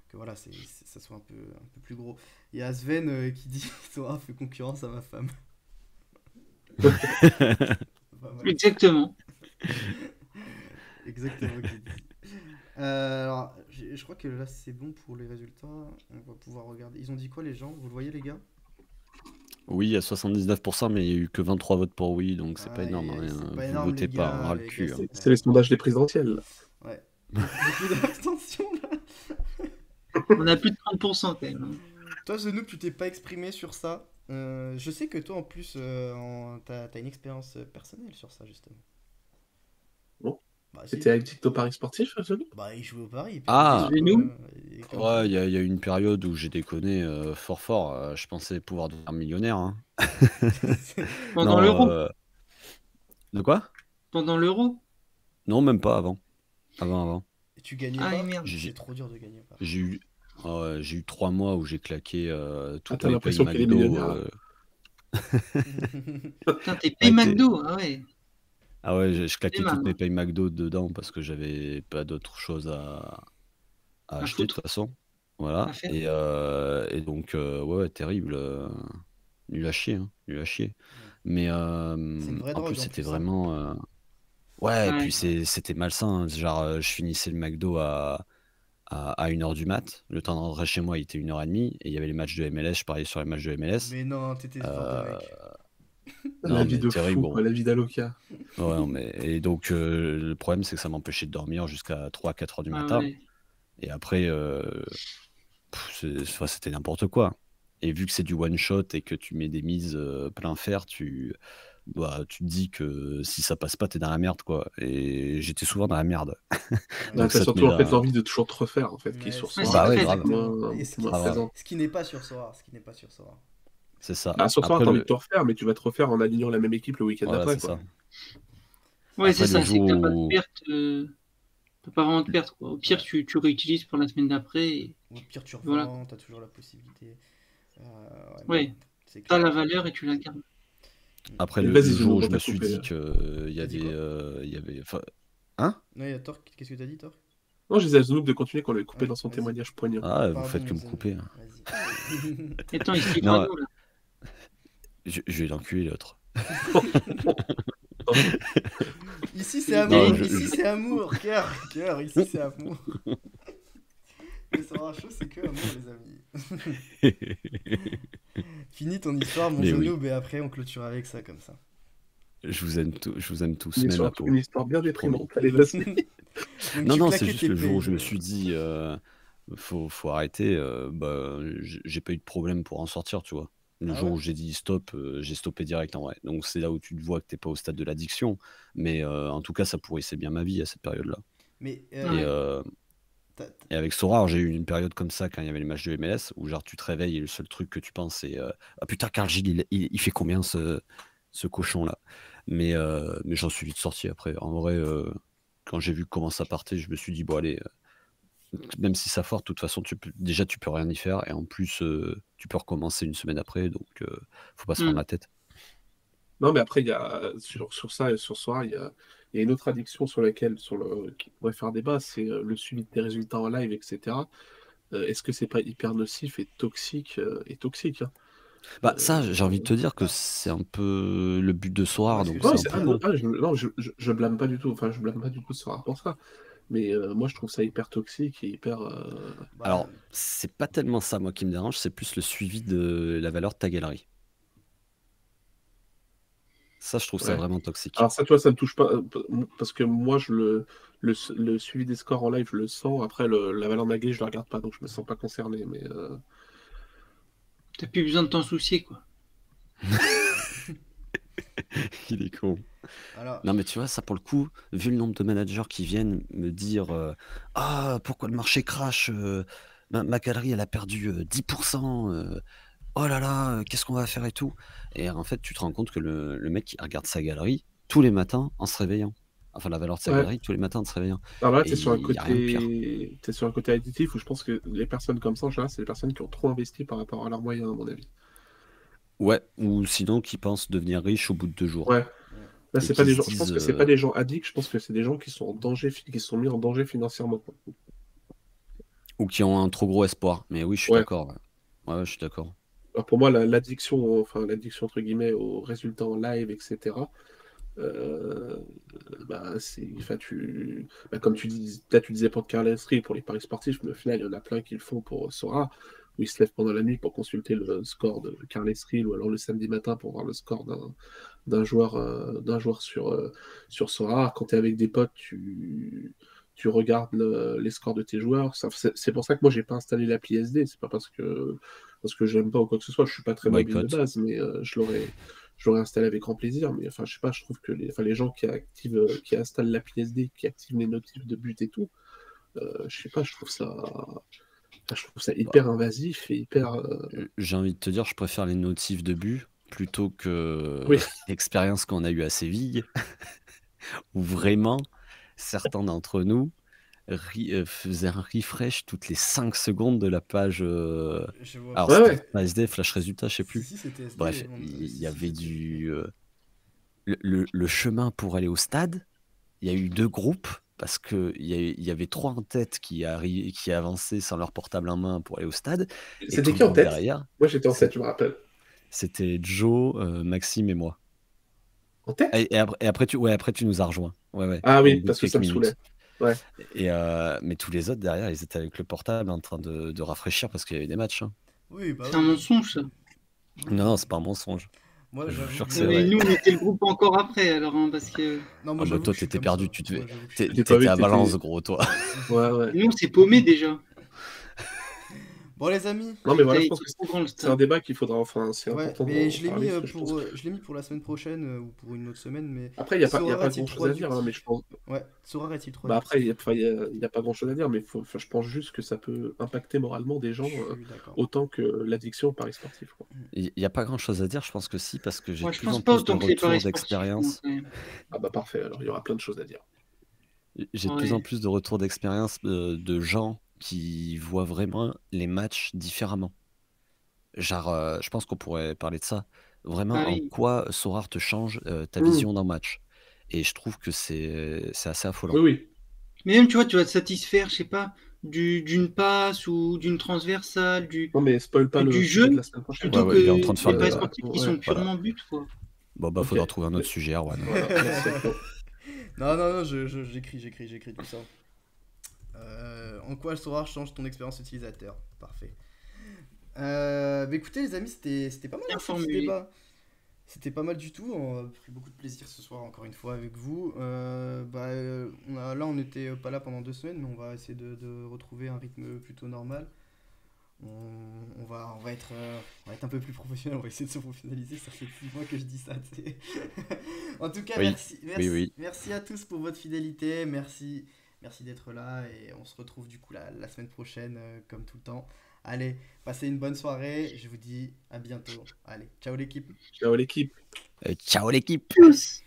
que voilà, ça soit un peu plus gros. Il y a Sven qui dit Sora fait concurrence à ma femme. Pas mal. Exactement. Exactement. Qui dit. Alors, je crois que là c'est bon pour les résultats. On va pouvoir regarder. Ils ont dit quoi les gens? Vous le voyez les gars? Oui, à 79%, mais il n'y a eu que 23 votes pour oui, donc c'est pas Ah, énorme. c'est Hein. pas Vous énorme, votez les pas, gars, ras le les cul. gars, Hein. C'est les sondages des présidentielles, là. Ouais. Beaucoup d'abstention là. On a plus de 30% quand même. Hein. Toi, Zenoub, tu t'es pas exprimé sur ça. Je sais que toi, en plus, t'as une expérience personnelle sur ça, justement. Bon. Bah, si. C'était addict au paris sportif, Zenoub? Bah, il jouait au Paris. Et puis Ah, il Zenoub et comme ouais, tout. il y a eu une période où j'ai déconné fort. Je pensais pouvoir devenir millionnaire. Hein. Pendant Non, l'Euro. de quoi? Pendant l'Euro. Non, même pas avant. Avant. Et tu gagnais Ah, pas? merde. C'est trop dur de gagner pas. J'ai eu 3 mois où j'ai claqué Ah, toutes t'as mes payes l'impression qu'il est McDo. millionnaire, là. Putain, t'es payé Arrêtez. McDo. Ah ouais. Ah ouais, je claquais C'est mal, toutes mes hein. payes McDo dedans parce que j'avais pas d'autre chose à acheter de foutre. toute façon. Voilà. À faire. Et donc, ouais, terrible. Nul à chier. Hein, nul à chier. Mais C'est une vraie en drogue plus, en c'était plus. Hein. vraiment. Ouais, et Ouais. puis c'était malsain. Genre, je finissais le McDo à 1h du mat. Le temps de rentrer chez moi, il était 1h30. Et il y avait les matchs de MLS. Je pariais sur les matchs de MLS. Mais non, t'étais ce genre de Euh, mec. La non, vie mais de terrible. fou, quoi, la vie d'Aloca. Ouais, non, et donc, le problème, c'est que ça m'empêchait de dormir jusqu'à 3-4 heures du Ah matin. ouais. Et après, c'était n'importe quoi. Et vu que c'est du one shot et que tu mets des mises plein fer, tu te dis que si ça passe pas, t'es dans la merde, quoi. Et j'étais souvent dans la merde. Là, Donc t'as ça te met surtout en fait là. l'envie de toujours te refaire, en fait, qui est sur c'est Ouais, Sora, Bah ouais, très grave. exactement. Et ce moins qui, présent. ce qui n'est pas sur Sora. Ce qui n'est pas sur Sora. C'est ça. Ah, sur Sora, Après, t'as envie de te refaire, mais tu vas te refaire en alignant la même équipe le week-end voilà, d'après, c'est quoi. ça. Ouais, Après, c'est le ça. C'est que t'as pas de jour où. perte. T'as pas vraiment de perte, quoi. Au pire, Ouais. tu réutilises pour la semaine d'après. Et Ou au pire, tu voilà. revends, t'as toujours la possibilité. Ouais, Ouais. c'est T'as clair. la valeur et tu la gardes. Après, Mais le vas-y, jour où Zenoub, je on me t'a suis coupé, dit là. qu'il y T'as dit avait. Enfin, hein? Non, il y a Thor. Qu'est-ce que t'as dit, Thor? Non, je disais à Zenoub de continuer qu'on l'avait coupé Ah, dans son vas-y. témoignage poignant. Ah, vous Pardon, faites que me Zenoub. couper. Hein. Vas-y. Attends, il se livre à Non, nous, là. je vais l'enculer, l'autre. Ici, c'est Non, amour. je- Ici, c'est amour. Cœur. Ici, c'est amour. Le Sora chaud, c'est que amour, les amis. Finis ton histoire, mon Mais oui. Zenoub, et après, on clôture avec ça, comme ça. Je vous aime tous, Une même histoire, à peau. une histoire bien Promis. déprimante. Allez, vas-y. Donc, Non, tu non, c'est claquais juste tes le jour où payes je me de- suis dit, faut arrêter. J'ai pas eu de problème pour en sortir, tu vois. Le Ah jour ouais? où j'ai dit stop, j'ai stoppé direct en vrai. Donc c'est là où tu te vois que t'es pas au stade de l'addiction. Mais en tout cas, ça pourrissait bien ma vie à cette période-là. Mais Et, Ouais. t'as- et avec Sora, j'ai eu une période comme ça quand il y avait les matchs de MLS où genre tu te réveilles et le seul truc que tu penses c'est ah putain, Carl Gilles, il fait combien ce cochon-là? Mais j'en suis vite sorti après. En vrai, quand j'ai vu comment ça partait, je me suis dit bon allez, même si ça foire, de toute façon tu peux rien y faire et en plus tu peux recommencer une semaine après, donc faut pas se prendre Mm. la tête. Non, mais après, il y a, sur ça et sur Sora, il y a une autre addiction sur laquelle, qui pourrait faire débat, c'est le suivi des résultats en live, etc. Est-ce que c'est pas hyper nocif et toxique hein. Bah ça, j'ai envie de te dire que bah, c'est un peu le but de Sora, moi, ce que donc je c'est Ouais, veux un c'est, peu dire, con. non, je blâme pas du tout. Enfin, je blâme pas du tout Sora pour ça. Mais moi, je trouve ça hyper toxique et hyper. Alors, bah, c'est pas tellement ça, moi, qui me dérange, c'est plus le suivi de la valeur de ta galerie. Ça, je trouve ça Ouais. vraiment toxique. Alors ça, tu vois, ça me touche pas parce que moi, le suivi des scores en live, je le sens. Après, la valeur maguée, je la regarde pas, donc je me sens pas concerné. Mais T'as plus besoin de t'en soucier, quoi. Il est con. alors, Non, mais tu vois, ça, pour le coup, vu le nombre de managers qui viennent me dire ah, pourquoi le marché crash ma galerie, elle a perdu 10%. Oh là là, qu'est-ce qu'on va faire et tout. Et en fait, tu te rends compte que le mec, il regarde sa galerie tous les matins en se réveillant. Enfin, la valeur de sa ouais. galerie tous les matins en se réveillant. Alors là, Et t'es sur un il n'y a rien de pire. côté, t'es sur un côté additif où je pense que les personnes comme ça, en général, c'est les personnes qui ont trop investi par rapport à leurs moyens, à mon avis. Ouais, ou sinon qui pensent devenir riche au bout de 2 jours. Ouais. Là, Et c'est pas qui des se gens. Je pense disent que c'est pas des gens addicts. Je pense que c'est des gens qui sont en danger, qui sont mis en danger financièrement, quoi. Ou qui ont un trop gros espoir. Mais oui, je suis Ouais. d'accord. Ouais, je suis d'accord. Alors pour moi, l'addiction, enfin l'addiction entre guillemets aux résultats en live, etc. euh, enfin, comme tu dis, là tu disais pour Carl Street, pour les paris sportifs, mais au final, il y en a plein qui le font pour Sora, où ils se lèvent pendant la nuit pour consulter le score de Carl Street, ou alors le samedi matin pour voir le score d'un joueur sur Sora. Quand tu es avec des potes, tu regardes les scores de tes joueurs. C'est pour ça que moi, j'ai pas installé l'appli SD. C'est pas parce que j'aime pas ou quoi que ce soit. Je suis pas très mobile de Boycott. base, mais je l'aurais installé avec grand plaisir. Mais enfin, je sais pas, je trouve que les gens qui installent l'appli SD, qui activent les notifs de but et tout, je sais pas, je trouve ça hyper invasif et hyper. J'ai envie de te dire, je préfère les notifs de but plutôt que Oui. l'expérience qu'on a eue à Séville, où vraiment, certains d'entre nous faisaient un refresh toutes les 5 secondes de la page. Je vois. Alors, Ouais, c'était ouais. pas SD, Flash Résultat, je sais plus. Si, c'était SD. Bref, il y avait le chemin pour aller au stade. Il y a eu 2 groupes parce qu'il y avait 3 en tête qui avançaient sans leur portable en main pour aller au stade. Et C'était tout qui le en groupe tête? derrière, Moi, j'étais en tête, je me rappelle. c'était Joe, Maxime et moi. En tête? Et après, tu nous as rejoints. Ouais. Ah Au oui, bout de parce que quelques ça me minutes. saoulait. Ouais. Mais tous les autres derrière, ils étaient avec le portable en train de rafraîchir parce qu'il y avait des matchs. Hein. Oui, bah C'est un oui. mensonge, ça. Non, c'est pas un mensonge. Moi, Je vous j'avoue jure que que c'est Mais vrai. nous, on était le groupe encore après, alors, hein, parce que Non, moi, Ah bah j'avoue toi, que je suis t'étais comme perdu. ça. Moi, j'avoue que je suis J'ai pas vu T'étais que à t'étais- Valence, gros, toi. Ouais. nous, on s'est paumé déjà. Bon, les amis. Non, mais voilà, je C'était pense que trop grand le c'est un stade. débat qu'il faudra. Enfin, c'est Ouais, important mais d'en je l'ai parler. mis Parce que je pense je l'ai mis pour la semaine prochaine ou pour une autre semaine, mais Après, il n'y a pas a-t-il grand chose à dire, hein, mais je pense. Ouais, Sora a-t-il 3 Bah buts? après, il y a pas grand chose à dire, mais je pense juste que ça peut impacter moralement des gens Je suis d'accord. autant que l'addiction au paris sportif, quoi. Il n'y a pas grand chose à dire, je pense que si, parce que j'ai Moi, de je plus en pense pas plus de autant que les paris retours sportifs, moi, d'expérience. quand même. Ah bah parfait, alors il y aura plein de choses à dire. J'ai de plus en Ouais. plus de retours d'expérience de gens qui voient vraiment les matchs différemment. Genre, je pense qu'on pourrait parler de ça. Vraiment, Ah en oui. quoi Sorare te change ta Mmh. vision d'un match. Et je trouve que c'est assez affolant. Oui. Mais même, tu vois, tu vas te satisfaire, je sais pas, d'une passe ou d'une transversale, Non, mais spoil pas le du sujet de jeu, la semaine prochaine. plutôt Ouais, il est en train de que faire les le. paris sportifs qui sont Ouais, voilà. purement but, quoi. Bon, bah, Ok. faudra trouver un autre sujet, Erwan. Voilà, merci à toi. Non, j'écris tout ça. En quoi Sora change ton expérience utilisateur? Parfait. Bah écoutez les amis, c'était pas mal Bien hein, ce petit formulé. débat. C'était pas mal du tout, on a pris beaucoup de plaisir ce soir encore une fois avec vous. Là on n'était pas là pendant 2 semaines, mais on va essayer de retrouver un rythme plutôt normal. On va être un peu plus professionnel, on va essayer de se professionnaliser, ça fait 6 mois que je dis ça. En tout cas, Oui. Oui. merci à tous pour votre fidélité, merci d'être là et on se retrouve du coup la semaine prochaine comme tout le temps. Allez, passez une bonne soirée, je vous dis à bientôt. Allez, ciao l'équipe. Ciao l'équipe. Ciao l'équipe! Tous.